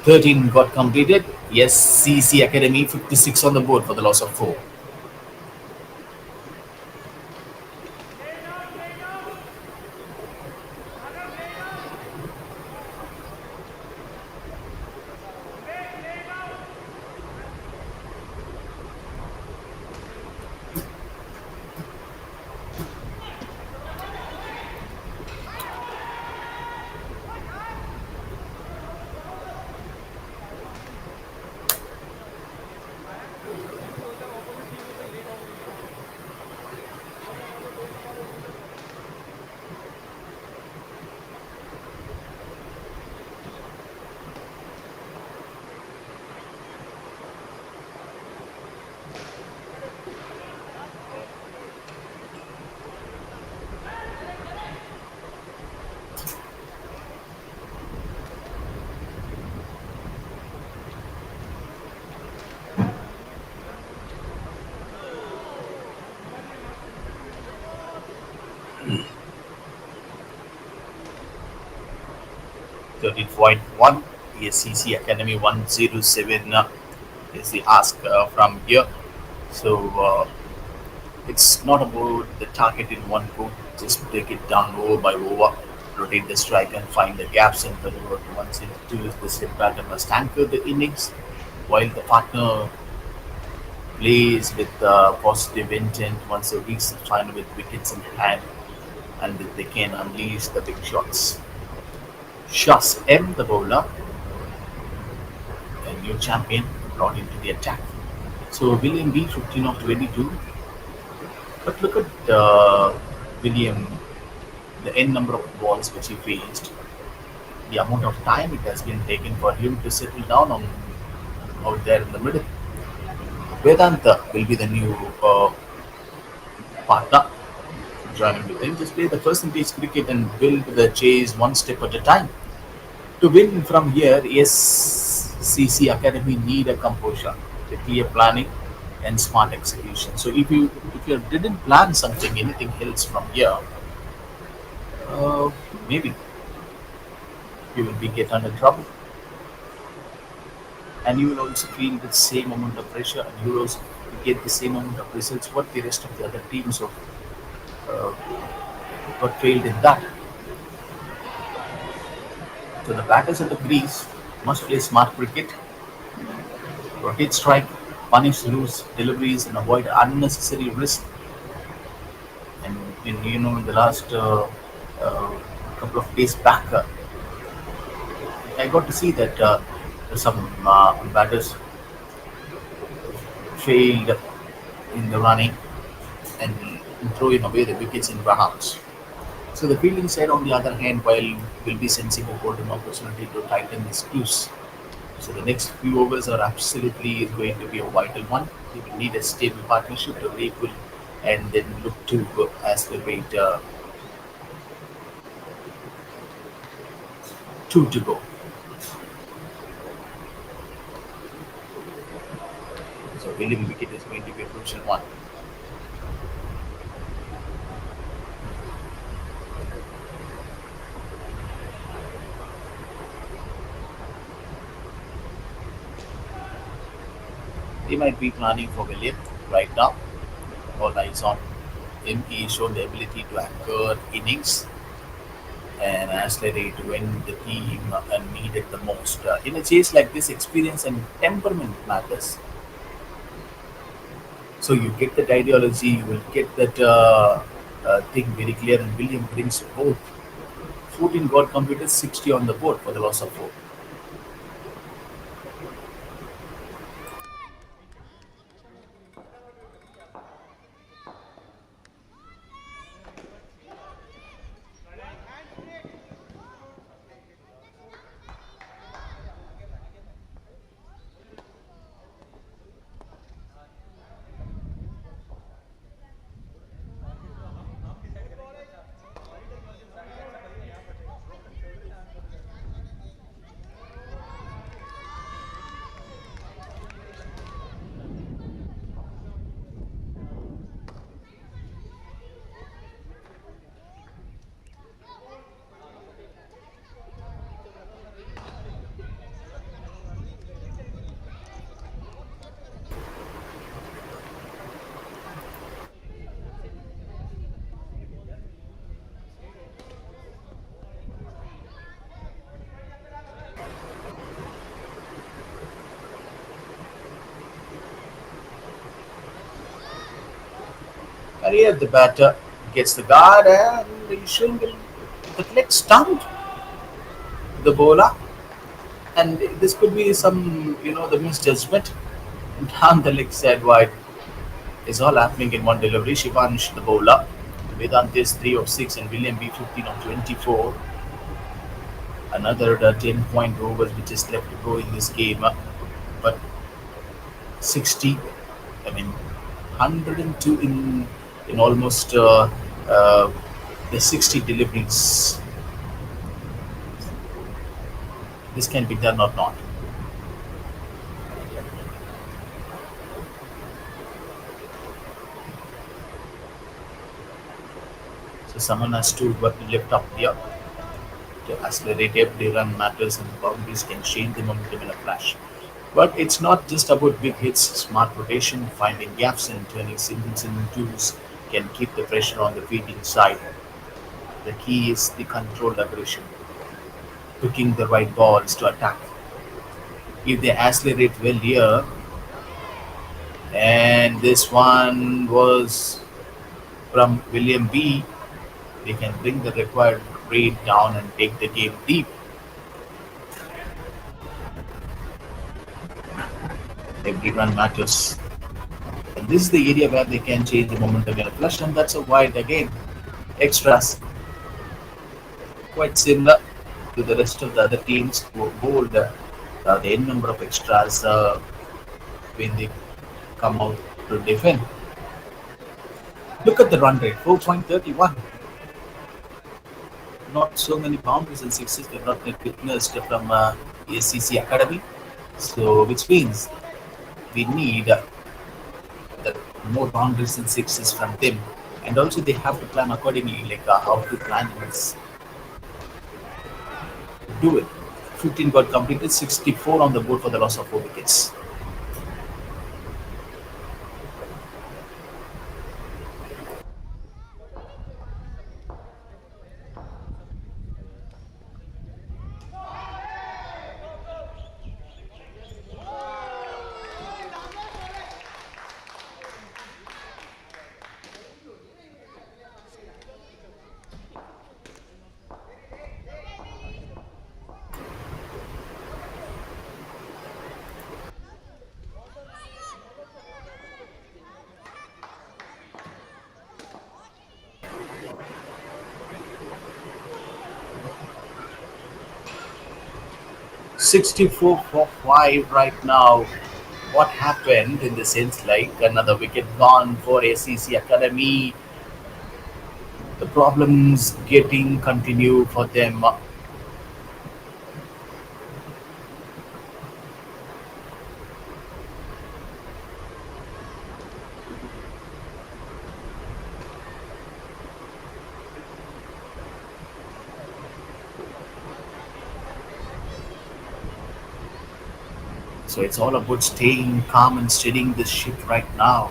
13 got completed. Yes, CC Academy 56 on the board for the loss of 4. Thirteen point one. SCC Academy 107 is the ask from here. So it's not about the target in one go, just break it down over by over, rotate the strike and find the gaps and deliver to once into two. The set batter must anchor the innings while the partner plays with positive intent once they reach the final with wickets in hand and that they can unleash the big shots. Shas M, the bowler, a new champion, brought into the attack. So William B, 15 of 22. But look at William, the n number of balls which he faced, the amount of time it has been taken for him to settle down on out there in the middle. Vedanta will be the new partner joining with him. Just play the percentage cricket and build the chase one step at a time. To win from here, SCC Academy need a composure, a clear planning, and smart execution. So if you didn't plan something, anything else from here, maybe you will be get under trouble, and you will also feel the same amount of pressure, and you will also get the same amount of results what the rest of the other teams of uh, got failed in that. So the batters at the crease must play smart cricket, rotate strike, punish loose deliveries, and avoid unnecessary risk. And in the last uh, couple of days back, I got to see that some batters failed in the running and throwing away the wickets in rounds. So the fielding side, on the other hand, while will be sensing a golden opportunity to tighten the screws. So the next few overs are absolutely going to be a vital one. They will need a stable partnership to equal and then look to accelerate two to go. So winning wicket is going to be a crucial one. They might be planning for William right now. All eyes on him. He showed the ability to anchor innings and accelerate when the team needed the most. In a chase like this, experience and temperament matters. So you get that ideology, you will get that thing very clear. And William brings both. 14 got completed, 60 on the board for the loss of 4. And here the batter gets the guard and he's showing the leg stunned the bowler. And this could be some, the misjudgment. And down the leg side wide is all happening in one delivery. Shivansh, the bowler. Vedant is 3 of 6 and William B 15 of 24. Another 10-point overs which is left to go in this game. But 60, I mean, 102 in almost the 60 deliveries. This can be done or not. So someone has to lift up here. to accelerate every run matters and boundaries can change the momentum in a flash. But it's not just about big hits, smart rotation, finding gaps and turning singles into twos can keep the pressure on the field inside. The key is the controlled aggression, picking the right balls to attack. If they accelerate well here, and this one was from William B, they can bring the required rate down and take the game deep. Every run matters. And this is the area where they can change the momentum in a flush, and that's a wide again. Extras, quite similar to the rest of the other teams who hold the n number of extras when they come out to defend. Look at the run rate 4.31. Not so many boundaries and sixes we have not yet witnessed from SCC Academy. So, which means we need the more boundaries and sixes from them. And also, they have to plan accordingly, like how to plan this. Do it. 15 got completed, 64 on the board for the loss of 4 wickets. Sixty-four for 5 right now. What happened in the sense like another wicket gone for SCC Academy? The problems getting continue for them. So it's all about staying calm and steadying the ship right now.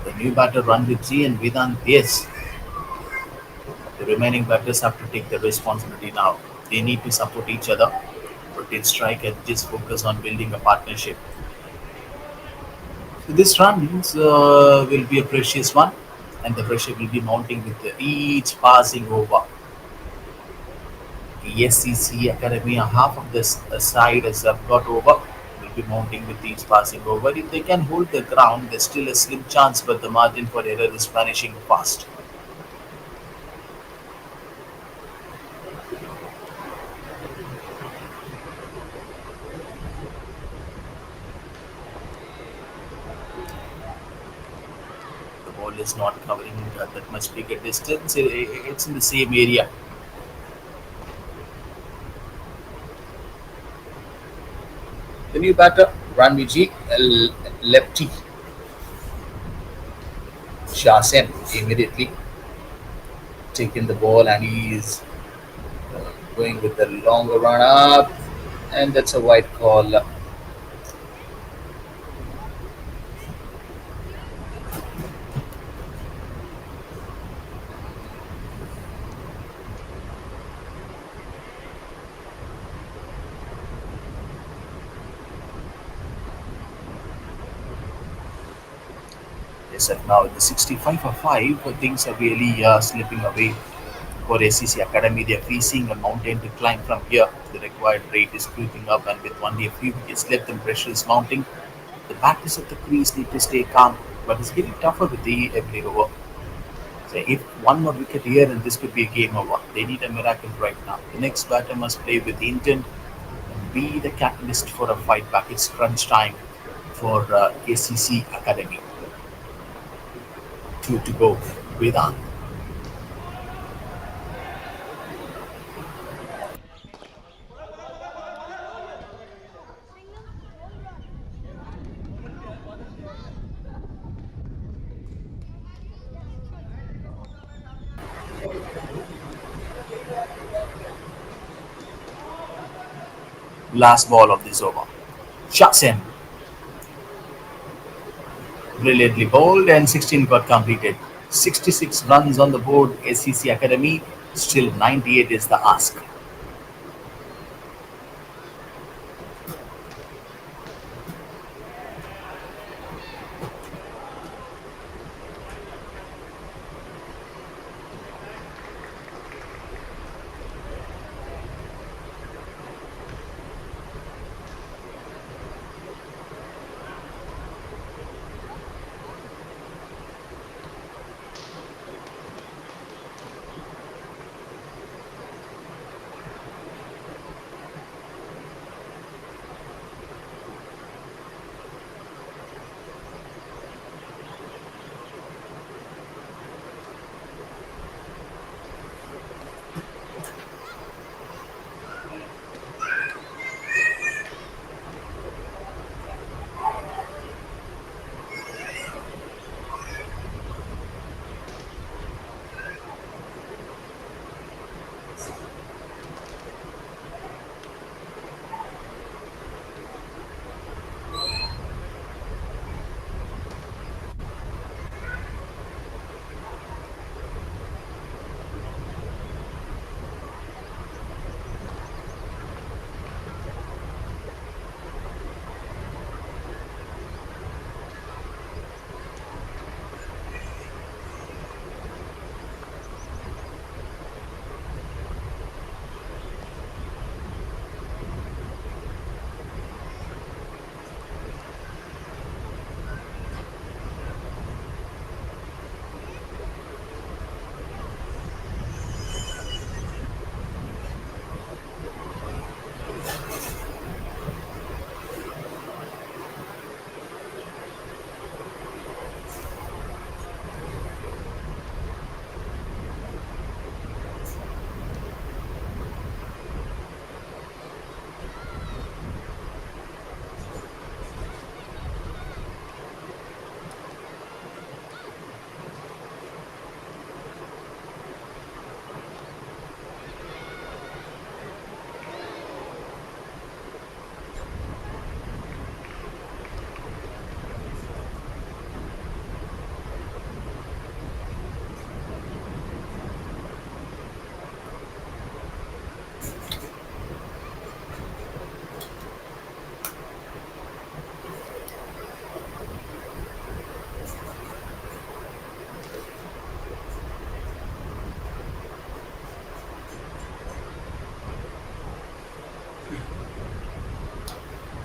The new batter run with G and Vedant, yes. The remaining batters have to take the responsibility now. They need to support each other, rotate strike and just focus on building a partnership. So this runs will be a precious one, and the pressure will be mounting with each passing over. The SCC Academy, half of this side has got over, will be mounting with each passing over. If they can hold the ground, there's still a slim chance, but the margin for error is vanishing fast. The ball is not covering that much bigger distance. It's in the same area. The new batter, Ranviji lefty Shah Sen immediately taking the ball and he's going with the longer run up, and that's a wide call. Yes, sir. Now the 65 for 5, things are really slipping away for SCC Academy. They are facing a mountain to climb from here. The required rate is creeping up, and with only a few wickets left, the pressure is mounting. The batters at the crease need to stay calm, but it's getting tougher with the every over. So if one more wicket here, and this could be a game over. They need a miracle right now. The next batter must play with intent and be the catalyst for a fight back. It's crunch time for ACC Academy. Two to go. Vedant. Last ball of this over. Shucks in. Brilliantly bowled and 16 got completed. 66 runs on the board, SCC Academy. Still 98 is the ask.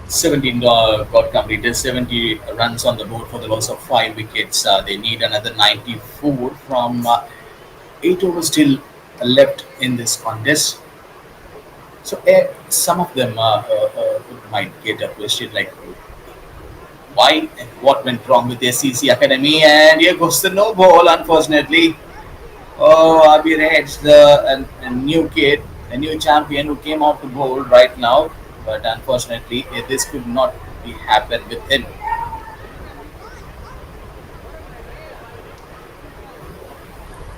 Seventeen got completed. 70 runs on the board for the loss of 5 wickets. They need another 94 from 8 overs still left in this contest. So some of them might get a question like why and what went wrong with the SCC Academy. And here goes the no ball, unfortunately. Oh, RB Reds, a new kid, a new champion who came out to bowl right now. But unfortunately, this could not be happen with him.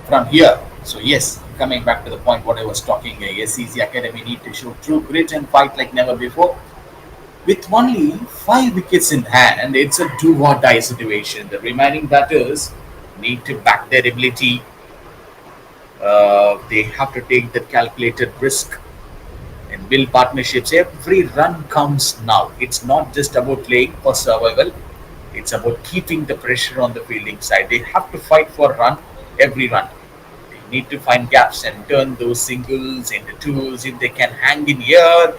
From here. So yes, coming back to the point what I was talking, SCC Academy need to show true grit and fight like never before. With only 5 wickets in hand, it's a do or die situation. The remaining batters need to back their ability. They have to take the calculated risk and build partnerships. Every run counts now. It's not just about playing for survival. It's about keeping the pressure on the fielding side. They have to fight for run, every run. They need to find gaps and turn those singles into twos. If they can hang in here,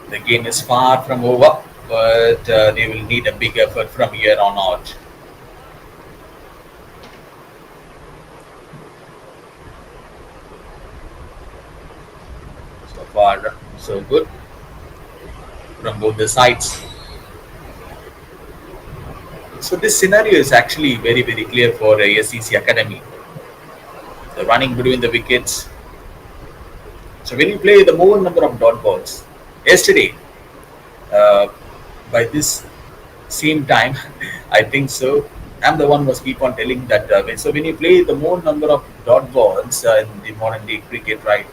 the game is far from over, but they will need a big effort from here on out. So far, so good from both the sides. So this scenario is actually very, very clear for SCC Academy. The running between the wickets. So when you play the more number of dot balls, yesterday, uh, by this same time, I think so. I'm the one who was keep on telling that. So when you play the more number of dot balls in the modern day cricket, right?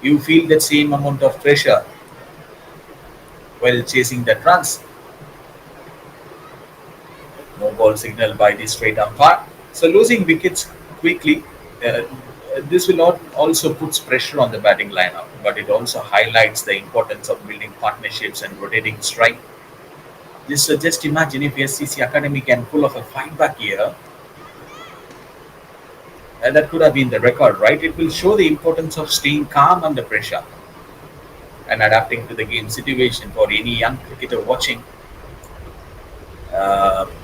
You feel that same amount of pressure while chasing that runs. No ball signal by the straight umpire. So losing wickets quickly, this will not also puts pressure on the batting lineup, but it also highlights the importance of building partnerships and rotating strike. Just imagine if SCC Academy can pull off a fight back here, that could have been the record, right? It will show the importance of staying calm under pressure and adapting to the game situation for any young cricketer watching.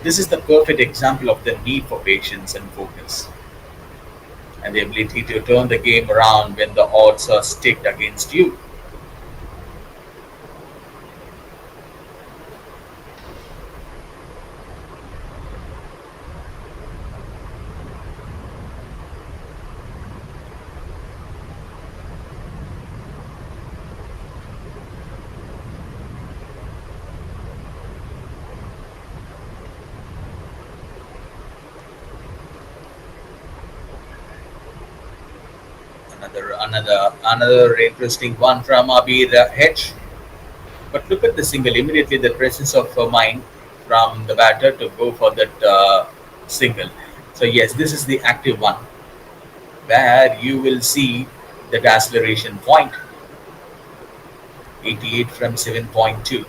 This is the perfect example of the need for patience and focus, and the ability to turn the game around when the odds are stacked against you. Another interesting one from Abir H. But look at the single. Immediately, the presence of mind from the batter to go for that single. So yes, this is the active one where you will see the acceleration point, 88 from 7.2.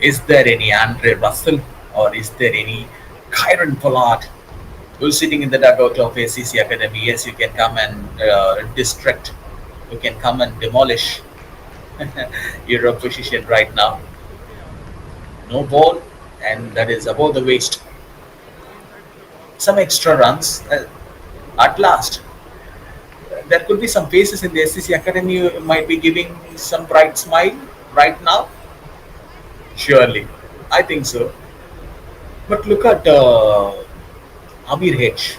Is there any Andre Russell or is there any Kyron Pollard who's sitting in the dugout of ACC Academy? Yes, you can come and distract. You can come and demolish your opposition right now. No ball, and that is above the waist. Some extra runs. At last, there could be some faces in the SCC Academy who might be giving some bright smile right now. Surely, I think so. But look at Amir H.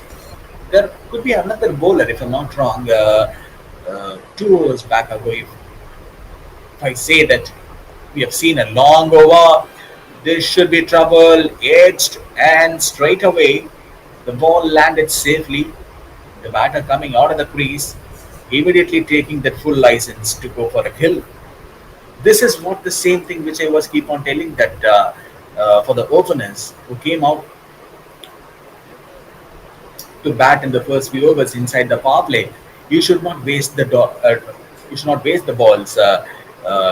There could be another bowler, if I'm not wrong, 2 hours back ago. If I say that we have seen a long over, this should be trouble, edged, and straight away the ball landed safely. The batter coming out of the crease, immediately taking that full license to go for a kill. This is what the same thing which I was keep on telling that for the openers who came out to bat in the first few overs inside the power play, you should not waste you should not waste the balls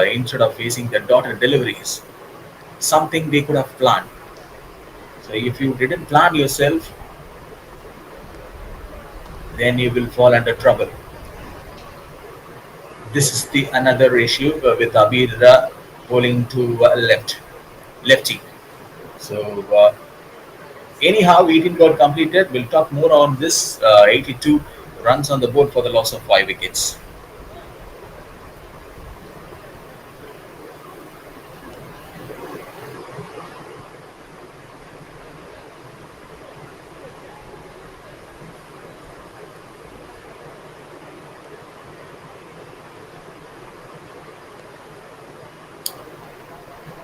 instead of facing the dotted deliveries. Something they could have planned. So if you didn't plan yourself, then you will fall under trouble. This is the another issue with Abir bowling to lefty. So anyhow, 18 got completed. We'll talk more on this. 82 runs on the board for the loss of 5 wickets.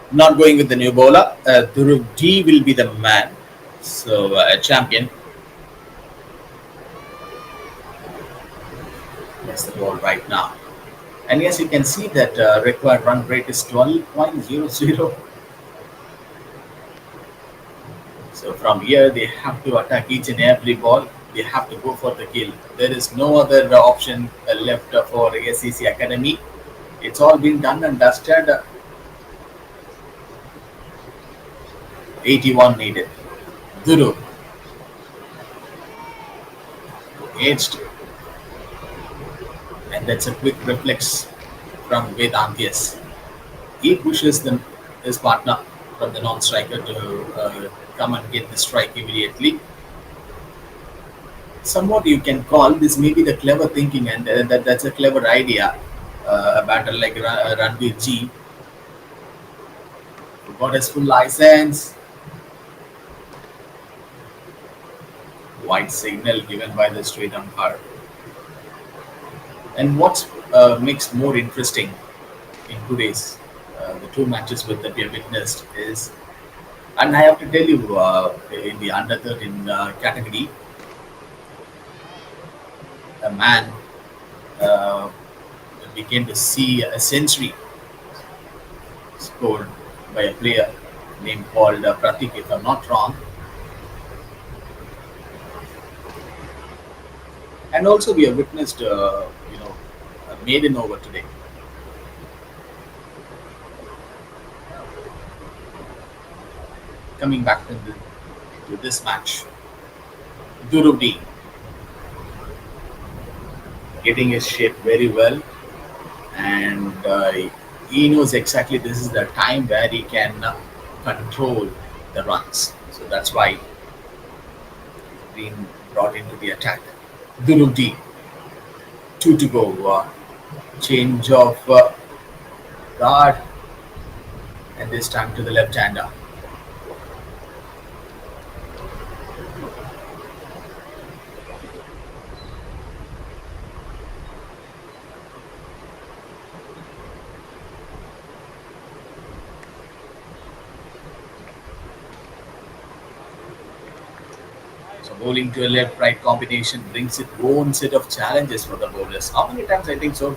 Not going with the new bowler. Dhruv D will be the man. So a champion. That's the ball right now. And yes, you can see that required run rate is 12.00. So from here, they have to attack each and every ball. They have to go for the kill. There is no other option left for SCC Academy. It's all been done and dusted. 81 needed. Duru edged, and that's a quick reflex from Vedantius. He pushes his partner from the non-striker to come and get the strike immediately. Somewhat you can call this maybe the clever thinking, and that's a clever idea. A batter like Ranveer G who got his full license. White signal given by the straight umpire. And what makes more interesting in today's the 2 matches that we have witnessed is, and I have to tell you, in the under 13 category, a man uh, began to see a century scored by a player named called Pratik, if I'm not wrong. And also, we have witnessed, a maiden over today. Coming back to this match, Durudi getting his shape very well, and he knows exactly this is the time where he can control the runs. So that's why being brought into the attack. Durudi, two to go. Change of guard, and this time to the left hander. So bowling to a left-right combination brings its own set of challenges for the bowlers. How many times I think so?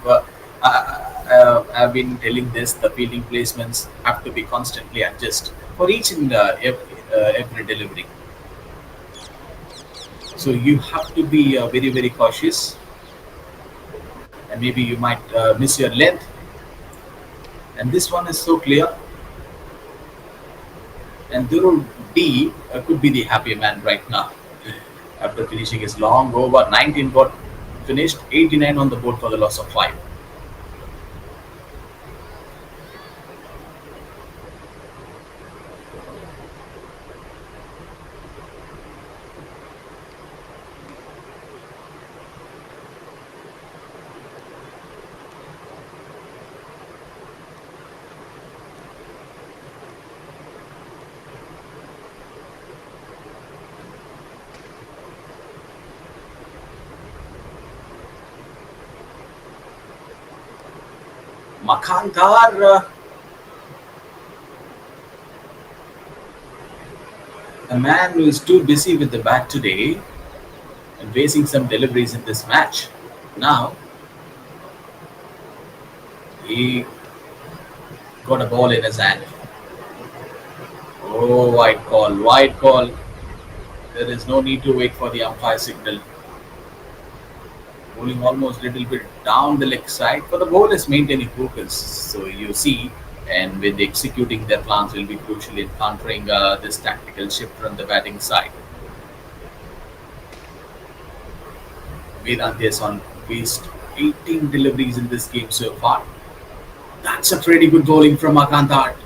I've been telling this: the fielding placements have to be constantly adjusted for each and every delivery. So you have to be very cautious, and maybe you might miss your length. And this one is so clear. And Durul D could be the happy man right now after finishing his long over. 19 got finished, 89 on the board for the loss of 5. Makantar, a man who is too busy with the bat today and facing some deliveries in this match. Now, he got a ball in his hand. Oh, wide call, wide call. There is no need to wait for the umpire signal. Bowling almost a little bit down the leg side, but the ball is maintaining focus. So you see, and with executing their plans will be crucial in countering this tactical shift from the batting side. Vedant has on faced 18 deliveries in this game so far. That's a pretty good bowling from Akantar.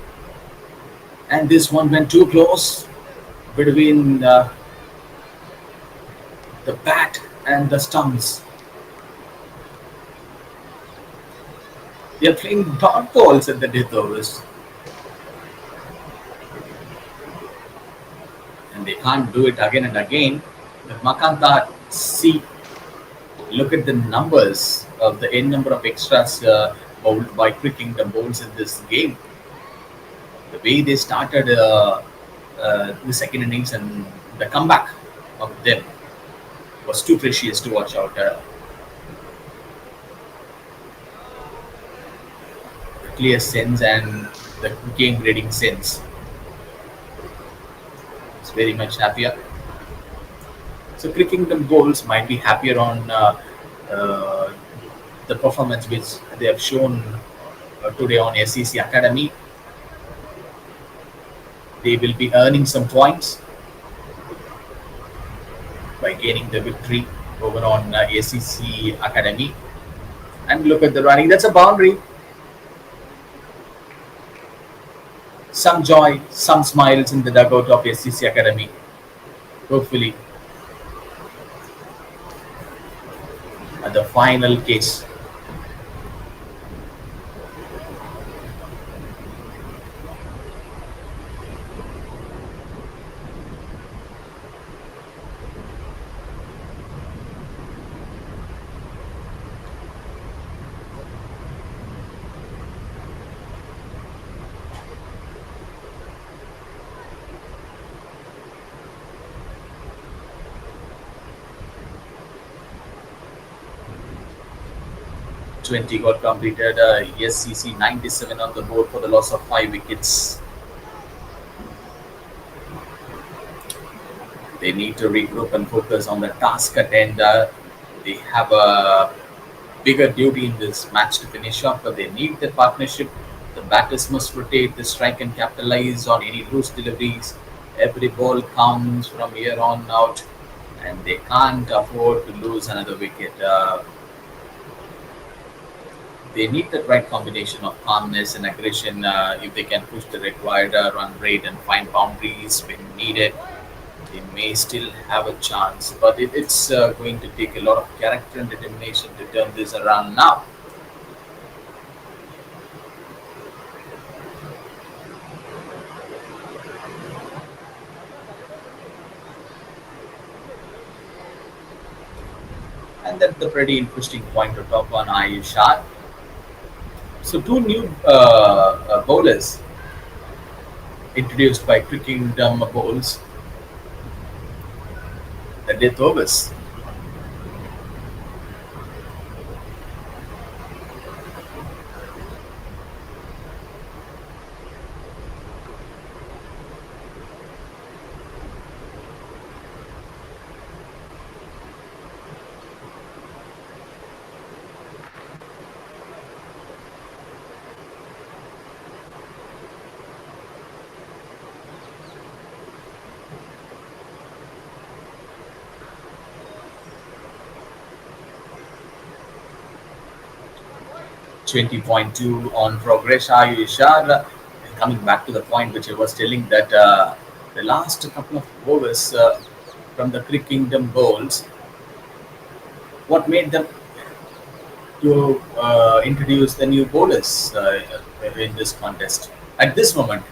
And this one went too close between the bat and the stumps. They are playing dot balls at the death overs. And they can't do it again and again. But Makanta, see, look at the numbers of the n number of extras bowled by cricking the bowls in this game. The way they started the second innings and the comeback of them was too precious to watch out. Clear sense and the game grading sense. It's very much happier. So Crickington goals might be happier on the performance which they have shown today on SCC Academy. They will be earning some points by gaining the victory over on SCC Academy. And look at the running. That's a boundary. Some joy, some smiles in the dugout of SCC Academy. Hopefully, at the final case. 20 got completed. SCC 97 on the board for the loss of 5 wickets. They need to regroup and focus on the task at hand. They have a bigger duty in this match to finish off, but they need the partnership. The batters must rotate the strike and capitalize on any loose deliveries. Every ball counts from here on out, and they can't afford to lose another wicket. They need the right combination of calmness and aggression. If they can push the required run rate and find boundaries when needed, they may still have a chance. But it's going to take a lot of character and determination to turn this around now. And that's the pretty interesting point to talk on Ayushar. So two new bowlers introduced by Crickingdom Bowls, the death overs. $20.2 on progress. Ayushar, coming back to the point which I was telling that the last couple of overs from the Crick Kingdom bowls, what made them to introduce the new bowlers in this contest? At this moment,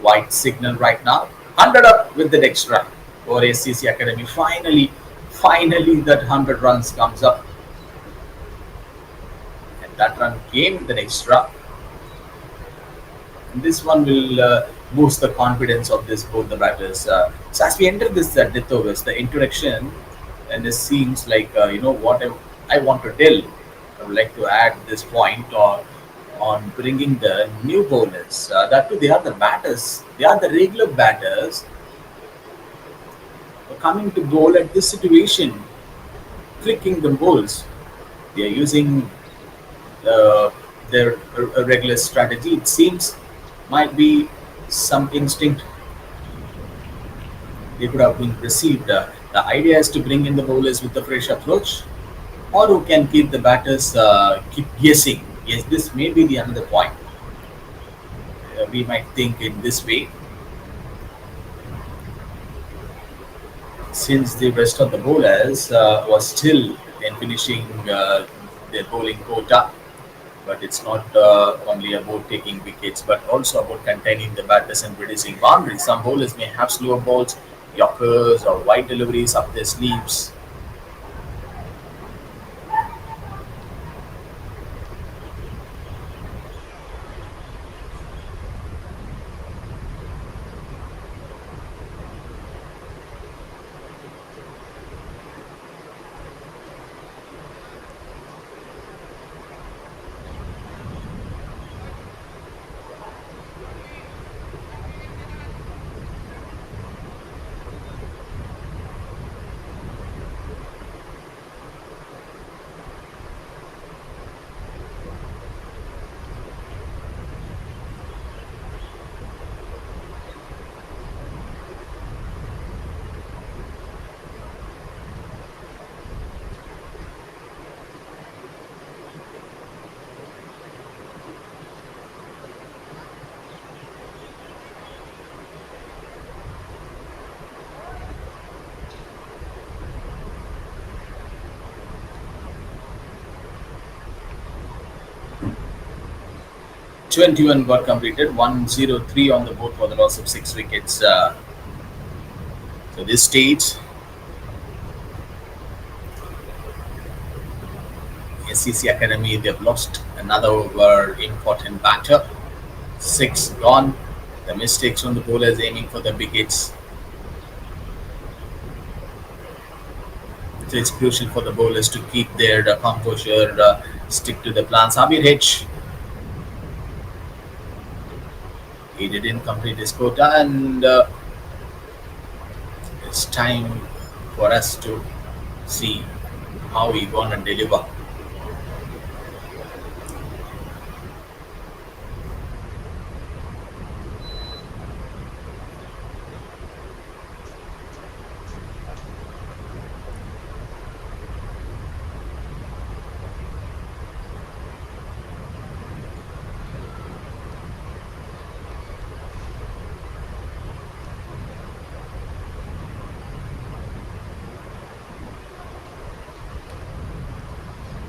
white signal right now, 100 up with that extra for SCC Academy. Finally, that 100 runs comes up. That run came with an extra. And this one will boost the confidence of this both the batters. So as we enter this death overs, the introduction, and this seems like what I want to tell. I would like to add this point on bringing the new bowlers. That too, they are the batters. They are the regular batters coming to bowl at this situation, clicking the bowls. They are using their regular strategy. It seems might be some instinct they could have been received. The idea is to bring in the bowlers with a fresh approach, or who can keep the batters keep guessing. Yes, this may be the another point. We might think in this way, since the rest of the bowlers was still in finishing their bowling quota. But it's not only about taking wickets, but also about containing the batters and reducing boundaries. Some bowlers may have slower balls, yorkers, or wide deliveries up their sleeves. $21 got completed, 103 on the board for the loss of 6 wickets. So this stage, SCC Academy, they've lost another over important batter. 6 gone. The mistakes from the bowlers aiming for the wickets. So it's crucial for the bowlers to keep their composure, stick to the plan. Sabir H, he didn't complete his quota, and it's time for us to see how he gonna deliver.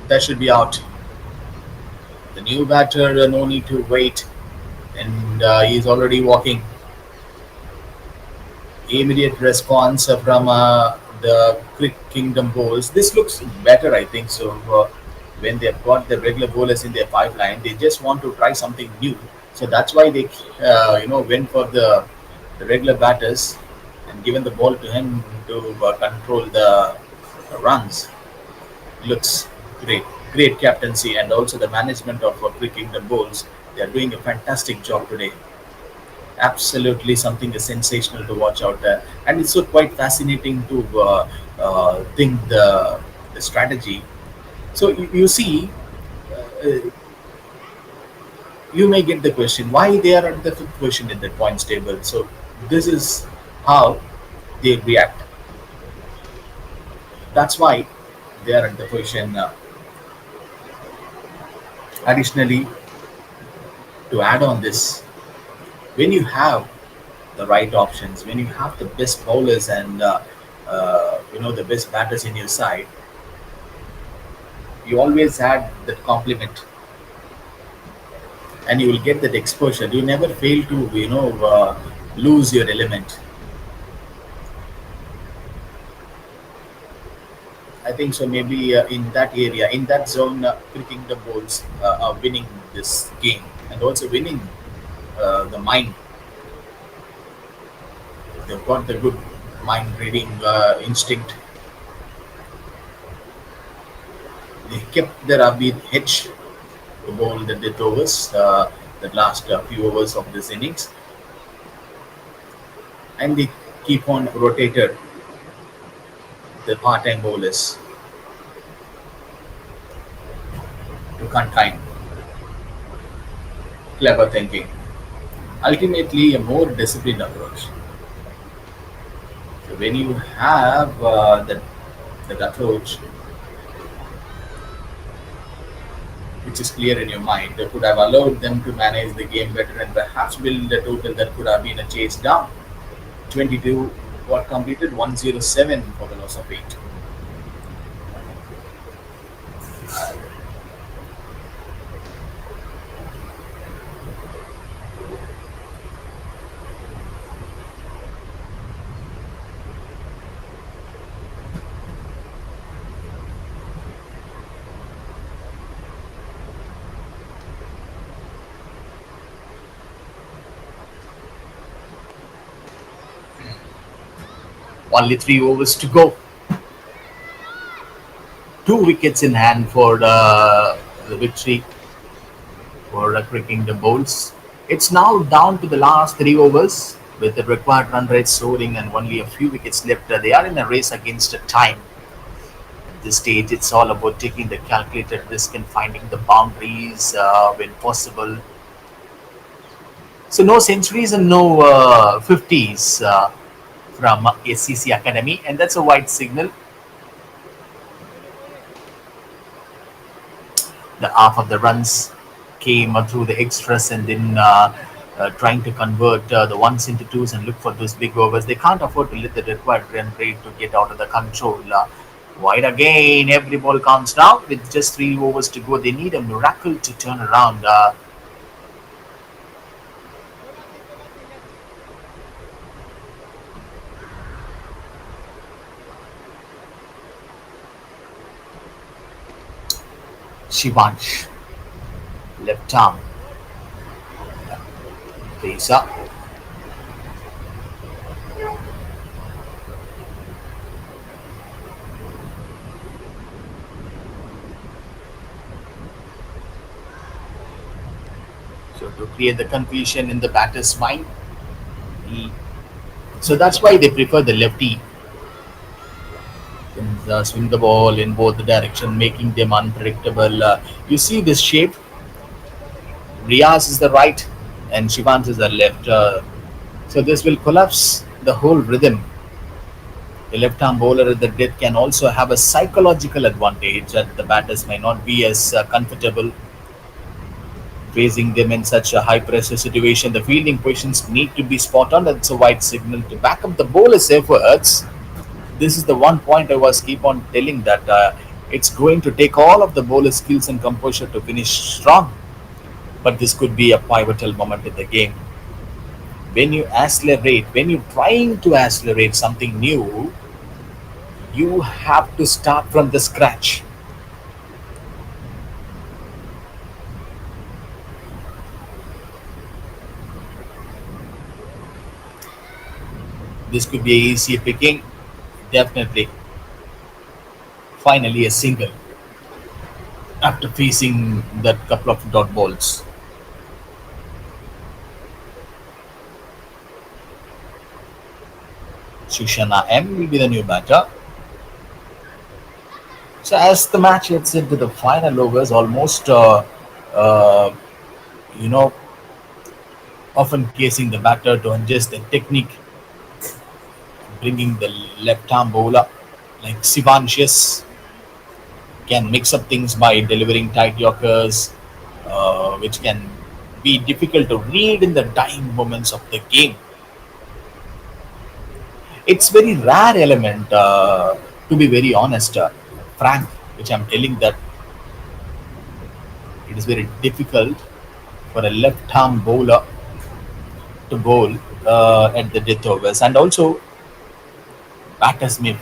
That should be out. The new batter, no need to wait, and he's already walking. Immediate response from the Crick Kingdom bowls. This looks better, I think. So when they've got the regular bowlers in their pipeline, they just want to try something new. So that's why they, went for the regular batters and given the ball to him to control the runs. Looks great. Great captaincy and also the management of Crick Kingdom bowls. They are doing a fantastic job today. Absolutely something is sensational to watch out there, and it's so quite fascinating to think the strategy. So you see, uh, you may get the question why they are at the fifth position in the points table. So this is how they react. That's why they are at the position. Additionally, to add on this, when you have the right options, when you have the best bowlers and the best batters in your side, you always add that compliment, and you will get that exposure. You never fail to lose your element. I think so. Maybe in that area, in that zone, cricking the balls are winning this game and also winning the mind. They've got the good mind reading instinct. They kept their upbeat edge to bowl the death overs, the last few overs of this innings, and they keep on rotated the part-time bowlers to contain. Clever thinking. Ultimately, a more disciplined approach. So when you have that approach, which is clear in your mind, that could have allowed them to manage the game better and perhaps build a total that could have been a chase down. 22 got completed, 107 for the loss of 8. 3 overs to go. 2 wickets in hand for the victory for cricking the bowls. It's now down to the last 3 overs with the required run rate soaring and only a few wickets left. They are in a race against time. At this stage, it's all about taking the calculated risk and finding the boundaries when possible. So no centuries and no 50s from SCC Academy, and that's a wide signal. The half of the runs came through the extras and then trying to convert the ones into twos and look for those big overs. They can't afford to let the required run rate to get out of the control. Wide again, every ball counts now with just 3 overs to go. They need a miracle to turn around. Shivansh, left arm, face up. So to create the confusion in the batter's mind, he, so that's why they prefer the lefty and swing the ball in both the direction, making them unpredictable. You see this shape. Riaz is the right, and Shivans is the left. So this will collapse the whole rhythm. The left-arm bowler at the death can also have a psychological advantage that the batters may not be as comfortable facing them in such a high pressure situation. The fielding positions need to be spot on. That's a wide signal to back up the bowler's efforts. This is the one point I was keep on telling that it's going to take all of the bowler's skills and composure to finish strong. But this could be a pivotal moment in the game. When you're trying to accelerate something new, you have to start from the scratch. This could be a easy picking, definitely. Finally, a single after facing that couple of dot balls. Shushana M will be the new batter. So as the match gets into the final overs, almost uh, you know, often casing the batter to adjust the technique, bringing the left arm bowler like Sivansius can mix up things by delivering tight yorkers, which can be difficult to read in the dying moments of the game. It's very rare element, to be very honest, Frank, which I'm telling that it is very difficult for a left-arm bowler to bowl at the death overs, and also batters may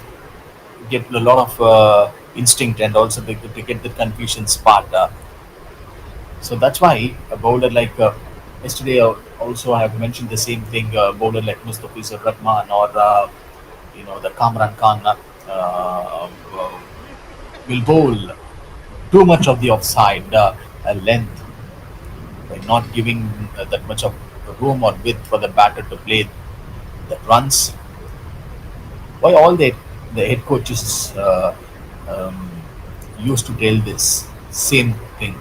get a lot of instinct and also to get the confusion spot. So that's why a bowler like yesterday also I have mentioned the same thing. Bowler like Mustafizur Rahman or the Kamran Khan will bowl too much of the offside length by not giving that much of room or width for the batter to play the runs. Why all the head coaches um, used to tell this same thing: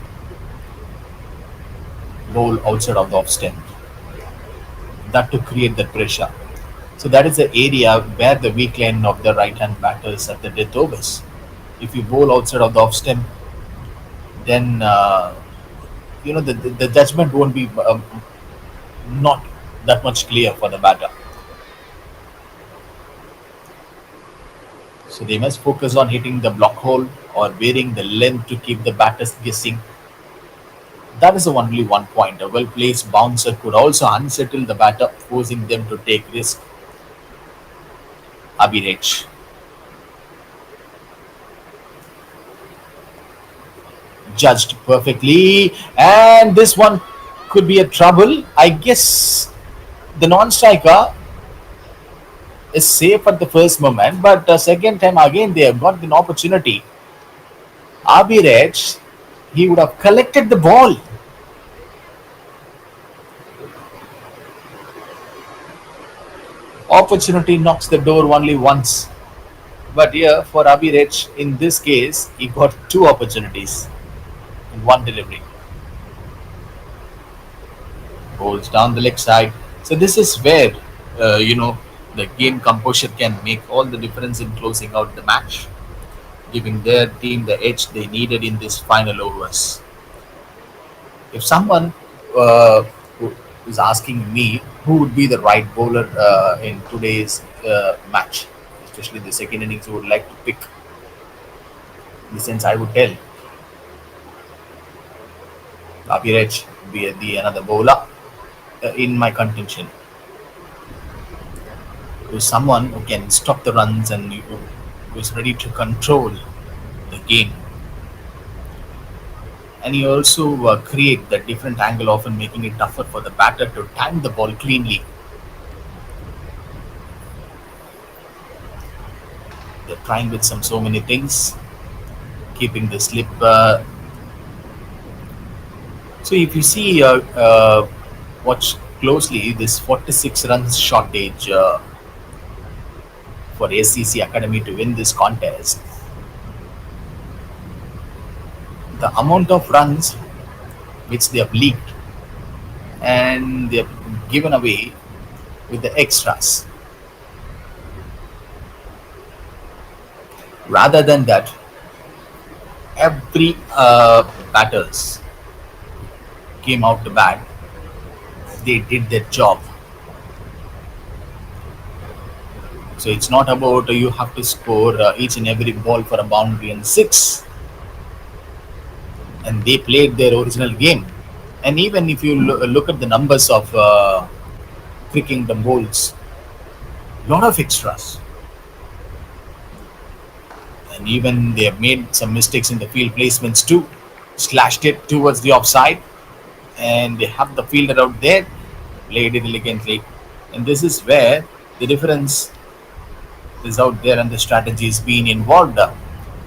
bowl outside of the off stump. That to create that pressure. So that is the area where the weak line of the right hand batters at the death overs. If you bowl outside of the off stump, then the judgment won't be not that much clear for the batter. So they must focus on hitting the block hole or varying the length to keep the batters guessing. That is only one point. A well placed bouncer could also unsettle the batter, forcing them to take risk. Abhiraj judged perfectly, and this one could be a trouble. I guess the non-striker is safe at the first moment, but the second time again they have got an opportunity. Abhiraj, he would have collected the ball. Opportunity knocks the door only once. But here for Abhiraj, in this case, he got two opportunities in one delivery. Bowls down the leg side. So this is where the game composure can make all the difference in closing out the match, giving their team the edge they needed in this final overs. If someone who is asking me who would be the right bowler in today's match, especially the second innings, who would like to pick, in the sense I would tell Abhiraj be another bowler in my contention. To someone who can stop the runs and who is ready to control the game. And he also create that different angle, often making it tougher for the batter to time the ball cleanly. They're trying with so many things, keeping the slip So if you see, watch closely, this 46 runs shortage for SCC Academy to win this contest, the amount of runs which they have leaked and they have given away with the extras. Rather than that, every batters came out to bat. They did their job. So it's not about you have to score each and every ball for a boundary and six. And they played their original game. And even if you look at the numbers of cricking the bowls, lot of extras. And even they have made some mistakes in the field placements too. Slashed it towards the offside, and they have the fielder out there, played it elegantly. And this is where the difference is out there and the strategy is being involved.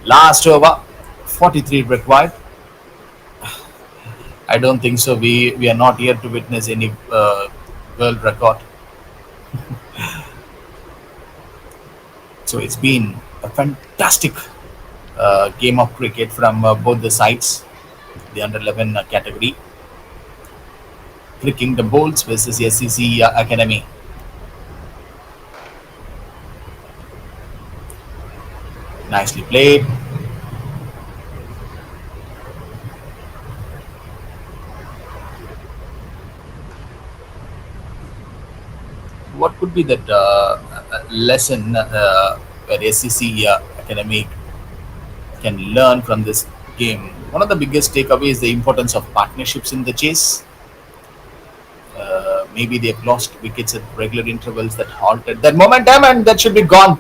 Last over, 43 required. I don't think so. We are not here to witness any world record. So it's been a fantastic game of cricket from both the sides, the under 11 category. Cricking the Bolts versus SCC Academy. Nicely played. What could be that lesson where SCC Academy can learn from this game? One of the biggest takeaways is the importance of partnerships in the chase. Maybe they've lost wickets at regular intervals that halted that momentum, and that should be gone.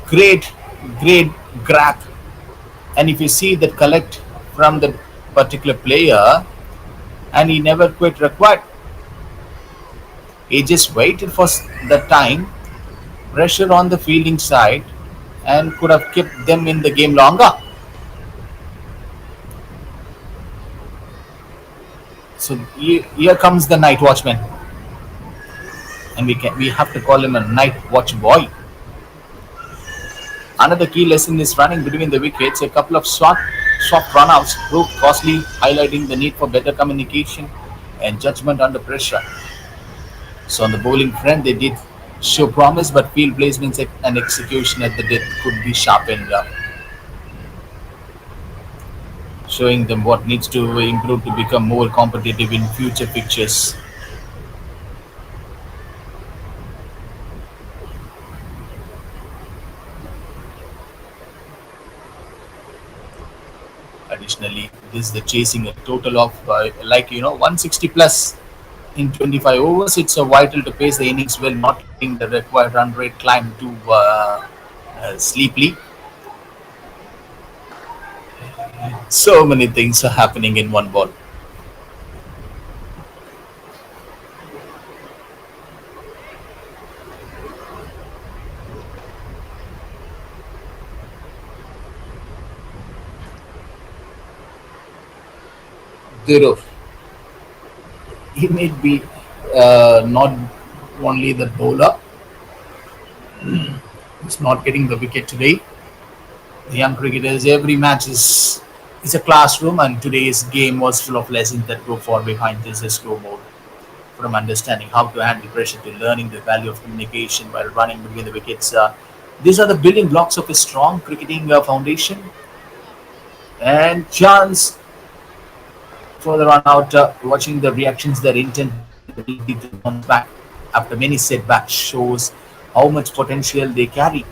Great, great grab. And if you see that collect from the particular player, and he never quit required. He just waited for the time, pressure on the fielding side, and could have kept them in the game longer. So here comes the night watchman, and we have to call him a night watch boy. Another key lesson is running between the wickets. A couple of soft runouts proved costly, highlighting the need for better communication and judgment under pressure. So on the bowling front, they did show promise, but field placements and execution at the death could be sharpened up, showing them what needs to improve to become more competitive in future fixtures. Additionally, this is the chasing a total of 160 plus in 25 overs. It's a vital to pace the innings well, not letting the required run rate climb too sleepily. So many things are happening in one ball. Dhruv, he may be not only the bowler, he's not getting the wicket today. The young cricketers, every match is a classroom, and today's game was full of lessons that go far behind this SGO mode. From understanding how to handle pressure to learning the value of communication while running between the wickets. These are the building blocks of a strong cricketing foundation. And chance for the run out, watching the reactions, their intent, and the ability to bounce back after many setbacks shows how much potential they carry.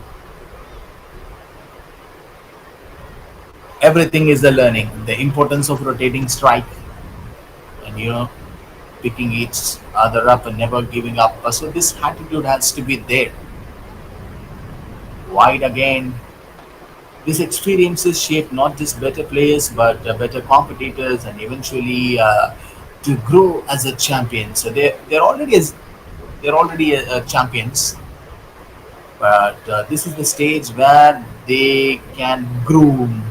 Everything is the learning, the importance of rotating strike, and picking each other up and never giving up. So this attitude has to be there. Wide again. These experiences shape not just better players but better competitors, and eventually to grow as a champion. So they're already champions, but this is the stage where They can groom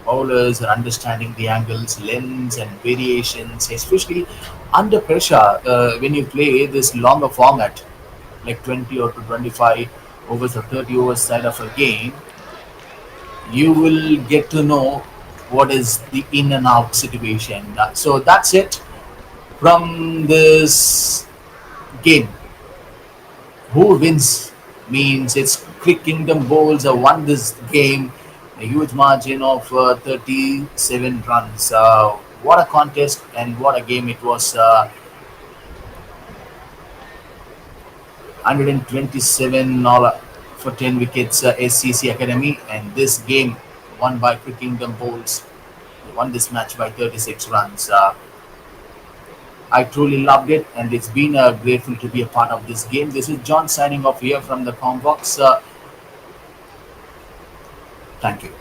bowlers are understanding the angles, lengths, and variations, especially under pressure. When you play this longer format, like 20 or to 25 overs or 30 overs side of a game, you will get to know what is the in and out situation. So that's it from this game. Who wins means it's Crick Kingdom Bowls have won this game a huge margin of 37 runs. What a contest and what a game it was. 127 all for 10 wickets SCC Academy, and this game won by Crick Kingdom Bowls. They won this match by 36 runs. I truly loved it, and it's been grateful to be a part of this game. This is John signing off here from the Combox. Thank you.